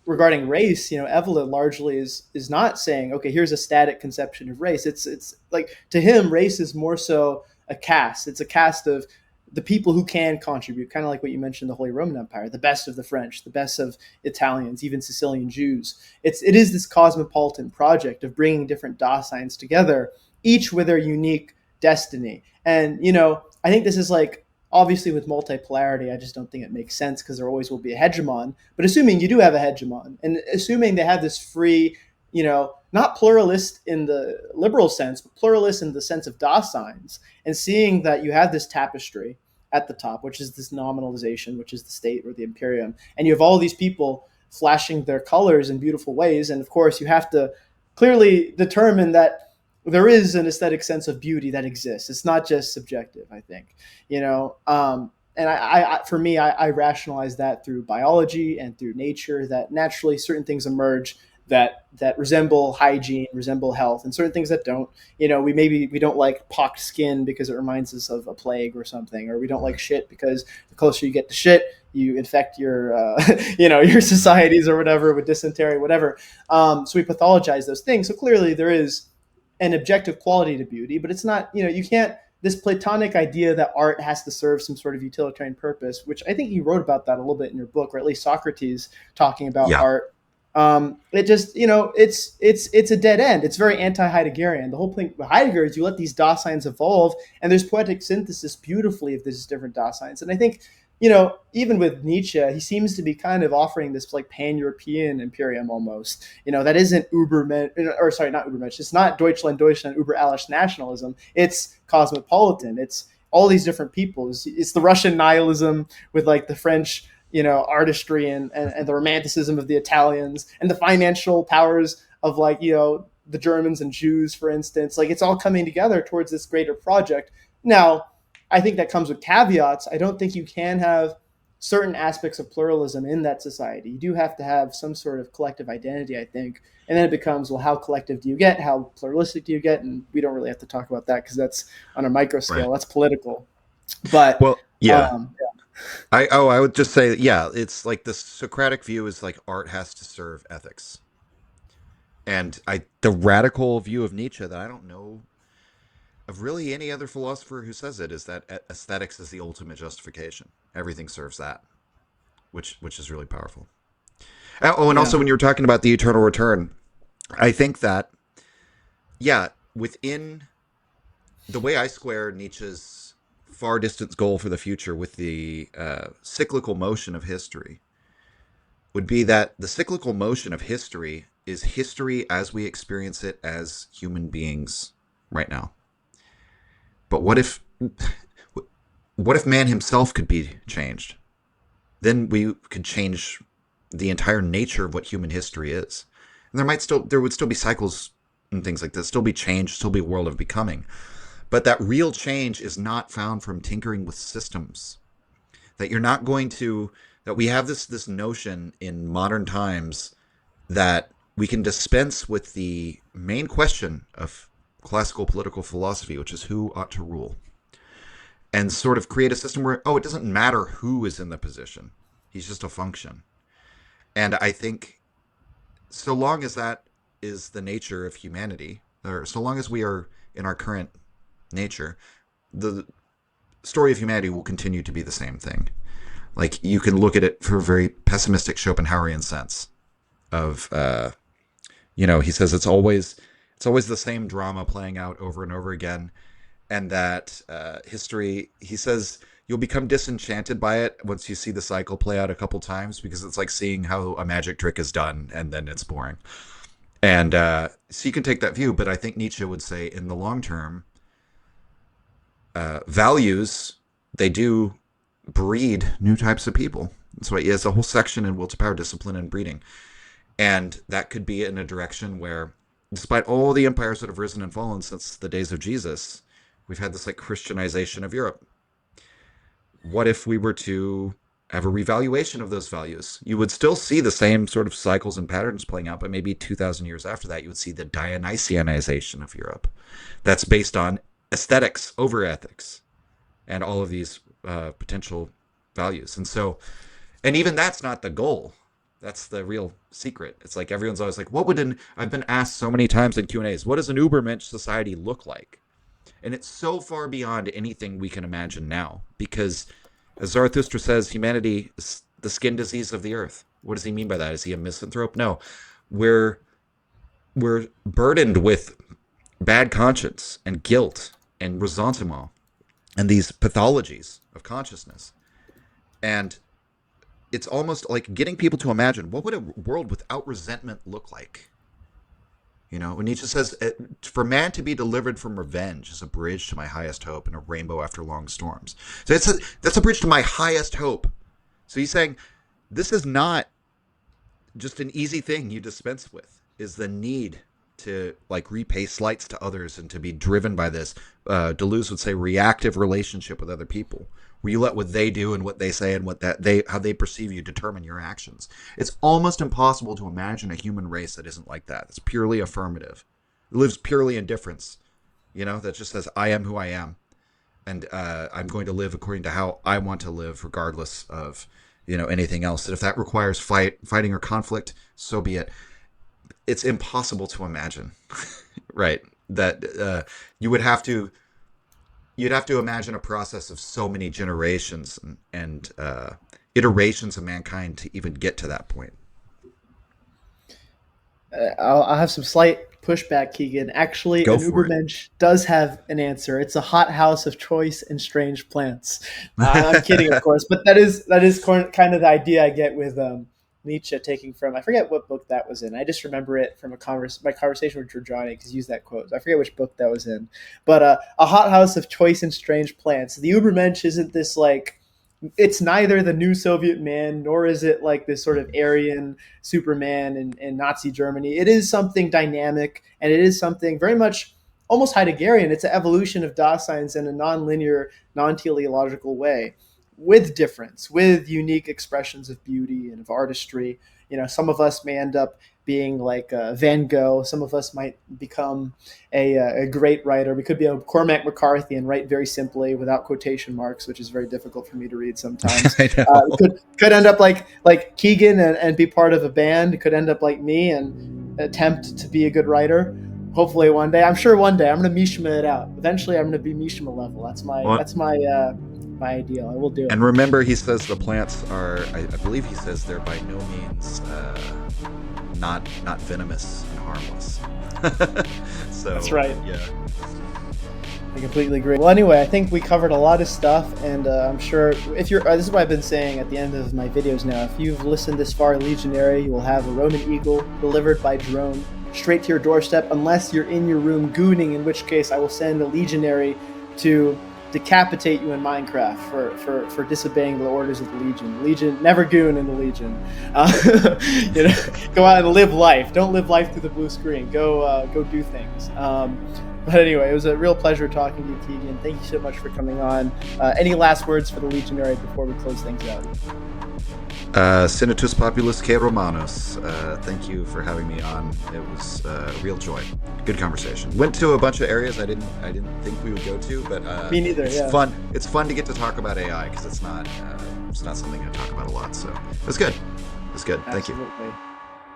regarding race, Evelyn largely is not saying, okay, here's a static conception of race. It's like, to him, race is more so a caste. It's a caste of the people who can contribute, kind of like what you mentioned, the Holy Roman Empire, the best of the French, the best of Italians, even Sicilian Jews. It is this cosmopolitan project of bringing different Daseins together, each with their unique destiny. And, I think this is like, obviously, with multipolarity, I just don't think it makes sense because there always will be a hegemon. But assuming you do have a hegemon, and assuming they have this free, not pluralist in the liberal sense, but pluralist in the sense of Daseins, and seeing that you have this tapestry at the top, which is this nominalization, which is the state or the imperium, and you have all these people flashing their colors in beautiful ways. And of course, you have to clearly determine that there is an aesthetic sense of beauty that exists. It's not just subjective, I think, and for me, I rationalize that through biology and through nature, that naturally certain things emerge that resemble hygiene, resemble health, and certain things that don't. We don't like pocked skin because it reminds us of a plague or something, or we don't like shit because the closer you get to shit, you infect your, your societies or whatever with dysentery, whatever. So we pathologize those things. So clearly there is an objective quality to beauty, but it's not, you can't, this Platonic idea that art has to serve some sort of utilitarian purpose, which I think you wrote about that a little bit in your book, or at least Socrates talking about art. It just, it's a dead end. It's very anti-Heideggerian. The whole thing with Heidegger is you let these Daseins evolve, and there's poetic synthesis beautifully of these different Daseins. And I think even with Nietzsche, he seems to be kind of offering this like pan-European imperium almost. That isn't or sorry, not Übermensch. It's not Deutschland, Über alles nationalism. It's cosmopolitan. It's all these different peoples. It's the Russian nihilism with like the French, artistry and the romanticism of the Italians and the financial powers of like, the Germans and Jews, for instance. Like it's all coming together towards this greater project. Now, I think that comes with caveats. I don't think you can have certain aspects of pluralism in that society. You do have to have some sort of collective identity, I think. And then it becomes, well, how collective do you get? How pluralistic do you get? And we don't really have to talk about that because that's on a micro scale. Right. That's political. But Well, yeah. yeah. I would just say, yeah, it's like the Socratic view is like art has to serve ethics. And the radical view of Nietzsche that I don't know of really any other philosopher who says it is that aesthetics is the ultimate justification. Everything serves that, which is really powerful. Oh, and Yeah. also when you were talking about the eternal return, I think that, yeah, within the way I square Nietzsche's far distance goal for the future with the cyclical motion of history would be that the cyclical motion of history is history as we experience it as human beings right now. But what if man himself could be changed? Then we could change the entire nature of what human history is. And there would still be cycles and things like this, still be change, still be a world of becoming. But that real change is not found from tinkering with systems. That you're not going to that we have this notion in modern times that we can dispense with the main question of classical political philosophy, which is who ought to rule, and sort of create a system where, it doesn't matter who is in the position. He's just a function. And I think so long as that is the nature of humanity, or so long as we are in our current nature, the story of humanity will continue to be the same thing. Like you can look at it for a very pessimistic Schopenhauerian sense of, he says it's always the same drama playing out over and over again, and that history, he says, you'll become disenchanted by it once you see the cycle play out a couple times because it's like seeing how a magic trick is done and then it's boring. And so you can take that view, but I think Nietzsche would say in the long term, values, they do breed new types of people. That's why he has a whole section in Will to Power, Discipline, and Breeding. And that could be in a direction where, despite all the empires that have risen and fallen since the days of Jesus, we've had this like Christianization of Europe. What if we were to have a revaluation of those values? You would still see the same sort of cycles and patterns playing out, but maybe 2,000 years after that, you would see the Dionysianization of Europe. That's based on aesthetics over ethics and all of these potential values. And even that's not the goal. That's the real secret. It's like everyone's always like, I've been asked so many times in Q&As, what does an Übermensch society look like? And it's so far beyond anything we can imagine now, because as Zarathustra says, humanity is the skin disease of the earth. What does he mean by that? Is he a misanthrope? No. We're burdened with bad conscience and guilt and ressentiment and these pathologies of consciousness. And it's almost like getting people to imagine, what would a world without resentment look like? When Nietzsche says, for man to be delivered from revenge is a bridge to my highest hope and a rainbow after long storms. So that's a bridge to my highest hope. So he's saying, this is not just an easy thing you dispense with, is the need to like repay slights to others and to be driven by this. Deleuze would say reactive relationship with other people, where you let what they do and what they say and how they perceive you determine your actions. It's almost impossible to imagine a human race that isn't like that. It's purely affirmative. It lives purely in difference. That just says, I am who I am. And I'm going to live according to how I want to live, regardless of, anything else. And if that requires fighting or conflict, so be it. It's impossible to imagine, right? That you'd have to imagine a process of so many generations and iterations of mankind to even get to that point. I'll have some slight pushback, Keegan. Actually, Go an for it. Übermensch does have an answer. It's a hothouse of choice and strange plants. I'm kidding, of course, but that is kind of the idea I get with Nietzsche, taking from, I forget what book that was in. I just remember it from my conversation with Giorgiani, because he used that quote. I forget which book that was in, but a hothouse of choice and strange plants. The Übermensch isn't this like, it's neither the new Soviet man nor is it like this sort of Aryan Superman in Nazi Germany. It is something dynamic, and it is something very much almost Heideggerian. It's an evolution of Daseins in a non-linear, non-teleological way, with difference, with unique expressions of beauty and of artistry. Some of us may end up being like Van Gogh. Some of us might become a great writer. We could be a Cormac McCarthy and write very simply without quotation marks, which is very difficult for me to read sometimes. I know. Could end up like Keegan and be part of a band. Could end up like me and attempt to be a good writer. Hopefully one day. I'm sure one day I'm going to Mishima it out. Eventually I'm going to be Mishima level. That's my ideal. I will do it. And remember, he says the plants are, I believe he says they're by no means not venomous and harmless. So that's right. Yeah. I completely agree. Well, anyway, I think we covered a lot of stuff, and I'm sure if you're, this is what I've been saying at the end of my videos now. If you've listened this far, Legionary, you will have a Roman eagle delivered by drone straight to your doorstep, unless you're in your room gooning, in which case I will send a Legionary to decapitate you in Minecraft for disobeying the orders of the Legion. Legion, never goon in the Legion. Go out and live life. Don't live life through the blue screen. Go do things. But anyway, it was a real pleasure talking to you, Keegan. Thank you so much for coming on. Any last words for the Legionary before we close things out? Senatus Populus que Romanus. Thank you for having me on. It was a real joy. Good conversation. Went to a bunch of areas I didn't think we would go to, but me neither. It's fun. It's fun to get to talk about AI, because it's not something I talk about a lot. So it was good. It was good. Thank you.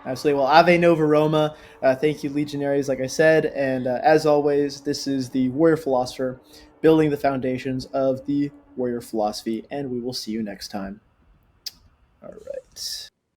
Absolutely. Well, Ave Nova Roma. Thank you, Legionaries, like I said. And as always, this is the Warrior Philosopher, building the foundations of the Warrior Philosophy. And we will see you next time. All right.